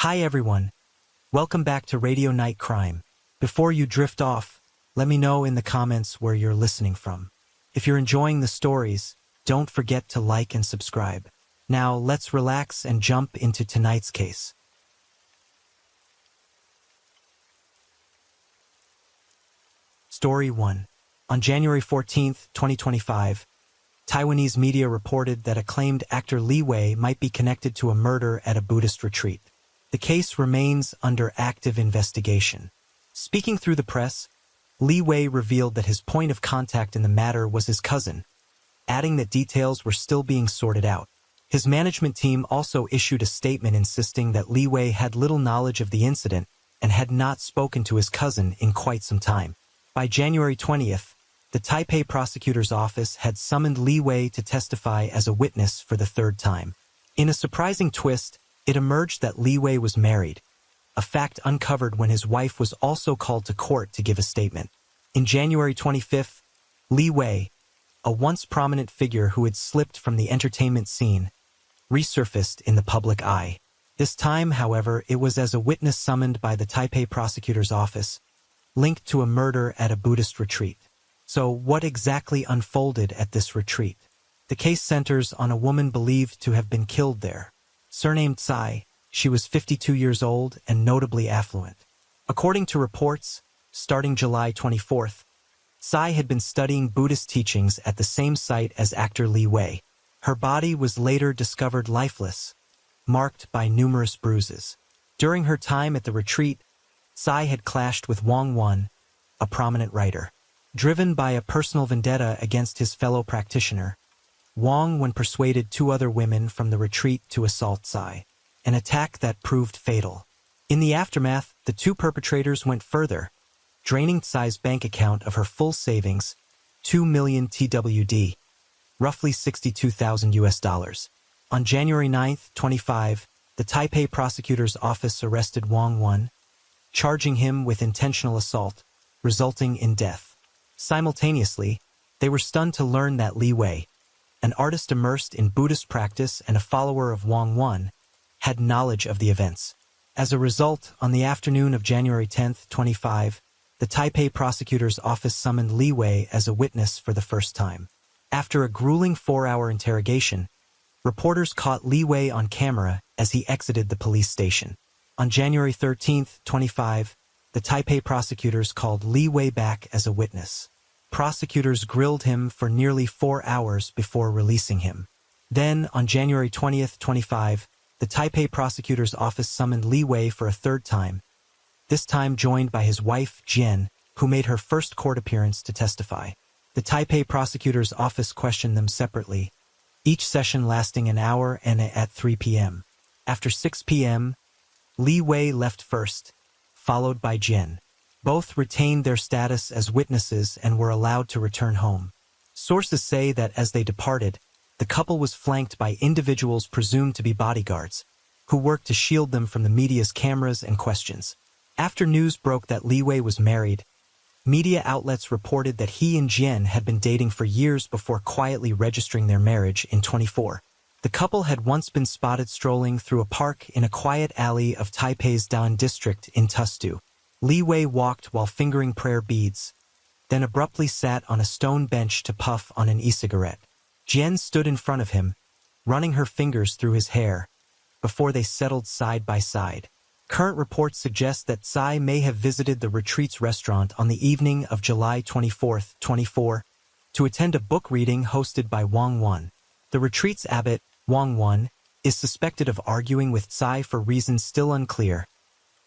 Hi everyone, welcome back to Radio Night Crime. Before you drift off, let me know in the comments where you're listening from. If you're enjoying the stories, don't forget to like and subscribe. Now let's relax and jump into tonight's case. Story 1. On January 14, 2025, Taiwanese media reported that acclaimed actor Li Wei might be connected to a murder at a Buddhist retreat. The case remains under active investigation. Speaking through the press, Li Wei revealed that his point of contact in the matter was his cousin, adding that details were still being sorted out. His management team also issued a statement insisting that Li Wei had little knowledge of the incident and had not spoken to his cousin in quite some time. By January 20th, the Taipei prosecutor's office had summoned Li Wei to testify as a witness for the third time. In a surprising twist, it emerged that Li Wei was married, a fact uncovered when his wife was also called to court to give a statement. In January 25th, Li Wei, a once prominent figure who had slipped from the entertainment scene, resurfaced in the public eye. This time, however, it was as a witness summoned by the Taipei prosecutor's office, linked to a murder at a Buddhist retreat. So what exactly unfolded at this retreat? The case centers on a woman believed to have been killed there. Surnamed Tsai, she was 52 years old and notably affluent. According to reports, starting July 24th, Tsai had been studying Buddhist teachings at the same site as actor Li Wei. Her body was later discovered lifeless, marked by numerous bruises. During her time at the retreat, Tsai had clashed with Wang Wan, a prominent writer. Driven by a personal vendetta against his fellow practitioner, Wang Wan persuaded two other women from the retreat to assault Tsai, an attack that proved fatal. In the aftermath, the two perpetrators went further, draining Tsai's bank account of her full savings, 2 million TWD, roughly $62,000. On January 9, 25, the Taipei prosecutor's office arrested Wang Wan, charging him with intentional assault, resulting in death. Simultaneously, they were stunned to learn that Li Wei, an artist immersed in Buddhist practice and a follower of Wang Wan, had knowledge of the events. As a result, on the afternoon of January 10, 25, the Taipei prosecutor's office summoned Li Wei as a witness for the first time. After a grueling 4-hour interrogation, reporters caught Li Wei on camera as he exited the police station. On January 13, 25, the Taipei prosecutors called Li Wei back as a witness. Prosecutors grilled him for nearly 4 hours before releasing him. Then, on January 20, 25, the Taipei prosecutor's office summoned Li Wei for a third time, this time joined by his wife, Jian, who made her first court appearance to testify. The Taipei prosecutor's office questioned them separately, each session lasting an hour and at 3 p.m. After 6 p.m., Li Wei left first, followed by Jian. Both retained their status as witnesses and were allowed to return home. Sources say that as they departed, the couple was flanked by individuals presumed to be bodyguards, who worked to shield them from the media's cameras and questions. After news broke that Li Wei was married, media outlets reported that he and Jian had been dating for years before quietly registering their marriage in 2024. The couple had once been spotted strolling through a park in a quiet alley of Taipei's Dan district in Tustu. Li Wei walked while fingering prayer beads, then abruptly sat on a stone bench to puff on an e-cigarette. Jian stood in front of him, running her fingers through his hair, before they settled side by side. Current reports suggest that Tsai may have visited the retreat's restaurant on the evening of July 24, 24, to attend a book reading hosted by Wang Wan. The retreat's abbot, Wang Wan, is suspected of arguing with Tsai for reasons still unclear,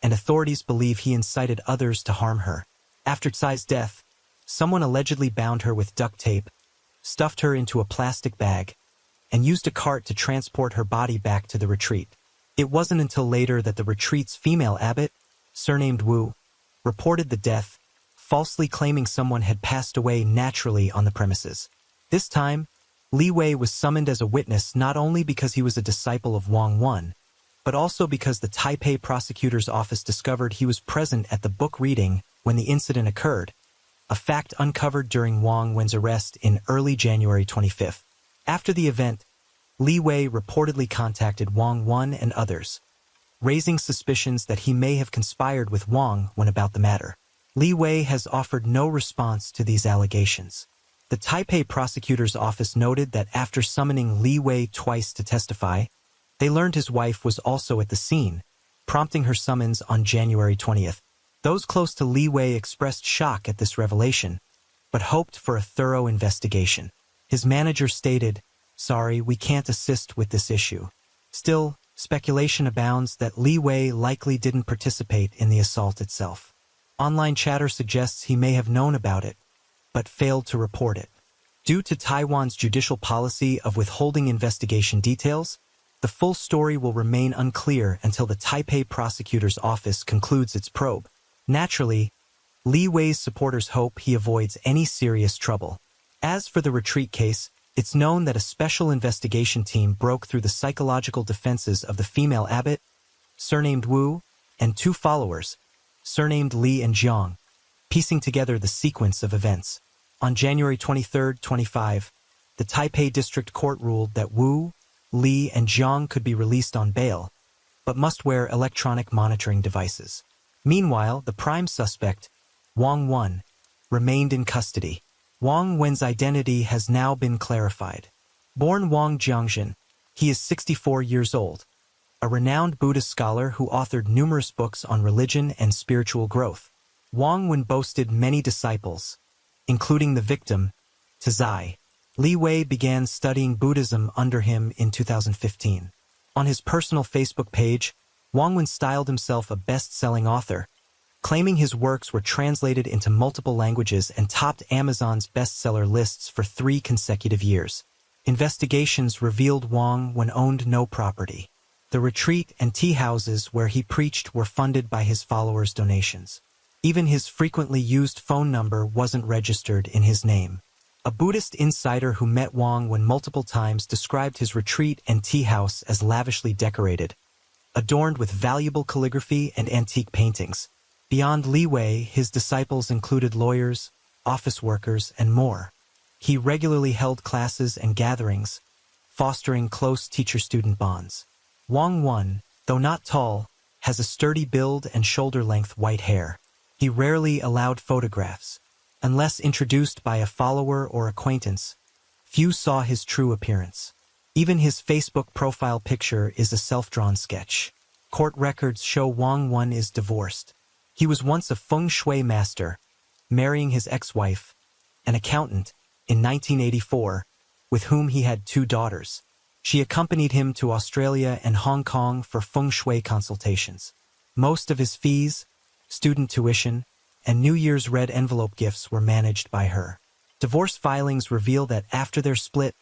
and authorities believe he incited others to harm her. After Tsai's death, someone allegedly bound her with duct tape, stuffed her into a plastic bag, and used a cart to transport her body back to the retreat. It wasn't until later that the retreat's female abbot, surnamed Wu, reported the death, falsely claiming someone had passed away naturally on the premises. This time, Li Wei was summoned as a witness not only because he was a disciple of Wang Wan, but also because the Taipei prosecutor's office discovered he was present at the book reading when the incident occurred, a fact uncovered during Wang Wan's arrest in early January 25. After the event, Li Wei reportedly contacted Wang Wan and others, raising suspicions that he may have conspired with Wang when about the matter. Li Wei has offered no response to these allegations. The Taipei prosecutor's office noted that after summoning Li Wei twice to testify, they learned his wife was also at the scene, prompting her summons on January 20th. Those close to Li Wei expressed shock at this revelation, but hoped for a thorough investigation. His manager stated, "Sorry, we can't assist with this issue." Still, speculation abounds that Li Wei likely didn't participate in the assault itself. Online chatter suggests he may have known about it, but failed to report it. Due to Taiwan's judicial policy of withholding investigation details, the full story will remain unclear until the Taipei prosecutor's office concludes its probe. Naturally, Li Wei's supporters hope he avoids any serious trouble. As for the retreat case, it's known that a special investigation team broke through the psychological defenses of the female abbot, surnamed Wu, and two followers, surnamed Li and Jiang, piecing together the sequence of events. On January 23, 25, the Taipei District Court ruled that Wu, Li, and Jiang could be released on bail, but must wear electronic monitoring devices. Meanwhile, the prime suspect, Wang Wen, remained in custody. Wang Wen's identity has now been clarified. Born Wang Jiangjin, he is 64 years old, a renowned Buddhist scholar who authored numerous books on religion and spiritual growth. Wang Wen boasted many disciples, including the victim, Tazai. Li Wei began studying Buddhism under him in 2015. On his personal Facebook page, Wang Wen styled himself a best-selling author, claiming his works were translated into multiple languages and topped Amazon's bestseller lists for 3 consecutive years. Investigations revealed Wang Wen owned no property. The retreat and tea houses where he preached were funded by his followers' donations. Even his frequently used phone number wasn't registered in his name. A Buddhist insider who met Wang Wen multiple times described his retreat and tea house as lavishly decorated, adorned with valuable calligraphy and antique paintings. Beyond Li Wei, his disciples included lawyers, office workers, and more. He regularly held classes and gatherings, fostering close teacher-student bonds. Wang Wen, though not tall, has a sturdy build and shoulder-length white hair. He rarely allowed photographs. Unless introduced by a follower or acquaintance, few saw his true appearance. Even his Facebook profile picture is a self-drawn sketch. Court records show Wang Wen is divorced. He was once a feng shui master, marrying his ex-wife, an accountant, in 1984, with whom he had 2 daughters. She accompanied him to Australia and Hong Kong for feng shui consultations. Most of his fees, student tuition, and New Year's red envelope gifts were managed by her. Divorce filings reveal that after their split,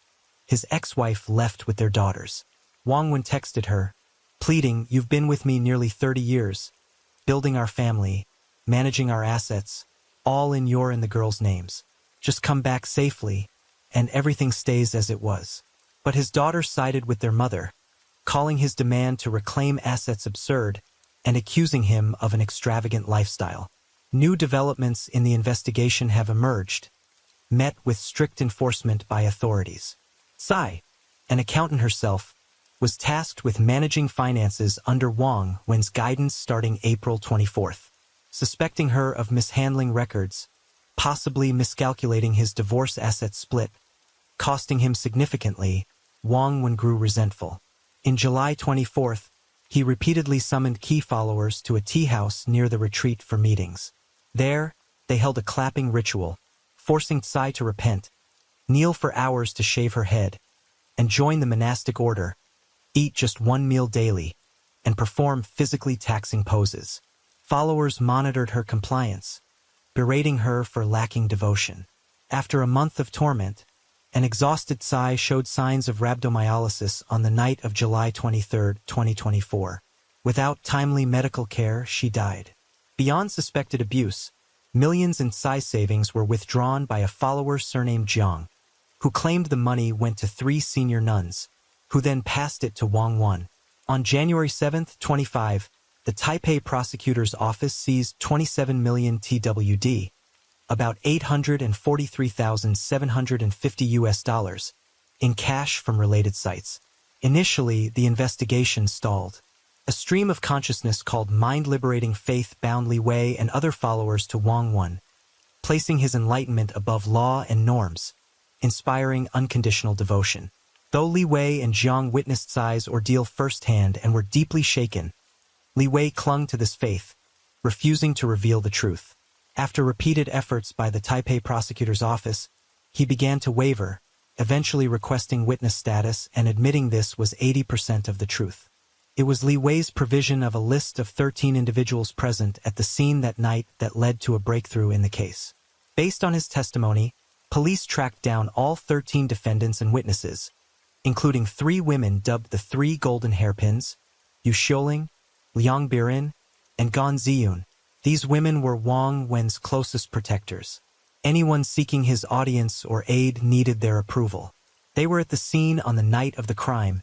his ex-wife left with their daughters. Wang Wen texted her, pleading, "You've been with me nearly 30 years, building our family, managing our assets, all in your and the girls' names. Just come back safely, and everything stays as it was." But his daughters sided with their mother, calling his demand to reclaim assets absurd and accusing him of an extravagant lifestyle. New developments in the investigation have emerged, met with strict enforcement by authorities. Tsai, an accountant herself, was tasked with managing finances under Wang Wen's guidance starting April 24th. Suspecting her of mishandling records, possibly miscalculating his divorce asset split, costing him significantly, Wang Wen grew resentful. In July 24th, he repeatedly summoned key followers to a tea house near the retreat for meetings. There, they held a clapping ritual, forcing Tsai to repent, kneel for hours to shave her head, and join the monastic order, eat just 1 meal daily, and perform physically taxing poses. Followers monitored her compliance, berating her for lacking devotion. After a month of torment, an exhausted Tsai showed signs of rhabdomyolysis on the night of July 23, 2024. Without timely medical care, she died. Beyond suspected abuse, millions in Tsai savings were withdrawn by a follower surnamed Jiang, who claimed the money went to 3 senior nuns, who then passed it to Wang Wen. On January 7, 25, the Taipei prosecutor's office seized 27 million TWD, about $843,750 in cash from related sites. Initially, the investigation stalled. A stream of consciousness called mind-liberating faith bound Li Wei and other followers to Wang Wen, placing his enlightenment above law and norms, inspiring unconditional devotion. Though Li Wei and Jiang witnessed Tsai's ordeal firsthand and were deeply shaken, Li Wei clung to this faith, refusing to reveal the truth. After repeated efforts by the Taipei prosecutor's office, he began to waver, eventually requesting witness status and admitting this was 80% of the truth. It was Li Wei's provision of a list of 13 individuals present at the scene that night that led to a breakthrough in the case. Based on his testimony, police tracked down all 13 defendants and witnesses, including 3 women dubbed the 3 golden hairpins, Yu Xiuling, Liang Biren, and Gan Ziyun. These women were Wang Wen's closest protectors. Anyone seeking his audience or aid needed their approval. They were at the scene on the night of the crime,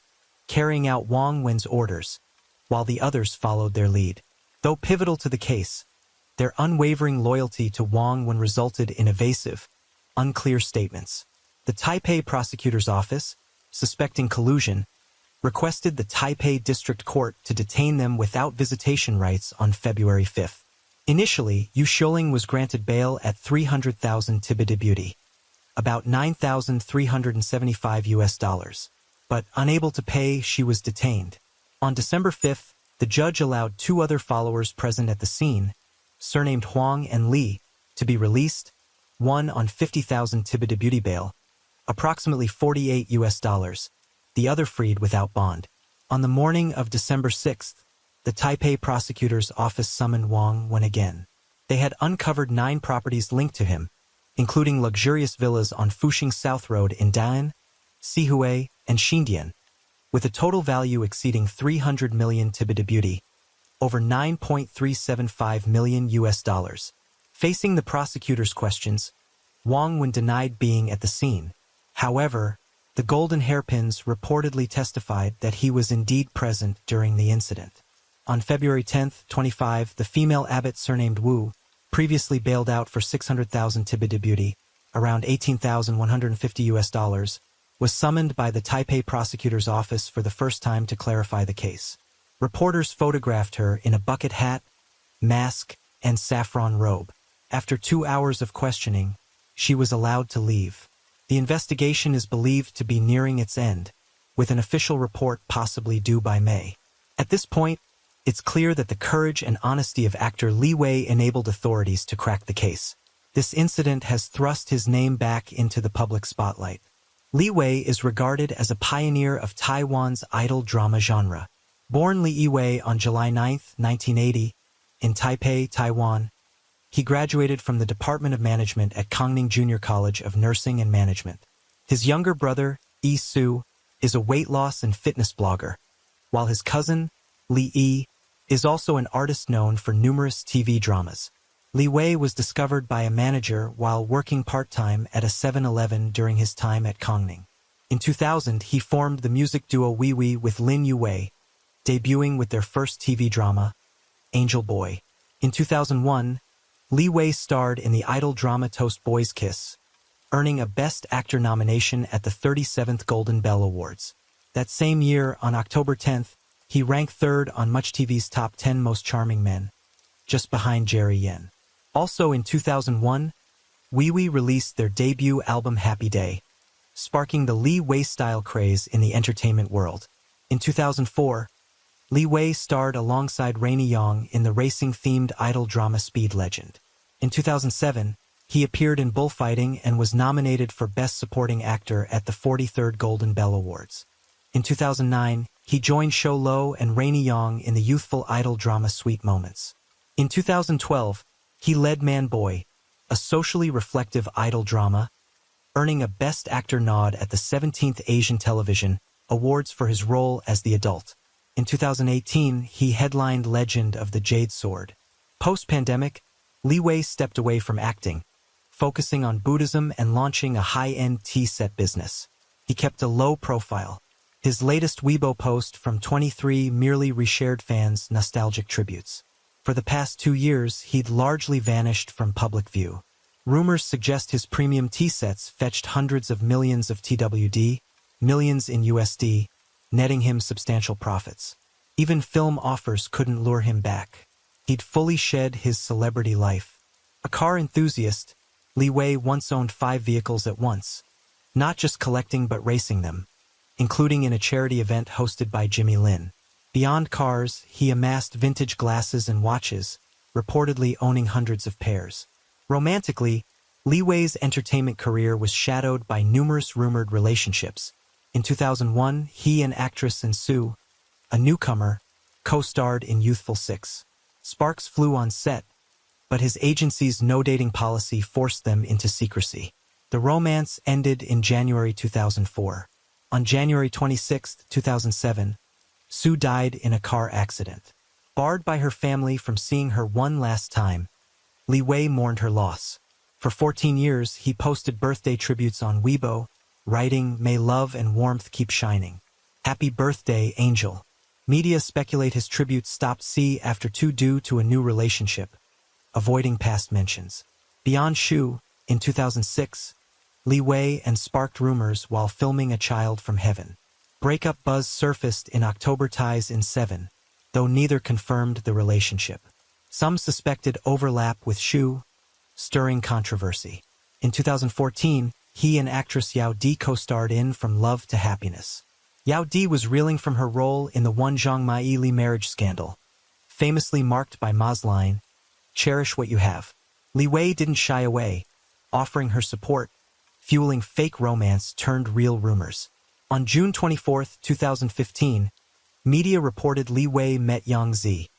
carrying out Wang Wen's orders, while the others followed their lead. Though pivotal to the case, their unwavering loyalty to Wang Wen resulted in evasive, unclear statements. The Taipei prosecutor's office, suspecting collusion, requested the Taipei District Court to detain them without visitation rights on February 5th. Initially, Yu Xiuling was granted bail at 300,000 tibidi, about $9,375. But unable to pay, she was detained. On December 5th, the judge allowed 2 other followers present at the scene, surnamed Huang and Li, to be released, one on 50,000 tibidi bail, approximately $48, the other freed without bond. On the morning of December 6th, the Taipei prosecutor's office summoned Wang Wen again. They had uncovered 9 properties linked to him, including luxurious villas on Fuxing South Road in Dalian, Sihui, and Xindian, with a total value exceeding 300 million tibidi, over $9.375 million. Facing the prosecutor's questions, Wang Wen denied being at the scene. However, the golden hairpins reportedly testified that he was indeed present during the incident. On February 10, 2025, the female abbot surnamed Wu, previously bailed out for 600,000 tibidi, around $18,150, was summoned by the Taipei prosecutor's office for the first time to clarify the case. Reporters photographed her in a bucket hat, mask, and saffron robe. After 2 hours of questioning, she was allowed to leave. The investigation is believed to be nearing its end, with an official report possibly due by May. At this point, it's clear that the courage and honesty of actor Li Wei enabled authorities to crack the case. This incident has thrust his name back into the public spotlight. Li Wei is regarded as a pioneer of Taiwan's idol drama genre. Born Li Yiwei on July 9, 1980, in Taipei, Taiwan, he graduated from the Department of Management at Kongning Junior College of Nursing and Management. His younger brother, Yi Su, is a weight loss and fitness blogger, while his cousin, Li Yi, is also an artist known for numerous TV dramas. Li Wei was discovered by a manager while working part-time at a 7-Eleven during his time at Kongning. In 2000, he formed the music duo Wee Wee with Lin Yuwei, debuting with their first TV drama, Angel Boy. In 2001, Li Wei starred in the idol drama Toast Boys Kiss, earning a Best Actor nomination at the 37th Golden Bell Awards. That same year, on October 10th, he ranked 3rd on MuchTV's Top 10 Most Charming Men, just behind Jerry Yen. Also in 2001, Wee Wee released their debut album Happy Day, sparking the Li Wei style craze in the entertainment world. In 2004, Li Wei starred alongside Rainy Yang in the racing-themed idol drama Speed Legend. In 2007, he appeared in Bullfighting and was nominated for Best Supporting Actor at the 43rd Golden Bell Awards. In 2009, he joined Shou Lo and Rainy Yang in the youthful idol drama Sweet Moments. In 2012, he led Man Boy, a socially reflective idol drama, earning a Best Actor nod at the 17th Asian Television Awards for his role as the adult. In 2018, he headlined Legend of the Jade Sword. Post-pandemic, Li Wei stepped away from acting, focusing on Buddhism and launching a high-end tea set business. He kept a low profile. His latest Weibo post from 23 merely reshared fans' nostalgic tributes. For the past 2 years, he'd largely vanished from public view. Rumors suggest his premium tea sets fetched hundreds of millions of TWD, millions in USD, netting him substantial profits. Even film offers couldn't lure him back. He'd fully shed his celebrity life. A car enthusiast, Li Wei once owned 5 vehicles at once, not just collecting but racing them, including in a charity event hosted by Jimmy Lin. Beyond cars, he amassed vintage glasses and watches, reportedly owning hundreds of pairs. Romantically, Li Wei's entertainment career was shadowed by numerous rumored relationships. In 2001, he and actress Su, a newcomer, co-starred in Youthful 6. Sparks flew on set, but his agency's no-dating policy forced them into secrecy. The romance ended in January 2004. On January 26, 2007, Su died in a car accident. Barred by her family from seeing her one last time, Li Wei mourned her loss. For 14 years, he posted birthday tributes on Weibo, writing, "May love and warmth keep shining. Happy birthday, Angel." Media speculate his tribute stopped after 2 due to a new relationship, avoiding past mentions. Beyond Shu, in 2006, Li Wei and sparked rumors while filming A Child from Heaven. Breakup buzz surfaced in October ties in 7, though neither confirmed the relationship. Some suspected overlap with Shu, stirring controversy. In 2014, he and actress Yao Di co-starred in From Love to Happiness. Yao Di was reeling from her role in the One Zhang Li marriage scandal, famously marked by Ma's line, "Cherish what you have." Li Wei didn't shy away, offering her support, fueling fake romance turned real rumors. On June 24, 2015, media reported Li Wei met Yang Zi,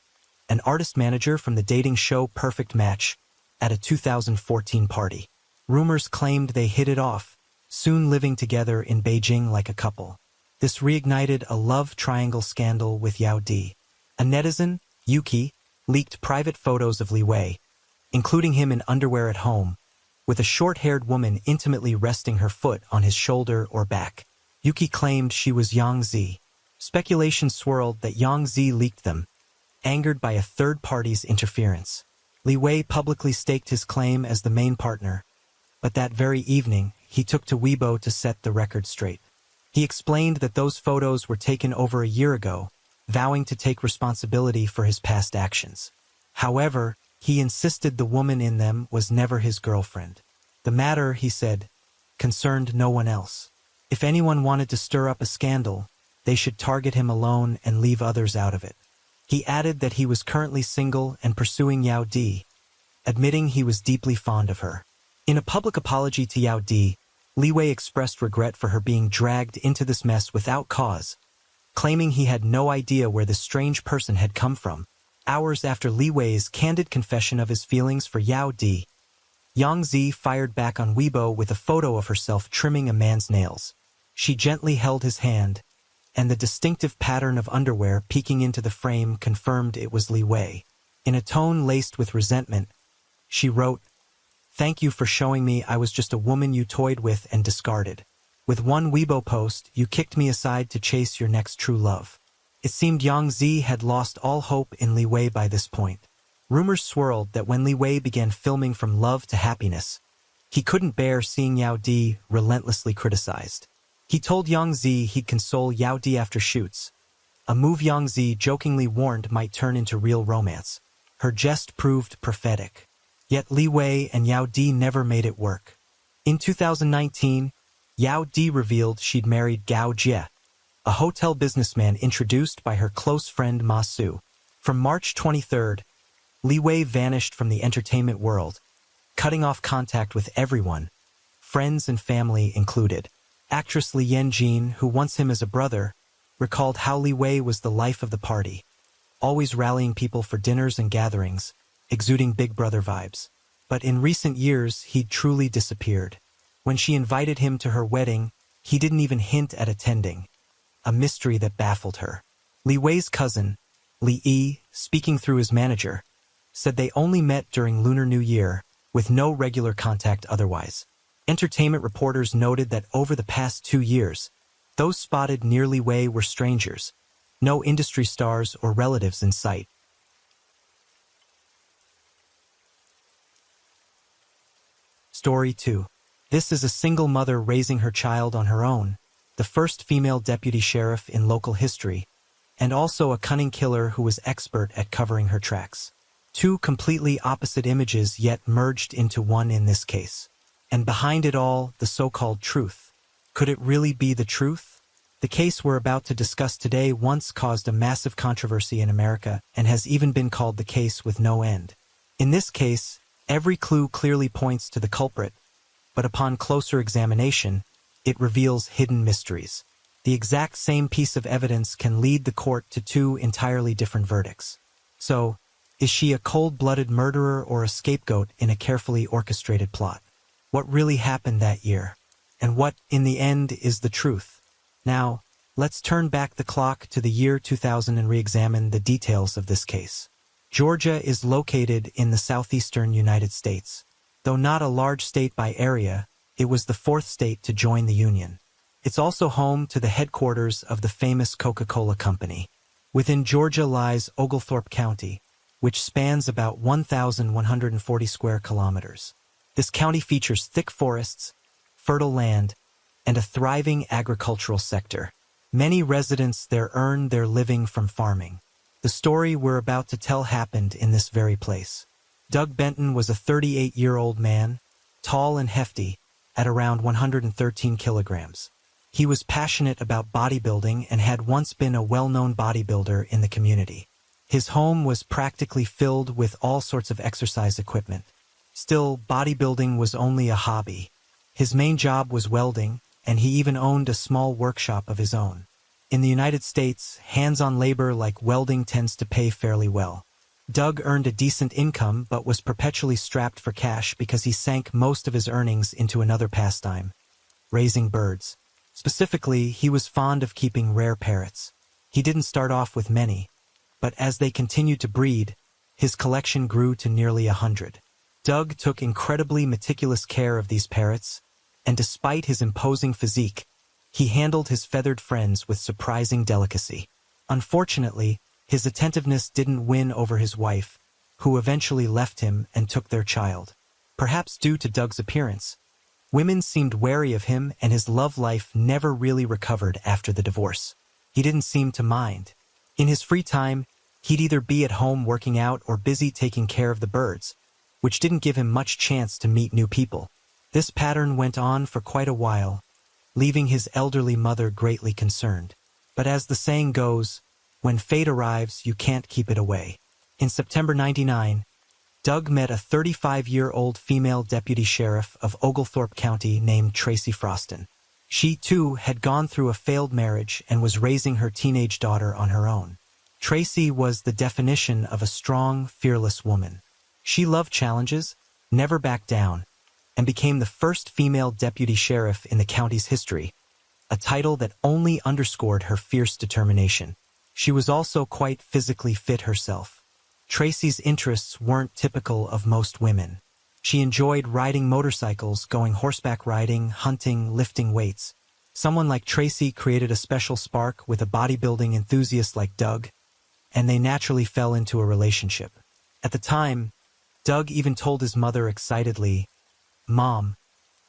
an artist manager from the dating show Perfect Match, at a 2014 party. Rumors claimed they hit it off, soon living together in Beijing like a couple. This reignited a love triangle scandal with Yao Di. A netizen, Yuki, leaked private photos of Li Wei, including him in underwear at home, with a short-haired woman intimately resting her foot on his shoulder or back. Yuki claimed she was Yang Zi. Speculation swirled that Yang Zi leaked them, angered by a third party's interference. Li Wei publicly staked his claim as the main partner, but that very evening, he took to Weibo to set the record straight. He explained that those photos were taken over a year ago, vowing to take responsibility for his past actions. However, he insisted the woman in them was never his girlfriend. The matter, he said, concerned no one else. If anyone wanted to stir up a scandal, they should target him alone and leave others out of it. He added that he was currently single and pursuing Yao Di, admitting he was deeply fond of her. In a public apology to Yao Di, Li Wei expressed regret for her being dragged into this mess without cause, claiming he had no idea where this strange person had come from. Hours after Li Wei's candid confession of his feelings for Yao Di, Yang Zi fired back on Weibo with a photo of herself trimming a man's nails. She gently held his hand, and the distinctive pattern of underwear peeking into the frame confirmed it was Li Wei. In a tone laced with resentment, she wrote, "Thank you for showing me I was just a woman you toyed with and discarded. With one Weibo post, you kicked me aside to chase your next true love." It seemed Yang Zi had lost all hope in Li Wei by this point. Rumors swirled that when Li Wei began filming From Love to Happiness, he couldn't bear seeing Yao Di relentlessly criticized. He told Yang Zi he'd console Yao Di after shoots, a move Yang Zi jokingly warned might turn into real romance. Her jest proved prophetic. Yet Li Wei and Yao Di never made it work. In 2019, Yao Di revealed she'd married Gao Jie, a hotel businessman introduced by her close friend Ma Su. From March 23rd, Li Wei vanished from the entertainment world, cutting off contact with everyone, friends and family included. Actress Li Yanjin, who wants him as a brother, recalled how Li Wei was the life of the party, always rallying people for dinners and gatherings, exuding Big Brother vibes. But in recent years, he'd truly disappeared. When she invited him to her wedding, he didn't even hint at attending, a mystery that baffled her. Li Wei's cousin, Li Yi, speaking through his manager, said they only met during Lunar New Year, with no regular contact otherwise. Entertainment reporters noted that over the past 2 years, those spotted near Li Wei were strangers, no industry stars or relatives in sight. Story 2. This is a single mother raising her child on her own, the first female deputy sheriff in local history, and also a cunning killer who was expert at covering her tracks. Two completely opposite images yet merged into one in this case. And behind it all, the so-called truth. Could it really be the truth? The case we're about to discuss today once caused a massive controversy in America and has even been called the case with no end. In this case, every clue clearly points to the culprit, but upon closer examination, it reveals hidden mysteries. The exact same piece of evidence can lead the court to two entirely different verdicts. So, is she a cold-blooded murderer or a scapegoat in a carefully orchestrated plot? What really happened that year? And what, in the end, is the truth? Now, let's turn back the clock to the year 2000 and re-examine the details of this case. Georgia is located in the southeastern United States. Though not a large state by area, it was the fourth state to join the Union. It's also home to the headquarters of the famous Coca-Cola Company. Within Georgia lies Oglethorpe County, which spans about 1,140 square kilometers. This county features thick forests, fertile land, and a thriving agricultural sector. Many residents there earn their living from farming. The story we're about to tell happened in this very place. Doug Benton was a 38-year-old man, tall and hefty, at around 113 kilograms. He was passionate about bodybuilding and had once been a well-known bodybuilder in the community. His home was practically filled with all sorts of exercise equipment. Still, bodybuilding was only a hobby. His main job was welding, and he even owned a small workshop of his own. In the United States, hands-on labor like welding tends to pay fairly well. Doug earned a decent income but was perpetually strapped for cash because he sank most of his earnings into another pastime, raising birds. Specifically, he was fond of keeping rare parrots. He didn't start off with many, but as they continued to breed, his collection grew to nearly 100. Doug took incredibly meticulous care of these parrots, and despite his imposing physique, he handled his feathered friends with surprising delicacy. Unfortunately, his attentiveness didn't win over his wife, who eventually left him and took their child. Perhaps due to Doug's appearance, women seemed wary of him and his love life never really recovered after the divorce. He didn't seem to mind. In his free time, he'd either be at home working out or busy taking care of the birds, which didn't give him much chance to meet new people. This pattern went on for quite a while, leaving his elderly mother greatly concerned. But as the saying goes, when fate arrives, you can't keep it away. In September '99, Doug met a 35-year-old female deputy sheriff of Oglethorpe County named Tracy Froston. She, too, had gone through a failed marriage and was raising her teenage daughter on her own. Tracy was the definition of a strong, fearless woman. She loved challenges, never backed down, and became the first female deputy sheriff in the county's history, a title that only underscored her fierce determination. She was also quite physically fit herself. Tracy's interests weren't typical of most women. She enjoyed riding motorcycles, going horseback riding, hunting, lifting weights. Someone like Tracy created a special spark with a bodybuilding enthusiast like Doug, and they naturally fell into a relationship. At the time, Doug even told his mother excitedly, "Mom,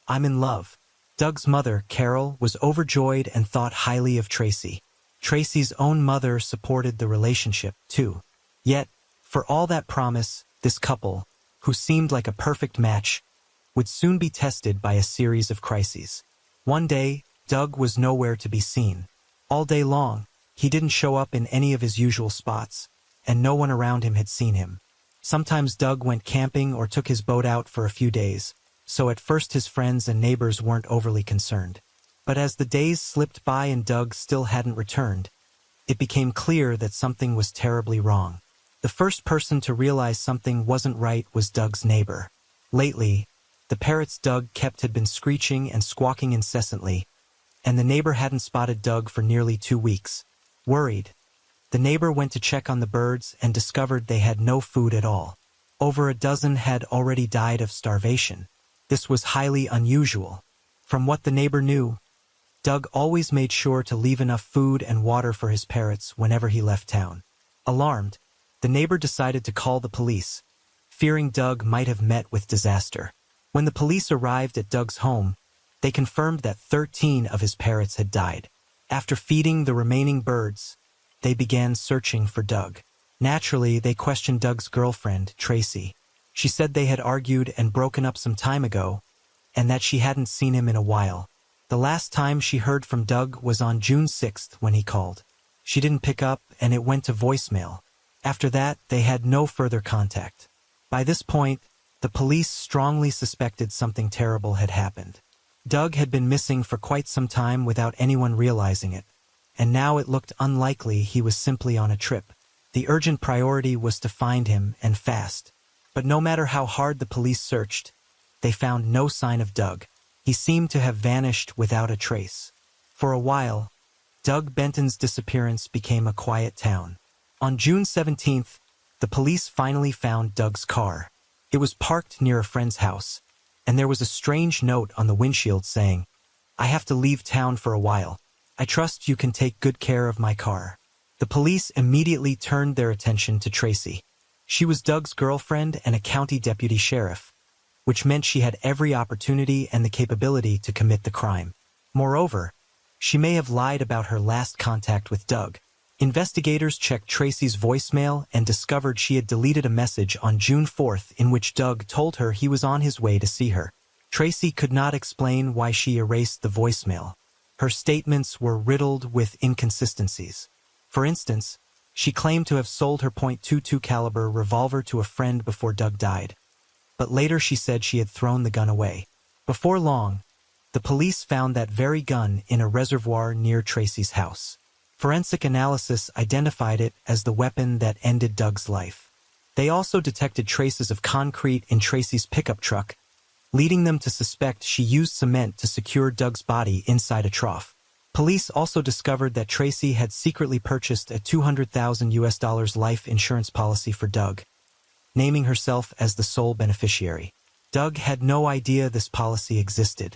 I'm in love." Doug's mother, Carol, was overjoyed and thought highly of Tracy. Tracy's own mother supported the relationship, too. Yet, for all that promise, this couple, who seemed like a perfect match, would soon be tested by a series of crises. One day, Doug was nowhere to be seen. All day long, he didn't show up in any of his usual spots, and no one around him had seen him. Sometimes Doug went camping or took his boat out for a few days, so at first his friends and neighbors weren't overly concerned. But as the days slipped by and Doug still hadn't returned, it became clear that something was terribly wrong. The first person to realize something wasn't right was Doug's neighbor. Lately, the parrots Doug kept had been screeching and squawking incessantly, and the neighbor hadn't spotted Doug for nearly 2 weeks. Worried, the neighbor went to check on the birds and discovered they had no food at all. Over a dozen had already died of starvation. This was highly unusual. From what the neighbor knew, Doug always made sure to leave enough food and water for his parrots whenever he left town. Alarmed, the neighbor decided to call the police, fearing Doug might have met with disaster. When the police arrived at Doug's home, they confirmed that 13 of his parrots had died. After feeding the remaining birds, they began searching for Doug. Naturally, they questioned Doug's girlfriend, Tracy. She said they had argued and broken up some time ago, and that she hadn't seen him in a while. The last time she heard from Doug was on June 6th when he called. She didn't pick up, and it went to voicemail. After that, they had no further contact. By this point, the police strongly suspected something terrible had happened. Doug had been missing for quite some time without anyone realizing it, and now it looked unlikely he was simply on a trip. The urgent priority was to find him, and fast. But no matter how hard the police searched, they found no sign of Doug. He seemed to have vanished without a trace. For a while, Doug Benton's disappearance became a quiet town. On June 17th, the police finally found Doug's car. It was parked near a friend's house, and there was a strange note on the windshield saying, "I have to leave town for a while. I trust you can take good care of my car." The police immediately turned their attention to Tracy. She was Doug's girlfriend and a county deputy sheriff, which meant she had every opportunity and the capability to commit the crime. Moreover, she may have lied about her last contact with Doug. Investigators checked Tracy's voicemail and discovered she had deleted a message on June 4th in which Doug told her he was on his way to see her. Tracy could not explain why she erased the voicemail. Her statements were riddled with inconsistencies. For instance, she claimed to have sold her .22 caliber revolver to a friend before Doug died, but later she said she had thrown the gun away. Before long, the police found that very gun in a reservoir near Tracy's house. Forensic analysis identified it as the weapon that ended Doug's life. They also detected traces of concrete in Tracy's pickup truck, leading them to suspect she used cement to secure Doug's body inside a trough. Police also discovered that Tracy had secretly purchased a $200,000 life insurance policy for Doug, naming herself as the sole beneficiary. Doug had no idea this policy existed.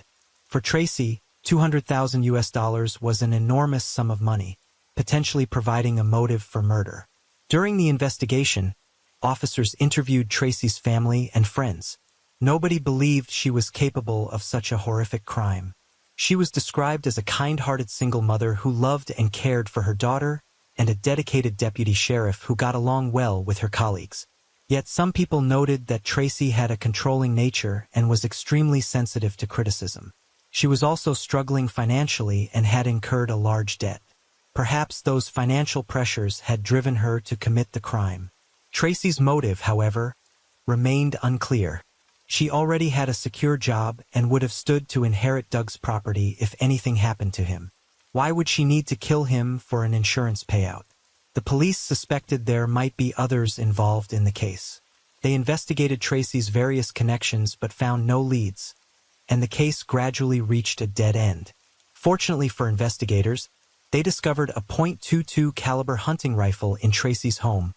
For Tracy, $200,000 was an enormous sum of money, potentially providing a motive for murder. During the investigation, officers interviewed Tracy's family and friends. Nobody believed she was capable of such a horrific crime. She was described as a kind-hearted single mother who loved and cared for her daughter, and a dedicated deputy sheriff who got along well with her colleagues. Yet some people noted that Tracy had a controlling nature and was extremely sensitive to criticism. She was also struggling financially and had incurred a large debt. Perhaps those financial pressures had driven her to commit the crime. Tracy's motive, however, remained unclear. She already had a secure job and would have stood to inherit Doug's property if anything happened to him. Why would she need to kill him for an insurance payout? The police suspected there might be others involved in the case. They investigated Tracy's various connections but found no leads, and the case gradually reached a dead end. Fortunately for investigators, they discovered a .22 caliber hunting rifle in Tracy's home,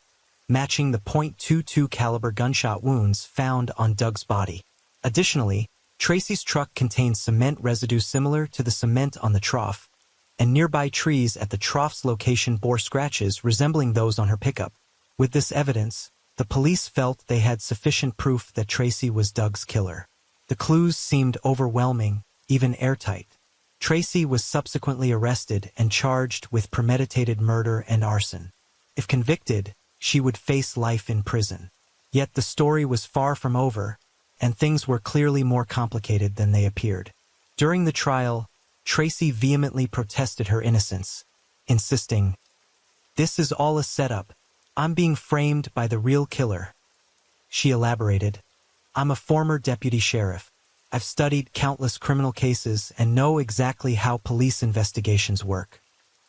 matching the .22 caliber gunshot wounds found on Doug's body. Additionally, Tracy's truck contained cement residue similar to the cement on the trough, and nearby trees at the trough's location bore scratches resembling those on her pickup. With this evidence, the police felt they had sufficient proof that Tracy was Doug's killer. The clues seemed overwhelming, even airtight. Tracy was subsequently arrested and charged with premeditated murder and arson. If convicted, she would face life in prison. Yet the story was far from over, and things were clearly more complicated than they appeared. During the trial, Tracy vehemently protested her innocence, insisting, "This is all a setup. I'm being framed by the real killer." She elaborated, "I'm a former deputy sheriff. I've studied countless criminal cases and know exactly how police investigations work.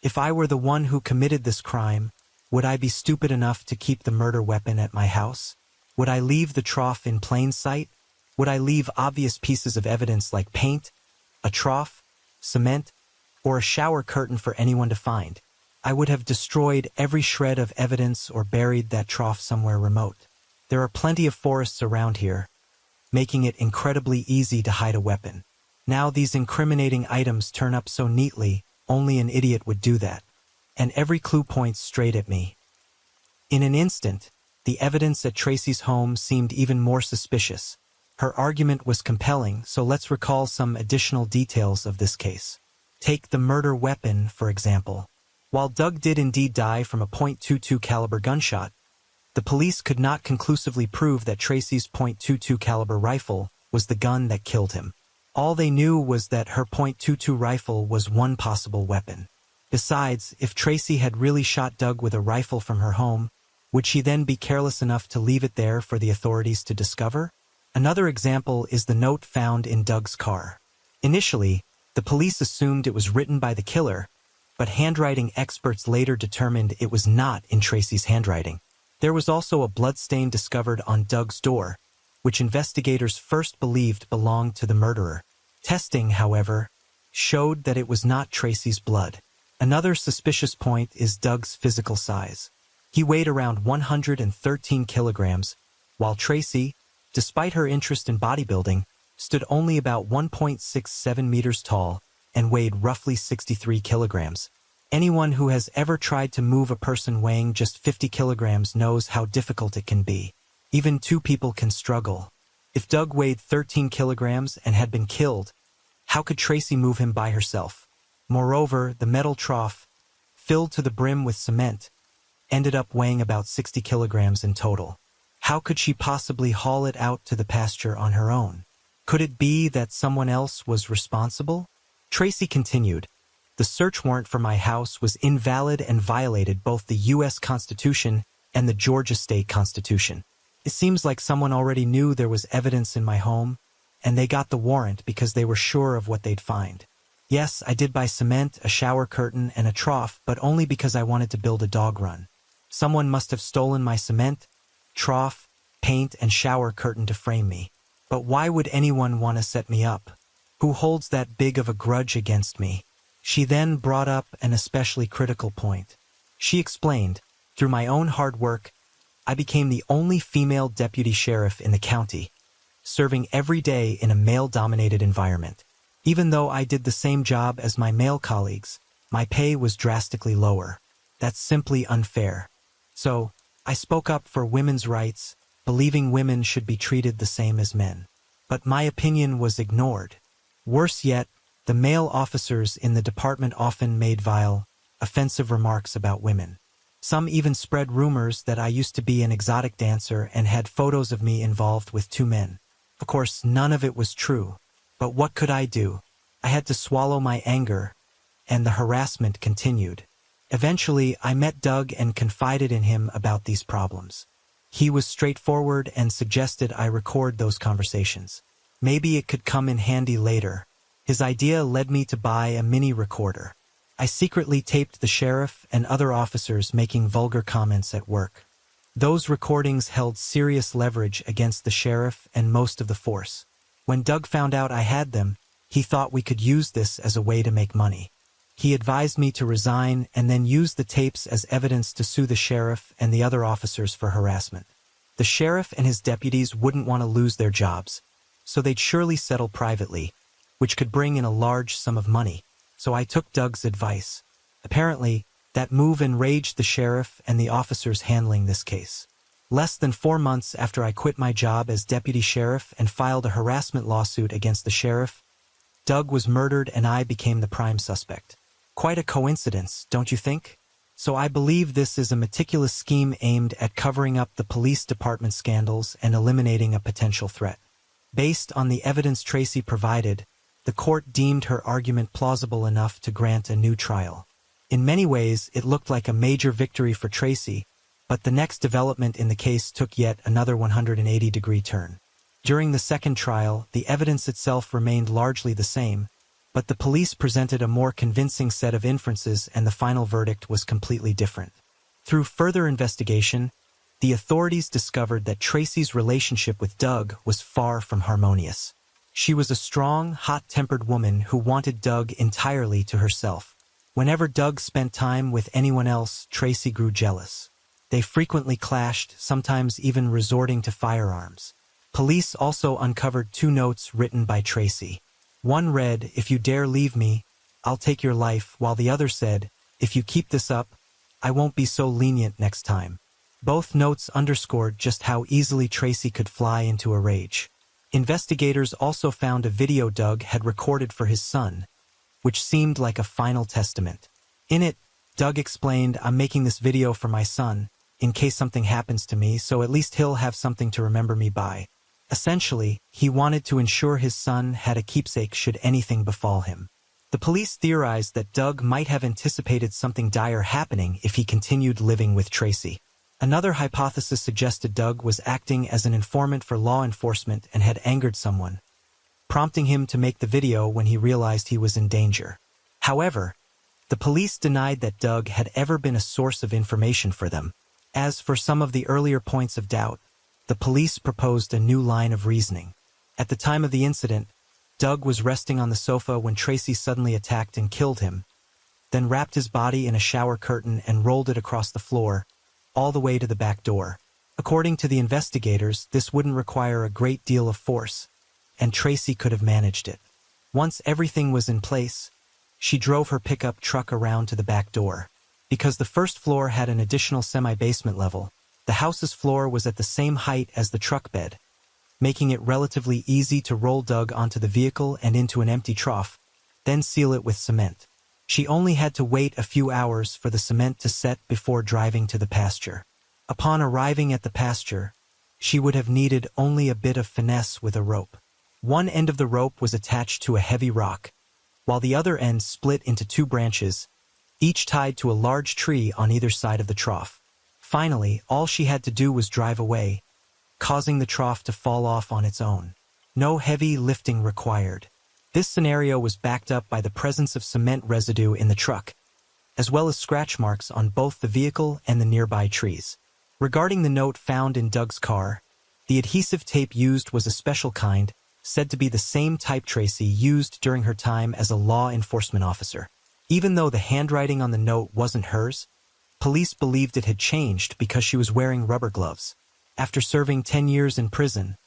If I were the one who committed this crime, would I be stupid enough to keep the murder weapon at my house? Would I leave the trough in plain sight? Would I leave obvious pieces of evidence like paint, a trough, cement, or a shower curtain for anyone to find? I would have destroyed every shred of evidence or buried that trough somewhere remote. There are plenty of forests around here, making it incredibly easy to hide a weapon. Now these incriminating items turn up so neatly, only an idiot would do that. And every clue points straight at me." In an instant, the evidence at Tracy's home seemed even more suspicious. Her argument was compelling, so let's recall some additional details of this case. Take the murder weapon, for example. While Doug did indeed die from a .22 caliber gunshot, the police could not conclusively prove that Tracy's .22 caliber rifle was the gun that killed him. All they knew was that her .22 rifle was one possible weapon. Besides, if Tracy had really shot Doug with a rifle from her home, would she then be careless enough to leave it there for the authorities to discover? Another example is the note found in Doug's car. Initially, the police assumed it was written by the killer, but handwriting experts later determined it was not in Tracy's handwriting. There was also a bloodstain discovered on Doug's door, which investigators first believed belonged to the murderer. Testing, however, showed that it was not Tracy's blood. Another suspicious point is Doug's physical size. He weighed around 113 kilograms, while Tracy, despite her interest in bodybuilding, stood only about 1.67 meters tall and weighed roughly 63 kilograms. Anyone who has ever tried to move a person weighing just 50 kilograms knows how difficult it can be. Even two people can struggle. If Doug weighed 13 kilograms and had been killed, how could Tracy move him by herself? Moreover, the metal trough, filled to the brim with cement, ended up weighing about 60 kilograms in total. How could she possibly haul it out to the pasture on her own? Could it be that someone else was responsible? Tracy continued, "The search warrant for my house was invalid and violated both the U.S. Constitution and the Georgia State Constitution. It seems like someone already knew there was evidence in my home, and they got the warrant because they were sure of what they'd find. Yes, I did buy cement, a shower curtain, and a trough, but only because I wanted to build a dog run. Someone must have stolen my cement, trough, paint, and shower curtain to frame me. But why would anyone want to set me up? Who holds that big of a grudge against me?" She then brought up an especially critical point. She explained, "Through my own hard work, I became the only female deputy sheriff in the county, serving every day in a male-dominated environment. Even though I did the same job as my male colleagues, my pay was drastically lower. That's simply unfair. So, I spoke up for women's rights, believing women should be treated the same as men. But my opinion was ignored. Worse yet, the male officers in the department often made vile, offensive remarks about women. Some even spread rumors that I used to be an exotic dancer and had photos of me involved with two men. Of course, none of it was true. But what could I do? I had to swallow my anger, and the harassment continued. Eventually, I met Doug and confided in him about these problems. He was straightforward and suggested I record those conversations. Maybe it could come in handy later. His idea led me to buy a mini recorder. I secretly taped the sheriff and other officers making vulgar comments at work. Those recordings held serious leverage against the sheriff and most of the force. When Doug found out I had them, he thought we could use this as a way to make money. He advised me to resign and then use the tapes as evidence to sue the sheriff and the other officers for harassment. The sheriff and his deputies wouldn't want to lose their jobs, so they'd surely settle privately, which could bring in a large sum of money. So I took Doug's advice. Apparently, that move enraged the sheriff and the officers handling this case. Less than 4 months after I quit my job as deputy sheriff and filed a harassment lawsuit against the sheriff, Doug was murdered and I became the prime suspect. Quite a coincidence, don't you think? So I believe this is a meticulous scheme aimed at covering up the police department scandals and eliminating a potential threat. Based on the evidence Tracy provided, the court deemed her argument plausible enough to grant a new trial. In many ways, it looked like a major victory for Tracy, but the next development in the case took yet another 180-degree turn. During the second trial, the evidence itself remained largely the same, but the police presented a more convincing set of inferences and the final verdict was completely different. Through further investigation, the authorities discovered that Tracy's relationship with Doug was far from harmonious. She was a strong, hot-tempered woman who wanted Doug entirely to herself. Whenever Doug spent time with anyone else, Tracy grew jealous. They frequently clashed, sometimes even resorting to firearms. Police also uncovered 2 notes written by Tracy. One read, "If you dare leave me, I'll take your life," while the other said, "If you keep this up, I won't be so lenient next time." Both notes underscored just how easily Tracy could fly into a rage. Investigators also found a video Doug had recorded for his son, which seemed like a final testament. In it, Doug explained, "I'm making this video for my son, in case something happens to me, so at least he'll have something to remember me by." Essentially, he wanted to ensure his son had a keepsake should anything befall him. The police theorized that Doug might have anticipated something dire happening if he continued living with Tracy. Another hypothesis suggested Doug was acting as an informant for law enforcement and had angered someone, prompting him to make the video when he realized he was in danger. However, the police denied that Doug had ever been a source of information for them. As for some of the earlier points of doubt, the police proposed a new line of reasoning. At the time of the incident, Doug was resting on the sofa when Tracy suddenly attacked and killed him, then wrapped his body in a shower curtain and rolled it across the floor, all the way to the back door. According to the investigators, this wouldn't require a great deal of force, and Tracy could have managed it. Once everything was in place, she drove her pickup truck around to the back door. Because the first floor had an additional semi-basement level, the house's floor was at the same height as the truck bed, making it relatively easy to roll Doug onto the vehicle and into an empty trough, then seal it with cement. She only had to wait a few hours for the cement to set before driving to the pasture. Upon arriving at the pasture, she would have needed only a bit of finesse with a rope. One end of the rope was attached to a heavy rock, while the other end split into two branches, each tied to a large tree on either side of the trough. Finally, all she had to do was drive away, causing the trough to fall off on its own. No heavy lifting required. This scenario was backed up by the presence of cement residue in the truck, as well as scratch marks on both the vehicle and the nearby trees. Regarding the note found in Doug's car, the adhesive tape used was a special kind, said to be the same type Tracy used during her time as a law enforcement officer. Even though the handwriting on the note wasn't hers, police believed it had changed because she was wearing rubber gloves. After serving 10 years in prison,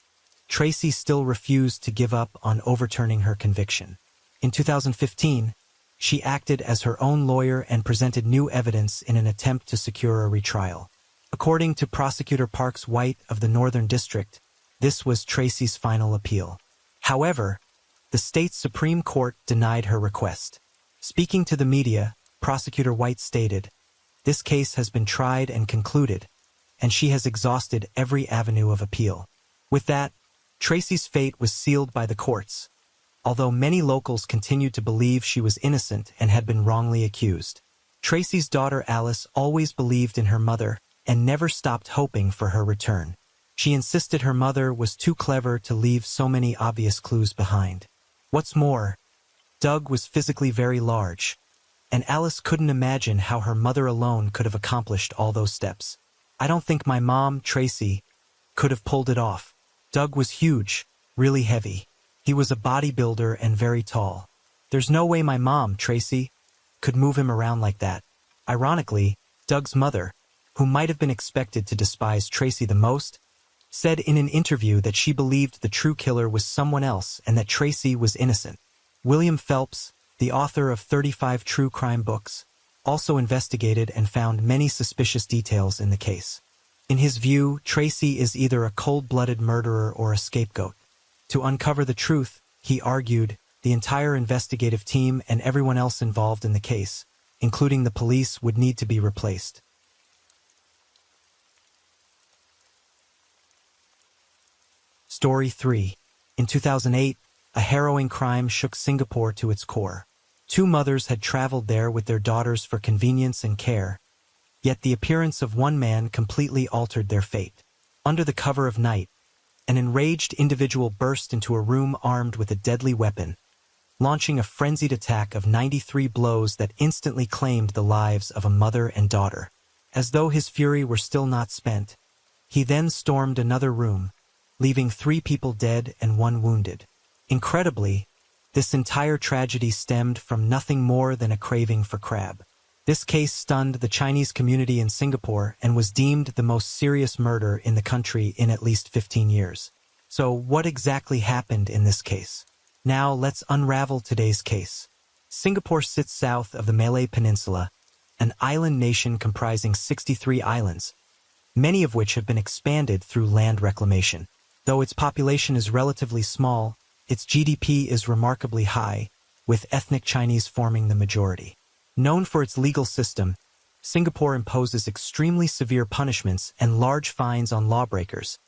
Tracy still refused to give up on overturning her conviction. In 2015, she acted as her own lawyer and presented new evidence in an attempt to secure a retrial. According to Prosecutor Parks White of the Northern District, this was Tracy's final appeal. However, the state's Supreme Court denied her request. Speaking to the media, Prosecutor White stated, "This case has been tried and concluded, and she has exhausted every avenue of appeal." With that, Tracy's fate was sealed by the courts, although many locals continued to believe she was innocent and had been wrongly accused. Tracy's daughter Alice always believed in her mother and never stopped hoping for her return. She insisted her mother was too clever to leave so many obvious clues behind. What's more, Doug was physically very large, and Alice couldn't imagine how her mother alone could have accomplished all those steps. "I don't think my mom, Tracy, could have pulled it off. Doug was huge, really heavy. He was a bodybuilder and very tall. There's no way my mom, Tracy, could move him around like that." Ironically, Doug's mother, who might have been expected to despise Tracy the most, said in an interview that she believed the true killer was someone else and that Tracy was innocent. William Phelps, the author of 35 true crime books, also investigated and found many suspicious details in the case. In his view, Tracy is either a cold-blooded murderer or a scapegoat. To uncover the truth, he argued, the entire investigative team and everyone else involved in the case, including the police, would need to be replaced. Story 3. In 2008, a harrowing crime shook Singapore to its core. Two mothers had traveled there with their daughters for convenience and care, yet the appearance of one man completely altered their fate. Under the cover of night, an enraged individual burst into a room armed with a deadly weapon, launching a frenzied attack of 93 blows that instantly claimed the lives of a mother and daughter. As though his fury were still not spent, he then stormed another room, leaving 3 people dead and 1 wounded. Incredibly, this entire tragedy stemmed from nothing more than a craving for crab. This case stunned the Chinese community in Singapore and was deemed the most serious murder in the country in at least 15 years. So what exactly happened in this case? Now let's unravel today's case. Singapore sits south of the Malay Peninsula, an island nation comprising 63 islands, many of which have been expanded through land reclamation. Though its population is relatively small, its GDP is remarkably high, with ethnic Chinese forming the majority. Known for its legal system, Singapore imposes extremely severe punishments and large fines on lawbreakers,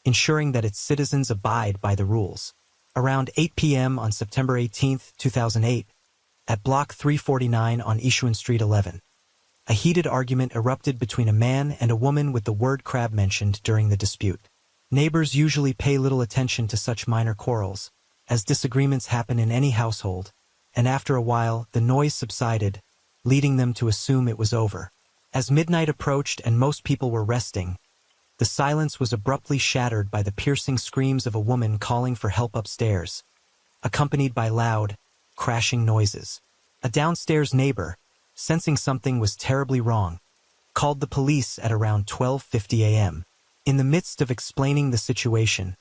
ensuring that its citizens abide by the rules. Around 8 p.m. on September 18, 2008, at Block 349 on Yishun Street 11, a heated argument erupted between a man and a woman with the word crab mentioned during the dispute. Neighbors usually pay little attention to such minor quarrels, as disagreements happen in any household, and after a while the noise subsided, leading them to assume it was over. As midnight approached and most people were resting, the silence was abruptly shattered by the piercing screams of a woman calling for help upstairs, accompanied by loud, crashing noises. A downstairs neighbor, sensing something was terribly wrong, called the police at around 12:50 a.m. In the midst of explaining the situation,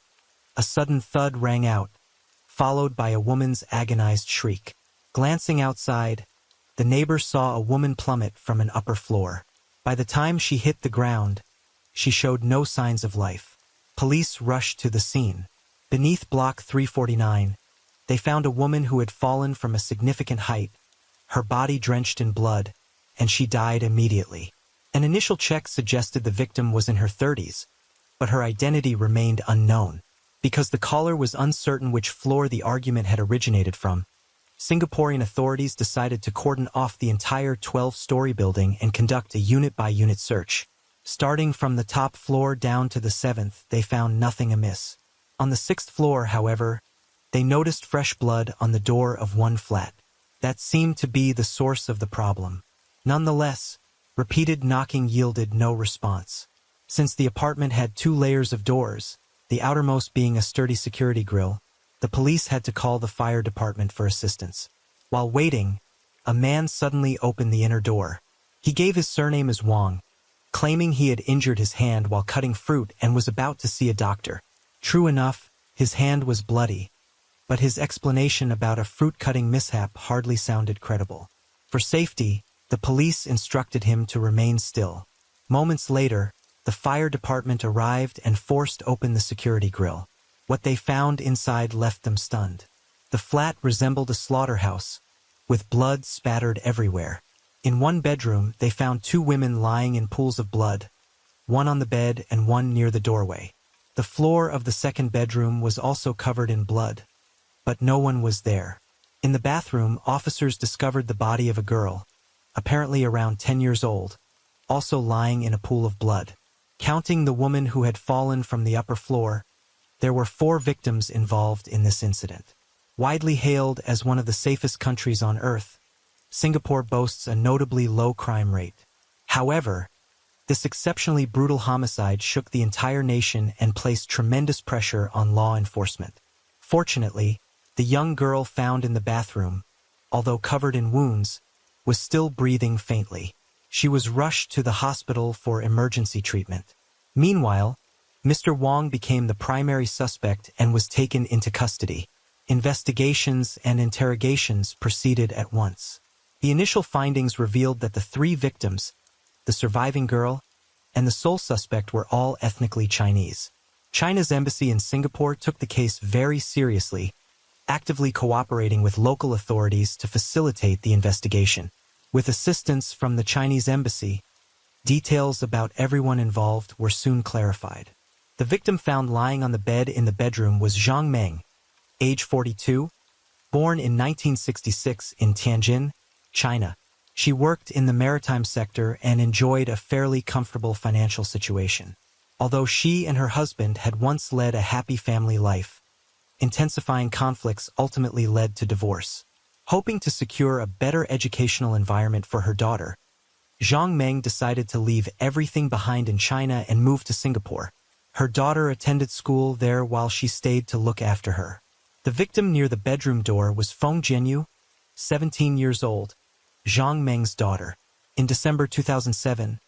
a sudden thud rang out, followed by a woman's agonized shriek. Glancing outside, the neighbor saw a woman plummet from an upper floor. By the time she hit the ground, she showed no signs of life. Police rushed to the scene. Beneath Block 349, they found a woman who had fallen from a significant height, her body drenched in blood, and she died immediately. An initial check suggested the victim was in her 30s, but her identity remained unknown. Because the caller was uncertain which floor the argument had originated from, Singaporean authorities decided to cordon off the entire 12-story building and conduct a unit-by-unit search. Starting from the top floor down to the 7th, they found nothing amiss. On the 6th floor, however, they noticed fresh blood on the door of one flat. That seemed to be the source of the problem. Nonetheless, repeated knocking yielded no response. Since the apartment had 2 layers of doors, the outermost being a sturdy security grill, the police had to call the fire department for assistance. While waiting, a man suddenly opened the inner door. He gave his surname as Wong, claiming he had injured his hand while cutting fruit and was about to see a doctor. True enough, his hand was bloody, but his explanation about a fruit-cutting mishap hardly sounded credible. For safety, the police instructed him to remain still. Moments later, the fire department arrived and forced open the security grill. What they found inside left them stunned. The flat resembled a slaughterhouse, with blood spattered everywhere. In one bedroom, they found 2 women lying in pools of blood, one on the bed and one near the doorway. The floor of the second bedroom was also covered in blood, but no one was there. In the bathroom, officers discovered the body of a girl, apparently around 10 years old, also lying in a pool of blood. Counting the woman who had fallen from the upper floor, there were 4 victims involved in this incident. Widely hailed as one of the safest countries on earth, Singapore boasts a notably low crime rate. However, this exceptionally brutal homicide shook the entire nation and placed tremendous pressure on law enforcement. Fortunately, the young girl found in the bathroom, although covered in wounds, was still breathing faintly. She was rushed to the hospital for emergency treatment. Meanwhile, Mr. Wong became the primary suspect and was taken into custody. Investigations and interrogations proceeded at once. The initial findings revealed that the 3 victims, the surviving girl, and the sole suspect were all ethnically Chinese. China's embassy in Singapore took the case very seriously, actively cooperating with local authorities to facilitate the investigation. With assistance from the Chinese embassy, details about everyone involved were soon clarified. The victim found lying on the bed in the bedroom was Zhang Meng, age 42, born in 1966 in Tianjin, China. She worked in the maritime sector and enjoyed a fairly comfortable financial situation. Although she and her husband had once led a happy family life, intensifying conflicts ultimately led to divorce. Hoping to secure a better educational environment for her daughter, Zhang Meng decided to leave everything behind in China and move to Singapore. Her daughter attended school there while she stayed to look after her. The victim near the bedroom door was Feng Jianyu, 17 years old, Zhang Meng's daughter. In December 2007,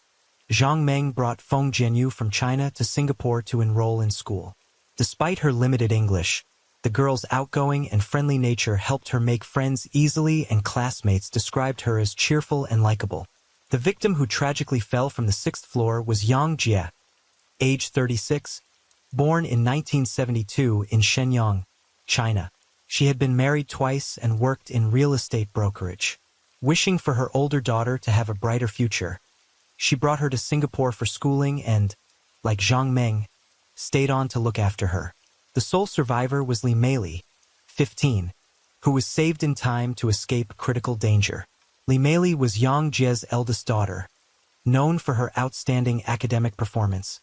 Zhang Meng brought Feng Jianyu from China to Singapore to enroll in school. Despite her limited English, the girl's outgoing and friendly nature helped her make friends easily, and classmates described her as cheerful and likable. The victim who tragically fell from the 6th floor was Yang Jie, age 36, born in 1972 in Shenyang, China. She had been married twice and worked in real estate brokerage. Wishing for her older daughter to have a brighter future, she brought her to Singapore for schooling and, like Zhang Meng, stayed on to look after her. The sole survivor was Li Meili, 15, who was saved in time to escape critical danger. Li Meili was Yang Jie's eldest daughter, known for her outstanding academic performance,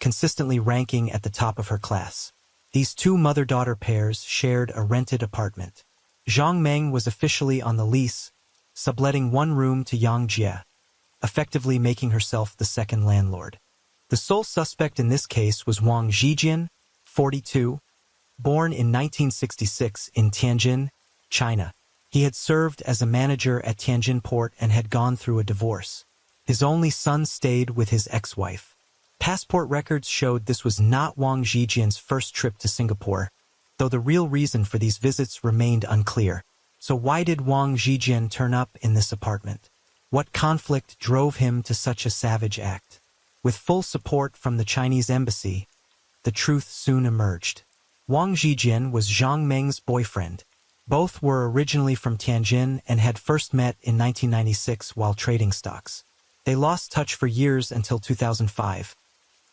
consistently ranking at the top of her class. These two mother-daughter pairs shared a rented apartment. Zhang Meng was officially on the lease, subletting one room to Yang Jie, effectively making herself the second landlord. The sole suspect in this case was Wang Zhijian, 42, born in 1966 in Tianjin, China. He had served as a manager at Tianjin port and had gone through a divorce. His only son stayed with his ex-wife. Passport records showed this was not Wang Zhijian's first trip to Singapore, though the real reason for these visits remained unclear. So why did Wang Zhijian turn up in this apartment? What conflict drove him to such a savage act? With full support from the Chinese embassy, the truth soon emerged. Wang Zhijian was Zhang Meng's boyfriend. Both were originally from Tianjin and had first met in 1996 while trading stocks. They lost touch for years until 2005,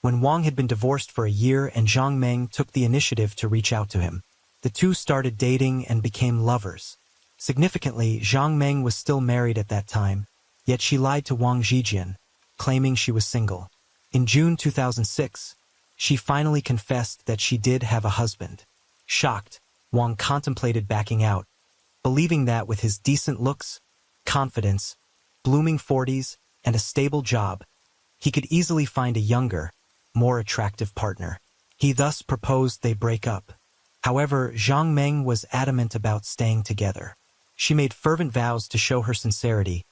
when Wang had been divorced for a year and Zhang Meng took the initiative to reach out to him. The two started dating and became lovers. Significantly, Zhang Meng was still married at that time, yet she lied to Wang Zhijian, claiming she was single. In June 2006, she finally confessed that she did have a husband. Shocked, Wang contemplated backing out, believing that with his decent looks, confidence, blooming 40s, and a stable job, he could easily find a younger, more attractive partner. He thus proposed they break up. However, Zhang Meng was adamant about staying together. She made fervent vows to show her sincerity,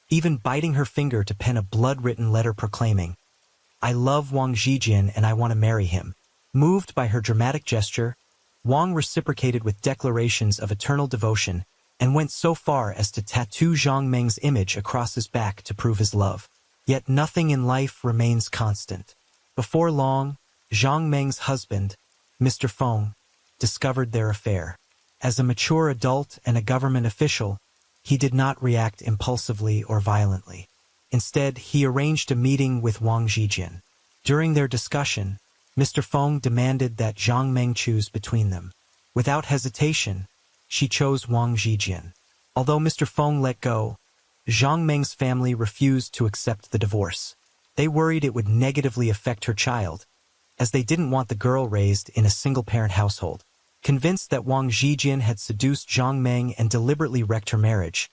even biting her finger to pen a blood-written letter proclaiming, "I love Wang Zhijian and I want to marry him." Moved by her dramatic gesture, Wang reciprocated with declarations of eternal devotion and went so far as to tattoo Zhang Meng's image across his back to prove his love. Yet nothing in life remains constant. Before long, Zhang Meng's husband, Mr. Feng, discovered their affair. As a mature adult and a government official, he did not react impulsively or violently. Instead, he arranged a meeting with Wang Zhijian. During their discussion, Mr. Feng demanded that Zhang Meng choose between them. Without hesitation, she chose Wang Zhijian. Although Mr. Feng let go, Zhang Meng's family refused to accept the divorce. They worried it would negatively affect her child, as they didn't want the girl raised in a single-parent household. Convinced that Wang Zhijian had seduced Zhang Meng and deliberately wrecked her marriage,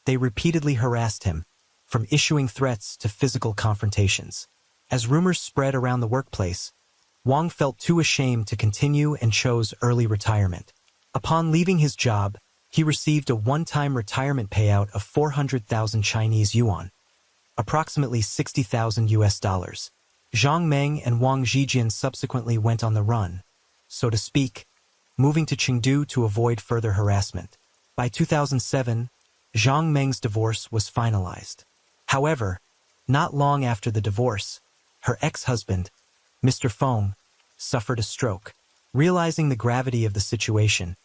they repeatedly harassed him, from issuing threats to physical confrontations. As rumors spread around the workplace, Wang felt too ashamed to continue and chose early retirement. Upon leaving his job, he received a one-time retirement payout of 400,000 Chinese yuan, approximately $60,000. Zhang Meng and Wang Zhijian subsequently went on the run, so to speak, moving to Chengdu to avoid further harassment. By 2007, Zhang Meng's divorce was finalized. However, not long after the divorce, her ex-husband, Mr. Feng, suffered a stroke. Realizing the gravity of the situation,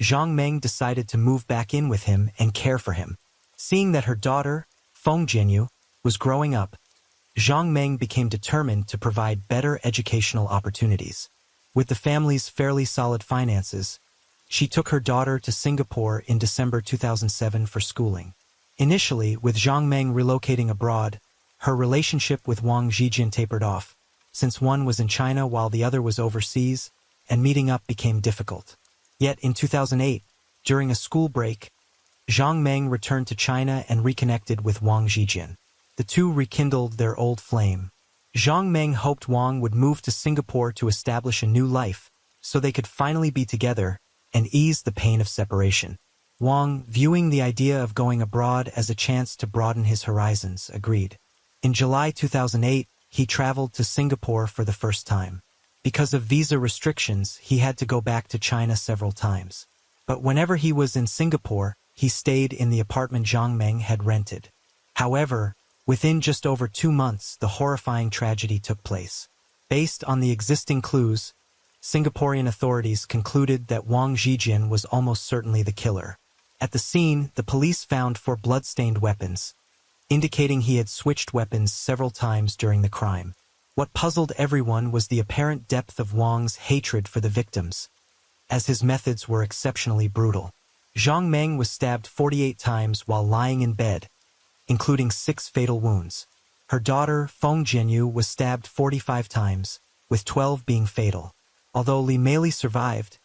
Zhang Meng decided to move back in with him and care for him. Seeing that her daughter, Feng Jianyu, was growing up, Zhang Meng became determined to provide better educational opportunities. With the family's fairly solid finances, she took her daughter to Singapore in December 2007 for schooling. Initially, with Zhang Meng relocating abroad, her relationship with Wang Zhijian tapered off, since one was in China while the other was overseas, and meeting up became difficult. Yet in 2008, during a school break, Zhang Meng returned to China and reconnected with Wang Zhijian. The two rekindled their old flame. Zhang Meng hoped Wang would move to Singapore to establish a new life, so they could finally be together and ease the pain of separation. Wang, viewing the idea of going abroad as a chance to broaden his horizons, agreed. In July 2008, he traveled to Singapore for the first time. Because of visa restrictions, he had to go back to China several times. But whenever he was in Singapore, he stayed in the apartment Zhang Meng had rented. However, within just over 2 months, the horrifying tragedy took place. Based on the existing clues, Singaporean authorities concluded that Wang Zhijian was almost certainly the killer. At the scene, the police found 4 blood-stained weapons, indicating he had switched weapons several times during the crime. What puzzled everyone was the apparent depth of Wang's hatred for the victims, as his methods were exceptionally brutal. Zhang Meng was stabbed 48 times while lying in bed, including 6 fatal wounds. Her daughter, Feng Jianyu, was stabbed 45 times, with 12 being fatal. Although Li Meili survived,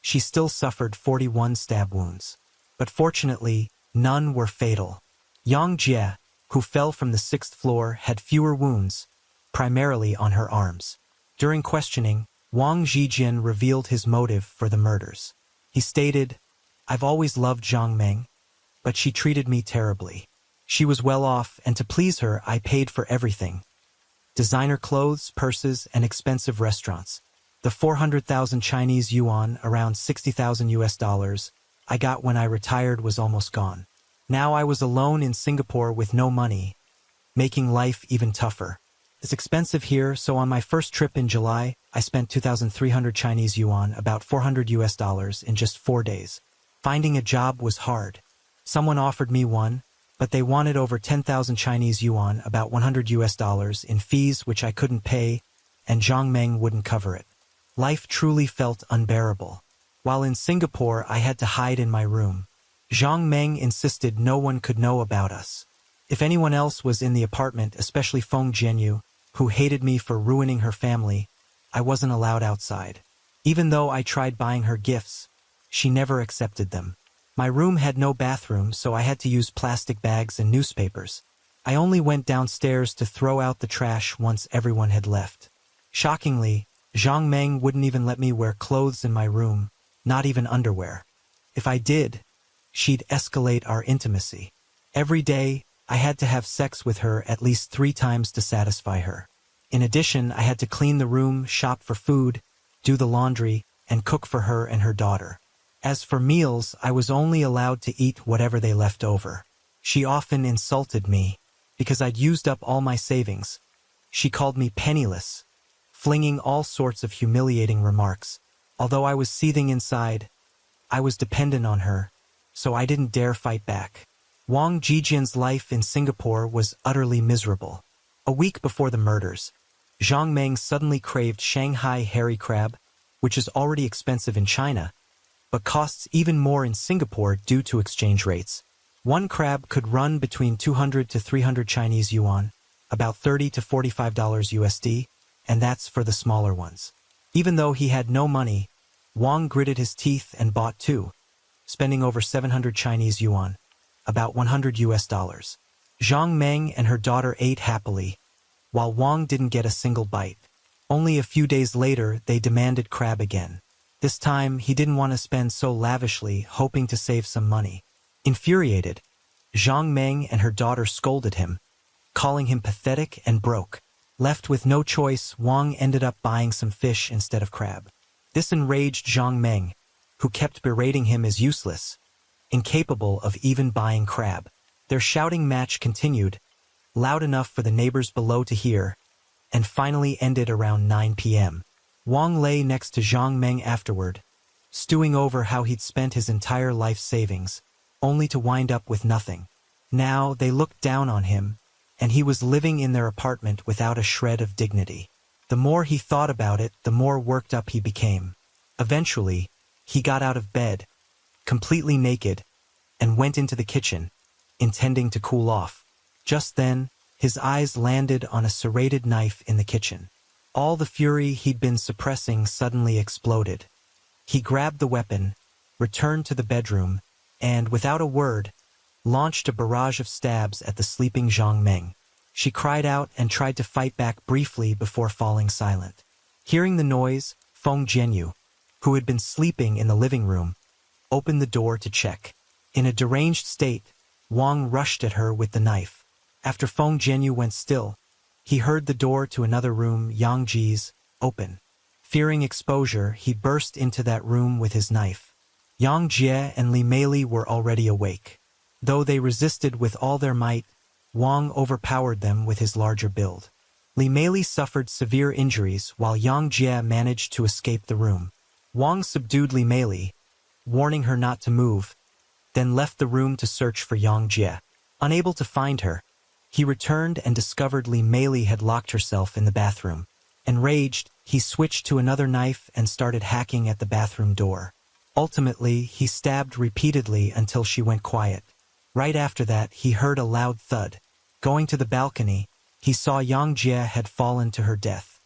she still suffered 41 stab wounds. But fortunately, none were fatal. Yang Jie, who fell from the 6th floor, had fewer wounds, primarily on her arms. During questioning, Wang Zhijian revealed his motive for the murders. He stated, "I've always loved Zhang Meng, but she treated me terribly. She was well off, and to please her, I paid for everything. Designer clothes, purses, and expensive restaurants. The 400,000 Chinese yuan, around $60,000 I got when I retired was almost gone. Now I was alone in Singapore with no money, making life even tougher. It's expensive here, so on my first trip in July, I spent 2,300 Chinese yuan, about $400 in just 4 days. Finding a job was hard. Someone offered me one, but they wanted over 10,000 Chinese yuan, about $100 in fees which I couldn't pay, and Zhang Meng wouldn't cover it. Life truly felt unbearable. While in Singapore, I had to hide in my room. Zhang Meng insisted no one could know about us. If anyone else was in the apartment, especially Feng Jianyu, who hated me for ruining her family, I wasn't allowed outside. Even though I tried buying her gifts, she never accepted them. My room had no bathroom, so I had to use plastic bags and newspapers. I only went downstairs to throw out the trash once everyone had left. Shockingly, Zhang Meng wouldn't even let me wear clothes in my room, not even underwear. If I did, she'd escalate our intimacy. Every day, I had to have sex with her at least 3 times to satisfy her. In addition, I had to clean the room, shop for food, do the laundry, and cook for her and her daughter. As for meals, I was only allowed to eat whatever they left over. She often insulted me, because I'd used up all my savings. She called me penniless, flinging all sorts of humiliating remarks. Although I was seething inside, I was dependent on her, so I didn't dare fight back. Wang Zhijian's life in Singapore was utterly miserable. A week before the murders, Zhang Meng suddenly craved Shanghai hairy crab, which is already expensive in China, but costs even more in Singapore due to exchange rates. One crab could run between 200 to 300 Chinese yuan, about $30 to $45 USD, and that's for the smaller ones. Even though he had no money, Wang gritted his teeth and bought 2, spending over 700 Chinese yuan, about $100. Zhang Meng and her daughter ate happily, while Wang didn't get a single bite. Only a few days later, they demanded crab again. This time, he didn't want to spend so lavishly, hoping to save some money. Infuriated, Zhang Meng and her daughter scolded him, calling him pathetic and broke. Left with no choice, Wang ended up buying some fish instead of crab. This enraged Zhang Meng, who kept berating him as useless, incapable of even buying crab. Their shouting match continued, loud enough for the neighbors below to hear, and finally ended around 9 p.m. Wang lay next to Zhang Meng afterward, stewing over how he'd spent his entire life savings, only to wind up with nothing. Now they looked down on him, and he was living in their apartment without a shred of dignity. The more he thought about it, the more worked up he became. Eventually, he got out of bed, completely naked, and went into the kitchen, intending to cool off. Just then, his eyes landed on a serrated knife in the kitchen. All the fury he'd been suppressing suddenly exploded. He grabbed the weapon, returned to the bedroom, and, without a word, launched a barrage of stabs at the sleeping Zhang Meng. She cried out and tried to fight back briefly before falling silent. Hearing the noise, Feng Jianyu, who had been sleeping in the living room, opened the door to check. In a deranged state, Wang rushed at her with the knife. After Feng Jianyu went still, he heard the door to another room, Yang Ji's, open. Fearing exposure, he burst into that room with his knife. Yang Jie and Li Meili were already awake. Though they resisted with all their might, Wang overpowered them with his larger build. Li Meili suffered severe injuries while Yang Jie managed to escape the room. Wang subdued Li Meili, warning her not to move, then left the room to search for Yang Jie. Unable to find her, he returned and discovered Li Meili had locked herself in the bathroom. Enraged, he switched to another knife and started hacking at the bathroom door. Ultimately, he stabbed repeatedly until she went quiet. Right after that, he heard a loud thud. Going to the balcony, he saw Yang Jie had fallen to her death.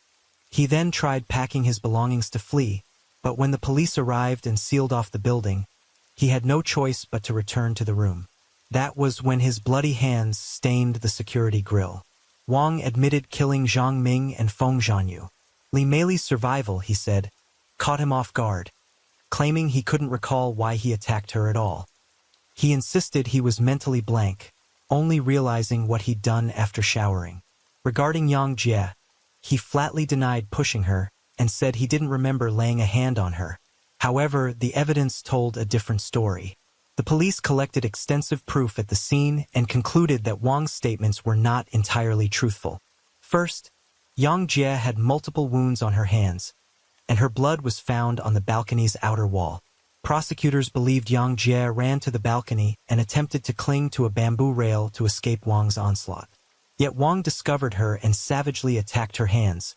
He then tried packing his belongings to flee, but when the police arrived and sealed off the building, he had no choice but to return to the room. That was when his bloody hands stained the security grill. Wang admitted killing Zhang Ming and Feng Zhanyu. Li Meili's survival, he said, caught him off guard, claiming he couldn't recall why he attacked her at all. He insisted he was mentally blank, only realizing what he'd done after showering. Regarding Yang Jie, he flatly denied pushing her and said he didn't remember laying a hand on her. However, the evidence told a different story. The police collected extensive proof at the scene and concluded that Wang's statements were not entirely truthful. First, Yang Jie had multiple wounds on her hands, and her blood was found on the balcony's outer wall. Prosecutors believed Yang Jie ran to the balcony and attempted to cling to a bamboo rail to escape Wang's onslaught. Yet Wang discovered her and savagely attacked her hands,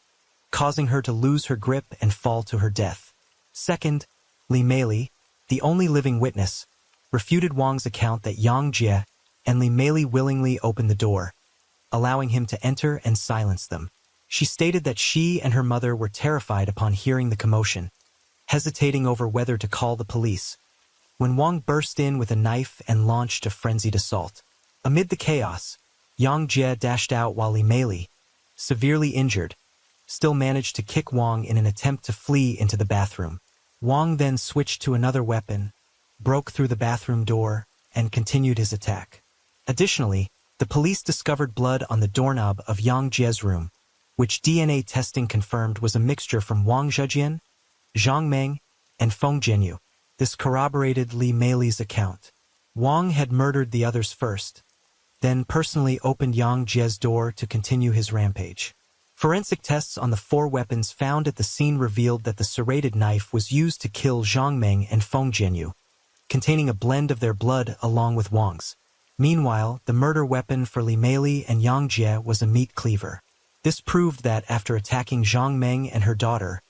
causing her to lose her grip and fall to her death. Second, Li Meili, the only living witness, refuted Wang's account that Yang Jie and Li Meili willingly opened the door, allowing him to enter and silence them. She stated that she and her mother were terrified upon hearing the commotion, hesitating over whether to call the police, when Wang burst in with a knife and launched a frenzied assault. Amid the chaos, Yang Jie dashed out while Li Meili, severely injured, still managed to kick Wang in an attempt to flee into the bathroom. Wang then switched to another weapon, broke through the bathroom door, and continued his attack. Additionally, the police discovered blood on the doorknob of Yang Jie's room, which DNA testing confirmed was a mixture from Wang Zhejian, Zhang Meng, and Feng Zhanyu. This corroborated Li Meili's account. Wang had murdered the others first, then personally opened Yang Jie's door to continue his rampage. Forensic tests on the 4 weapons found at the scene revealed that the serrated knife was used to kill Zhang Meng and Feng Zhanyu, containing a blend of their blood along with Wang's. Meanwhile, the murder weapon for Li Meili and Yang Jie was a meat cleaver. This proved that after attacking Zhang Meng and her daughter,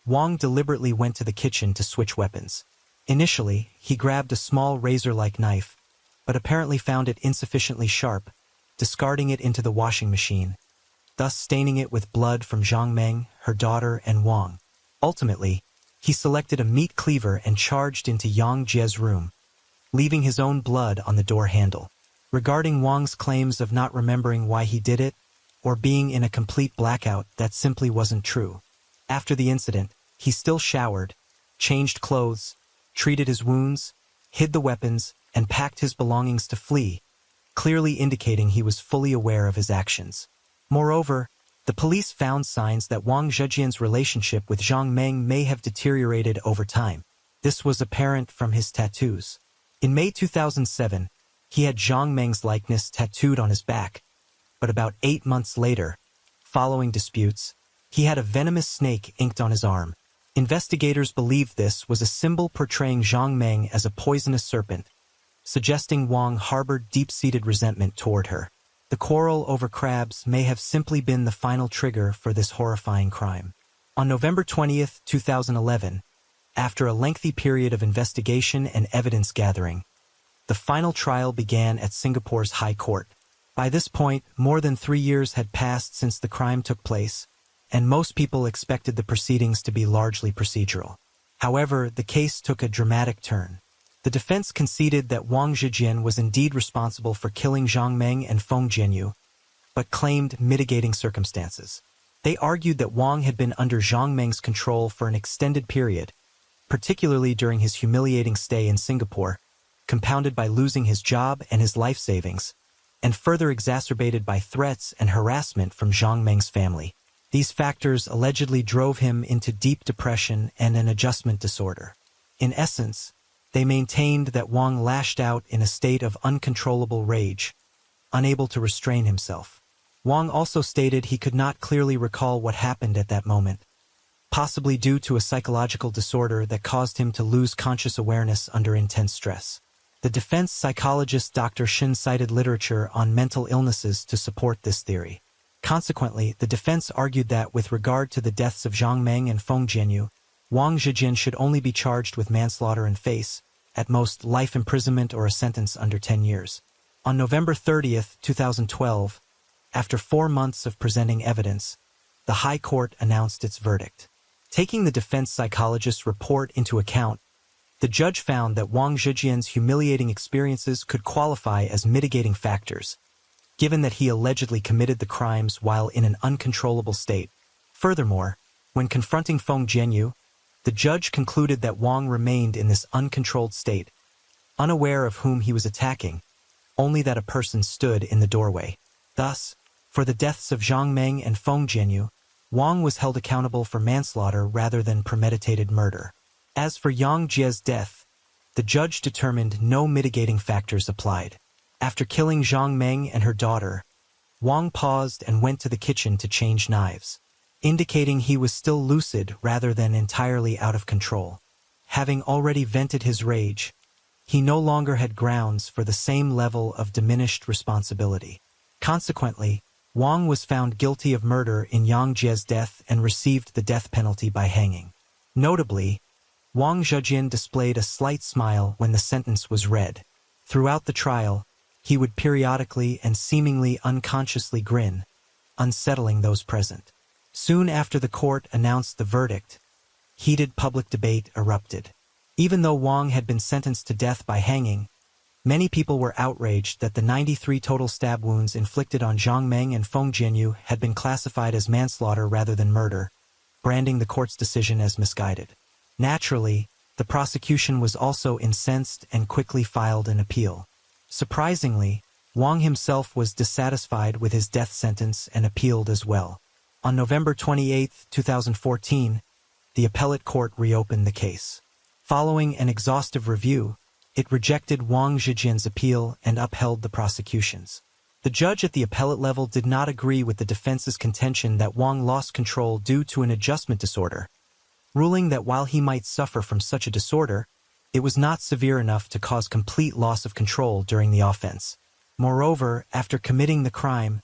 Wang deliberately went to the kitchen to switch weapons. Initially, he grabbed a small razor-like knife, but apparently found it insufficiently sharp, discarding it into the washing machine, thus staining it with blood from Zhang Meng, her daughter, and Wang. Ultimately, he selected a meat cleaver and charged into Yang Jie's room, leaving his own blood on the door handle. Regarding Wang's claims of not remembering why he did it, or being in a complete blackout, that simply wasn't true. After the incident, he still showered, changed clothes, treated his wounds, hid the weapons, and packed his belongings to flee, clearly indicating he was fully aware of his actions. Moreover, the police found signs that Wang Zhejian's relationship with Zhang Meng may have deteriorated over time. This was apparent from his tattoos. In May 2007, he had Zhang Meng's likeness tattooed on his back, but about 8 months later, following disputes, he had a venomous snake inked on his arm. Investigators believed this was a symbol portraying Zhang Meng as a poisonous serpent, suggesting Wang harbored deep-seated resentment toward her. The quarrel over crabs may have simply been the final trigger for this horrifying crime. On November 20, 2011, after a lengthy period of investigation and evidence gathering, the final trial began at Singapore's High Court. By this point, more than 3 years had passed since the crime took place, and most people expected the proceedings to be largely procedural. However, the case took a dramatic turn. The defense conceded that Wang Zhejian was indeed responsible for killing Zhang Meng and Feng Zhanyu, but claimed mitigating circumstances. They argued that Wang had been under Zhang Meng's control for an extended period, particularly during his humiliating stay in Singapore, compounded by losing his job and his life savings, and further exacerbated by threats and harassment from Zhang Meng's family. These factors allegedly drove him into deep depression and an adjustment disorder. In essence, they maintained that Wang lashed out in a state of uncontrollable rage, unable to restrain himself. Wang also stated he could not clearly recall what happened at that moment, possibly due to a psychological disorder that caused him to lose conscious awareness under intense stress. The defense psychologist Dr. Shin cited literature on mental illnesses to support this theory. Consequently, the defense argued that with regard to the deaths of Zhang Meng and Feng Jianyu, Wang Zhejian should only be charged with manslaughter and face, at most, life imprisonment or a sentence under 10 years. On November 30, 2012, after 4 months of presenting evidence, the High Court announced its verdict. Taking the defense psychologist's report into account, the judge found that Wang Zhejian's humiliating experiences could qualify as mitigating factors, given that he allegedly committed the crimes while in an uncontrollable state. Furthermore, when confronting Feng Jianyu, the judge concluded that Wang remained in this uncontrolled state, unaware of whom he was attacking, only that a person stood in the doorway. Thus, for the deaths of Zhang Meng and Feng Jianyu, Wang was held accountable for manslaughter rather than premeditated murder. As for Yang Jie's death, the judge determined no mitigating factors applied. After killing Zhang Meng and her daughter, Wang paused and went to the kitchen to change knives, indicating he was still lucid rather than entirely out of control. Having already vented his rage, he no longer had grounds for the same level of diminished responsibility. Consequently, Wang was found guilty of murder in Yang Jie's death and received the death penalty by hanging. Notably, Wang Zhejian displayed a slight smile when the sentence was read. Throughout the trial, he would periodically and seemingly unconsciously grin, unsettling those present. Soon after the court announced the verdict, heated public debate erupted. Even though Wang had been sentenced to death by hanging, many people were outraged that the 93 total stab wounds inflicted on Zhang Meng and Feng Jianyu had been classified as manslaughter rather than murder, branding the court's decision as misguided. Naturally, the prosecution was also incensed and quickly filed an appeal. Surprisingly, Wang himself was dissatisfied with his death sentence and appealed as well. On November 28, 2014, the appellate court reopened the case. Following an exhaustive review, it rejected Wang Zhejian's appeal and upheld the prosecution's. The judge at the appellate level did not agree with the defense's contention that Wang lost control due to an adjustment disorder, ruling that while he might suffer from such a disorder, it was not severe enough to cause complete loss of control during the offense. Moreover, after committing the crime,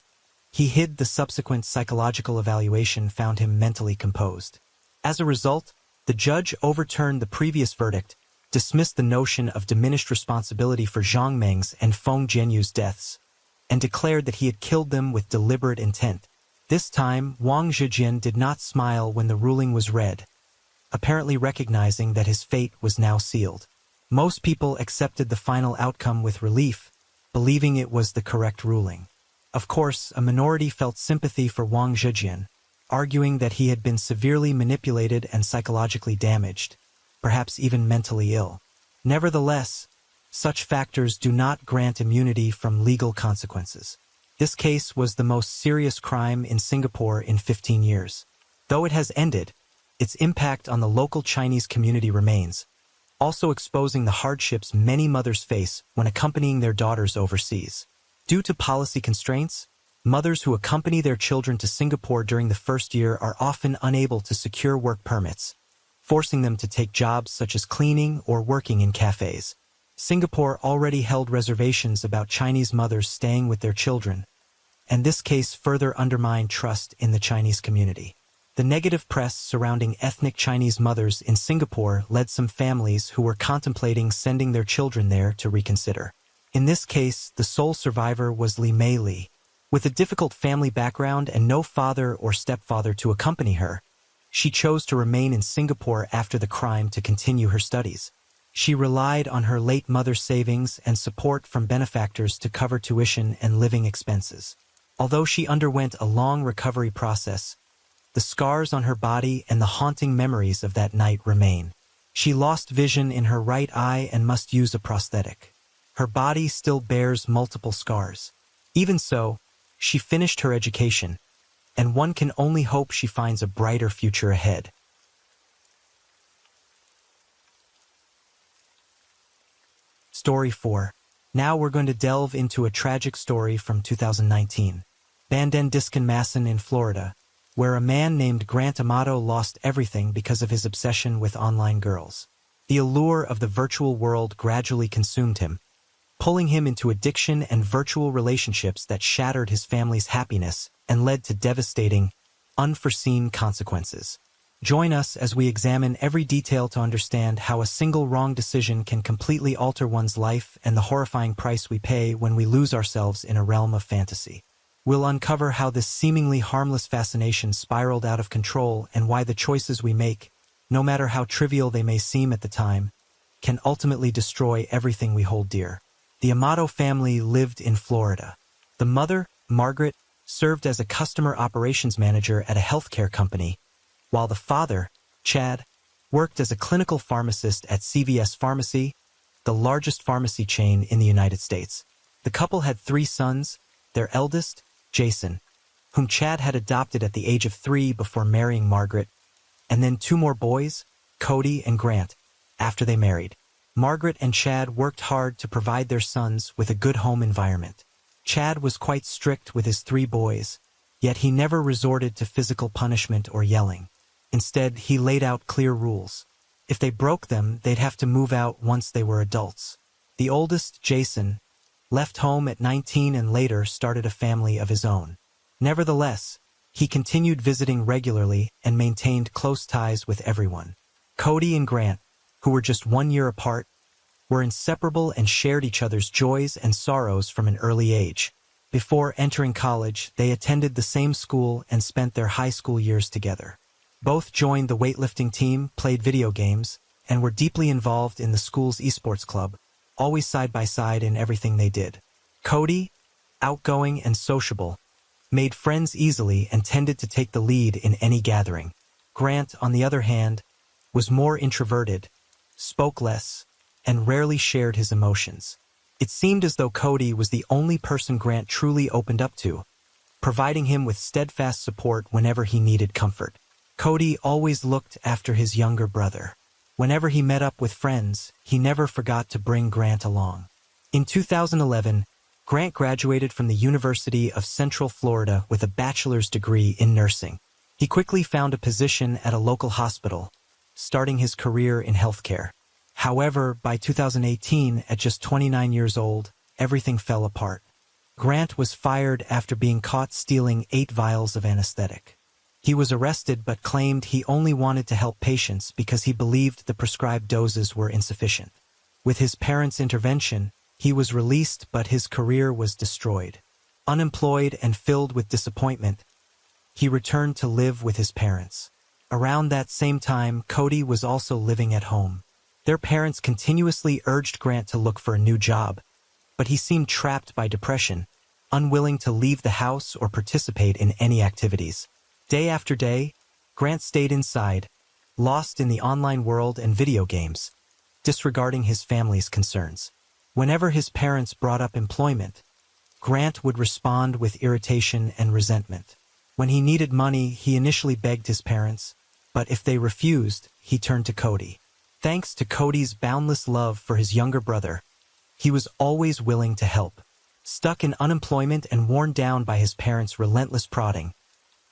he hid. The subsequent psychological evaluation found him mentally composed. As a result, the judge overturned the previous verdict, dismissed the notion of diminished responsibility for Zhang Meng's and Feng Jianyu's deaths, and declared that he had killed them with deliberate intent. This time, Wang Zhejian did not smile when the ruling was read, apparently recognizing that his fate was now sealed. Most people accepted the final outcome with relief, believing it was the correct ruling. Of course, a minority felt sympathy for Wang Zhejian, arguing that he had been severely manipulated and psychologically damaged, perhaps even mentally ill. Nevertheless, such factors do not grant immunity from legal consequences. This case was the most serious crime in Singapore in 15 years. Though it has ended, its impact on the local Chinese community remains, also exposing the hardships many mothers face when accompanying their daughters overseas. Due to policy constraints, mothers who accompany their children to Singapore during the first year are often unable to secure work permits, forcing them to take jobs such as cleaning or working in cafes. Singapore already held reservations about Chinese mothers staying with their children, and this case further undermined trust in the Chinese community. The negative press surrounding ethnic Chinese mothers in Singapore led some families who were contemplating sending their children there to reconsider. In this case, the sole survivor was Li Mei Li. With a difficult family background and no father or stepfather to accompany her, she chose to remain in Singapore after the crime to continue her studies. She relied on her late mother's savings and support from benefactors to cover tuition and living expenses. Although she underwent a long recovery process, the scars on her body and the haunting memories of that night remain. She lost vision in her right eye and must use a prosthetic. Her body still bears multiple scars. Even so, she finished her education, and one can only hope she finds a brighter future ahead. Story 4. Now we're going to delve into a tragic story from 2019. Bandendiscan in Florida, where a man named Grant Amato lost everything because of his obsession with online girls. The allure of the virtual world gradually consumed him, pulling him into addiction and virtual relationships that shattered his family's happiness and led to devastating, unforeseen consequences. Join us as we examine every detail to understand how a single wrong decision can completely alter one's life and the horrifying price we pay when we lose ourselves in a realm of fantasy. We'll uncover how this seemingly harmless fascination spiraled out of control and why the choices we make, no matter how trivial they may seem at the time, can ultimately destroy everything we hold dear. The Amato family lived in Florida. The mother, Margaret, served as a customer operations manager at a healthcare company, while the father, Chad, worked as a clinical pharmacist at CVS Pharmacy, the largest pharmacy chain in the United States. The couple had 3 sons, their eldest, Jason, whom Chad had adopted at the age of 3 before marrying Margaret, and then 2 more boys, Cody and Grant, after they married. Margaret and Chad worked hard to provide their sons with a good home environment. Chad was quite strict with his 3 boys, yet he never resorted to physical punishment or yelling. Instead, he laid out clear rules. If they broke them, they'd have to move out once they were adults. The oldest, Jason, left home at 19 and later started a family of his own. Nevertheless, he continued visiting regularly and maintained close ties with everyone. Cody and Grant, who were just 1 year apart, were inseparable and shared each other's joys and sorrows from an early age. Before entering college, they attended the same school and spent their high school years together. Both joined the weightlifting team, played video games, and were deeply involved in the school's esports club, always side by side in everything they did. Cody, outgoing and sociable, made friends easily and tended to take the lead in any gathering. Grant, on the other hand, was more introverted, spoke less, and rarely shared his emotions. It seemed as though Cody was the only person Grant truly opened up to, providing him with steadfast support whenever he needed comfort. Cody always looked after his younger brother. Whenever he met up with friends, he never forgot to bring Grant along. In 2011, Grant graduated from the University of Central Florida with a bachelor's degree in nursing. He quickly found a position at a local hospital, starting his career in healthcare. However, by 2018, at just 29 years old, everything fell apart. Grant was fired after being caught stealing 8 vials of anesthetic. He was arrested but claimed he only wanted to help patients because he believed the prescribed doses were insufficient. With his parents' intervention, he was released but his career was destroyed. Unemployed and filled with disappointment, he returned to live with his parents. Around that same time, Cody was also living at home. Their parents continuously urged Grant to look for a new job, but he seemed trapped by depression, unwilling to leave the house or participate in any activities. Day after day, Grant stayed inside, lost in the online world and video games, disregarding his family's concerns. Whenever his parents brought up employment, Grant would respond with irritation and resentment. When he needed money, he initially begged his parents, but if they refused, he turned to Cody. Thanks to Cody's boundless love for his younger brother, he was always willing to help. Stuck in unemployment and worn down by his parents' relentless prodding,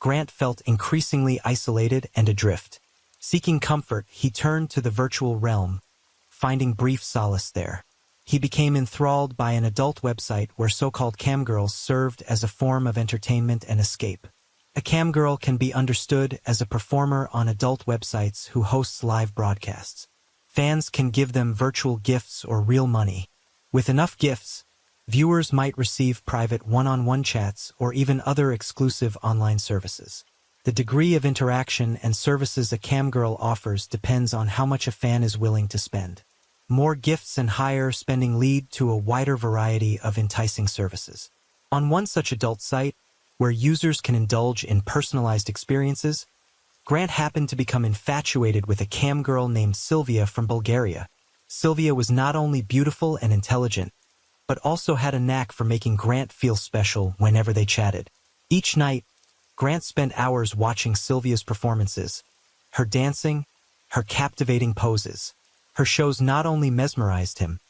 Grant felt increasingly isolated and adrift. Seeking comfort, he turned to the virtual realm, finding brief solace there. He became enthralled by an adult website where so-called camgirls served as a form of entertainment and escape. A camgirl can be understood as a performer on adult websites who hosts live broadcasts. Fans can give them virtual gifts or real money. With enough gifts, viewers might receive private one-on-one chats or even other exclusive online services. The degree of interaction and services a camgirl offers depends on how much a fan is willing to spend. More gifts and higher spending lead to a wider variety of enticing services. On one such adult site, where users can indulge in personalized experiences, Grant happened to become infatuated with a camgirl named Sylvia from Bulgaria. Sylvia was not only beautiful and intelligent, but also had a knack for making Grant feel special whenever they chatted. Each night, Grant spent hours watching Sylvia's performances. Her dancing, her captivating poses. Her shows not only mesmerized him,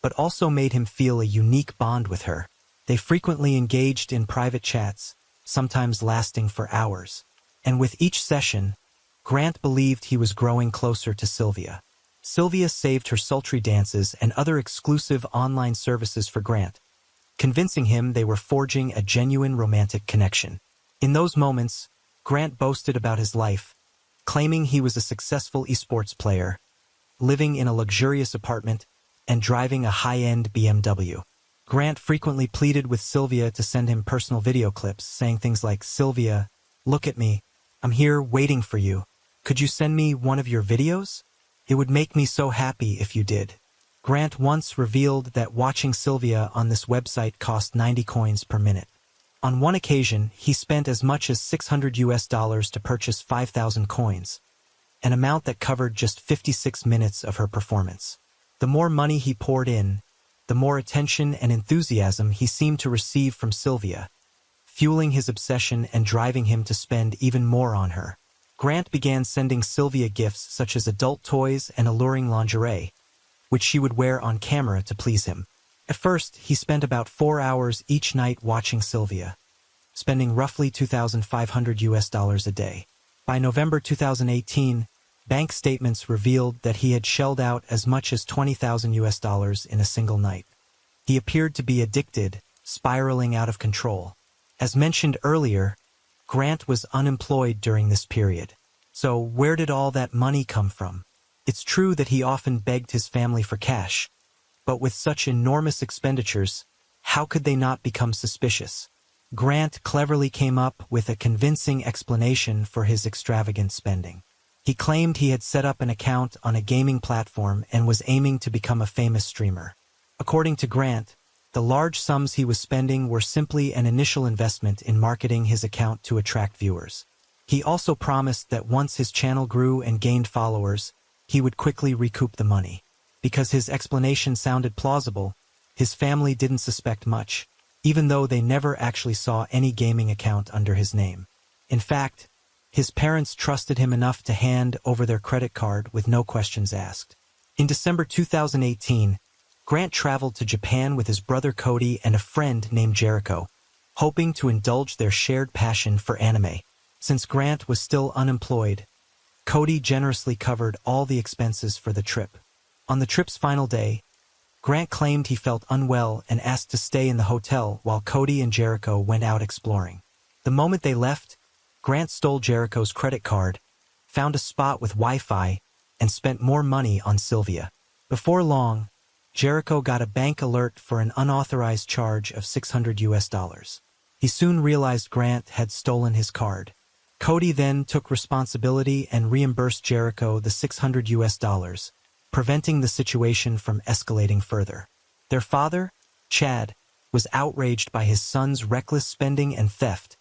but also made him feel a unique bond with her. They frequently engaged in private chats, sometimes lasting for hours. And with each session, Grant believed he was growing closer to Sylvia. Sylvia saved her sultry dances and other exclusive online services for Grant, convincing him they were forging a genuine romantic connection. In those moments, Grant boasted about his life, claiming he was a successful esports player, living in a luxurious apartment, and driving a high-end BMW. Grant frequently pleaded with Sylvia to send him personal video clips, saying things like, "Sylvia, look at me. I'm here waiting for you. Could you send me one of your videos? It would make me so happy if you did." Grant once revealed that watching Sylvia on this website cost 90 coins per minute. On one occasion, he spent as much as $600 to purchase 5,000 coins, an amount that covered just 56 minutes of her performance. The more money he poured in, the more attention and enthusiasm he seemed to receive from Sylvia, fueling his obsession and driving him to spend even more on her. Grant began sending Sylvia gifts such as adult toys and alluring lingerie, which she would wear on camera to please him. At first, he spent about 4 hours each night watching Sylvia, spending roughly $2,500 a day. By November 2018, bank statements revealed that he had shelled out as much as $20,000 in a single night. He appeared to be addicted, spiraling out of control. As mentioned earlier, Grant was unemployed during this period. So where did all that money come from? It's true that he often begged his family for cash, but with such enormous expenditures, how could they not become suspicious? Grant cleverly came up with a convincing explanation for his extravagant spending. He claimed he had set up an account on a gaming platform and was aiming to become a famous streamer. According to Grant, the large sums he was spending were simply an initial investment in marketing his account to attract viewers. He also promised that once his channel grew and gained followers, he would quickly recoup the money. Because his explanation sounded plausible, his family didn't suspect much, even though they never actually saw any gaming account under his name. In fact, his parents trusted him enough to hand over their credit card with no questions asked. In December 2018, Grant traveled to Japan with his brother Cody and a friend named Jericho, hoping to indulge their shared passion for anime. Since Grant was still unemployed, Cody generously covered all the expenses for the trip. On the trip's final day, Grant claimed he felt unwell and asked to stay in the hotel while Cody and Jericho went out exploring. The moment they left, Grant stole Jericho's credit card, found a spot with Wi-Fi, and spent more money on Sylvia. Before long, Jericho got a bank alert for an unauthorized charge of $600. He soon realized Grant had stolen his card. Cody then took responsibility and reimbursed Jericho the $600, preventing the situation from escalating further. Their father, Chad, was outraged by his son's reckless spending and theft,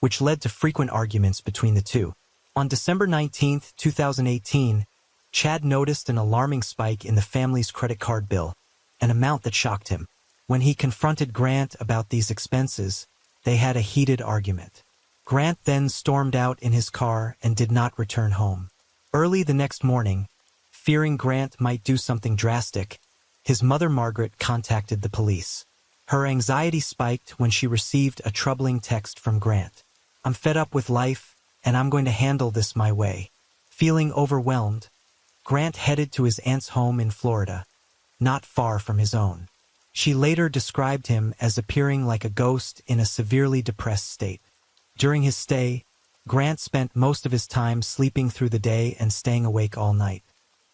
which led to frequent arguments between the two. On December 19, 2018, Chad noticed an alarming spike in the family's credit card bill, an amount that shocked him. When he confronted Grant about these expenses, they had a heated argument. Grant then stormed out in his car and did not return home. Early the next morning, fearing Grant might do something drastic, his mother Margaret contacted the police. Her anxiety spiked when she received a troubling text from Grant. "I'm fed up with life, and I'm going to handle this my way." Feeling overwhelmed, Grant headed to his aunt's home in Florida, not far from his own. She later described him as appearing like a ghost in a severely depressed state. During his stay, Grant spent most of his time sleeping through the day and staying awake all night.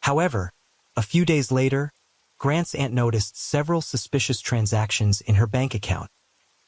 However, a few days later, Grant's aunt noticed several suspicious transactions in her bank account,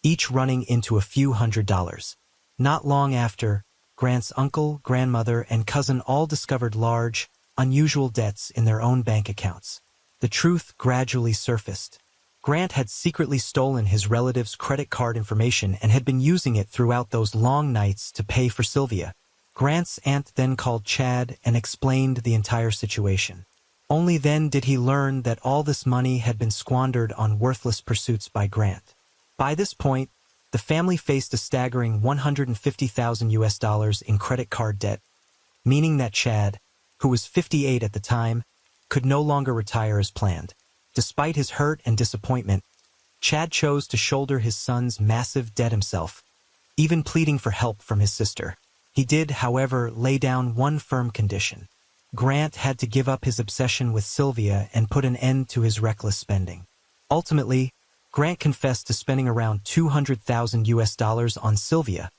each running into a few $100s. Not long after, Grant's uncle, grandmother, and cousin all discovered large, unusual debts in their own bank accounts. The truth gradually surfaced. Grant had secretly stolen his relatives' credit card information and had been using it throughout those long nights to pay for Sylvia. Grant's aunt then called Chad and explained the entire situation. Only then did he learn that all this money had been squandered on worthless pursuits by Grant. By this point, the family faced a staggering $150,000 in credit card debt, meaning that Chad, who was 58 at the time, could no longer retire as planned. Despite his hurt and disappointment, Chad chose to shoulder his son's massive debt himself, even pleading for help from his sister. He did, however, lay down one firm condition. Grant had to give up his obsession with Sylvia and put an end to his reckless spending. Ultimately, Grant confessed to spending around $200,000 on Sylvia,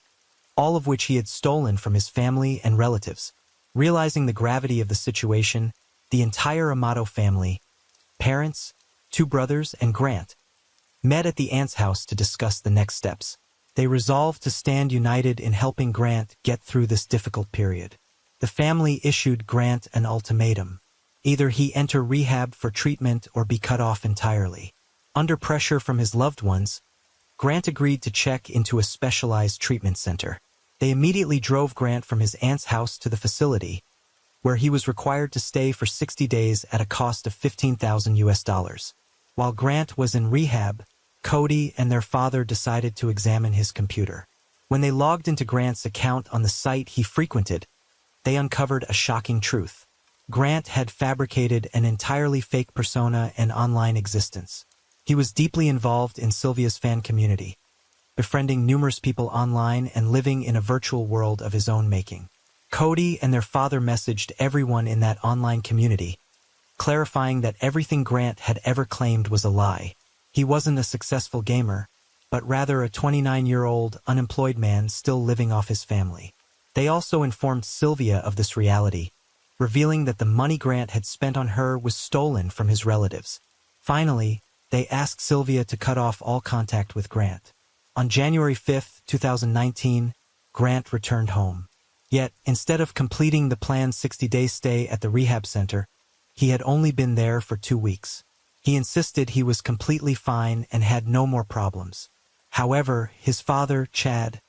all of which he had stolen from his family and relatives. Realizing the gravity of the situation, the entire Amato family, parents, 2 brothers, and Grant, met at the aunt's house to discuss the next steps. They resolved to stand united in helping Grant get through this difficult period. The family issued Grant an ultimatum. Either he enter rehab for treatment or be cut off entirely. Under pressure from his loved ones, Grant agreed to check into a specialized treatment center. They immediately drove Grant from his aunt's house to the facility, where he was required to stay for 60 days at a cost of $15,000. While Grant was in rehab, Cody and their father decided to examine his computer. When they logged into Grant's account on the site he frequented, they uncovered a shocking truth. Grant had fabricated an entirely fake persona and online existence. He was deeply involved in Sylvia's fan community, befriending numerous people online and living in a virtual world of his own making. Cody and their father messaged everyone in that online community, clarifying that everything Grant had ever claimed was a lie. He wasn't a successful gamer, but rather a 29-year-old unemployed man still living off his family. They also informed Sylvia of this reality, revealing that the money Grant had spent on her was stolen from his relatives. Finally, they asked Sylvia to cut off all contact with Grant. On January 5, 2019, Grant returned home. Yet, instead of completing the planned 60-day stay at the rehab center, he had only been there for 2 weeks. He insisted he was completely fine and had no more problems. However, his father, Chad,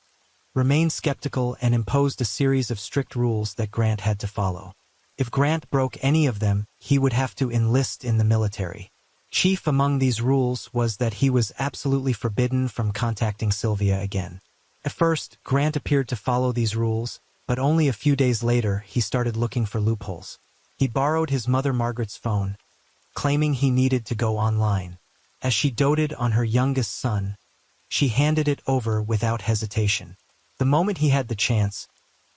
remained skeptical and imposed a series of strict rules that Grant had to follow. If Grant broke any of them, he would have to enlist in the military. Chief among these rules was that he was absolutely forbidden from contacting Sylvia again. At first, Grant appeared to follow these rules, but only a few days later he started looking for loopholes. He borrowed his mother Margaret's phone, claiming he needed to go online. As she doted on her youngest son, she handed it over without hesitation. The moment he had the chance,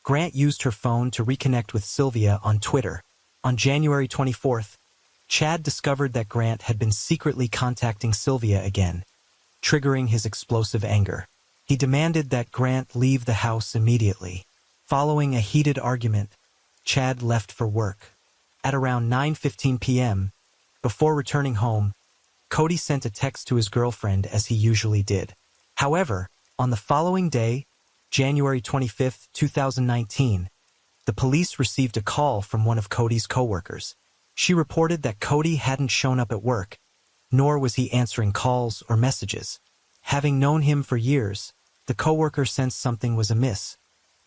Grant used her phone to reconnect with Sylvia on Twitter. On January 24th, Chad discovered that Grant had been secretly contacting Sylvia again, triggering his explosive anger. He demanded that Grant leave the house immediately. Following a heated argument, Chad left for work. At around 9:15 p.m., before returning home, Cody sent a text to his girlfriend as he usually did. However, on the following day, January 25, 2019, the police received a call from one of Cody's coworkers. She reported that Cody hadn't shown up at work, nor was he answering calls or messages. Having known him for years, the coworker sensed something was amiss,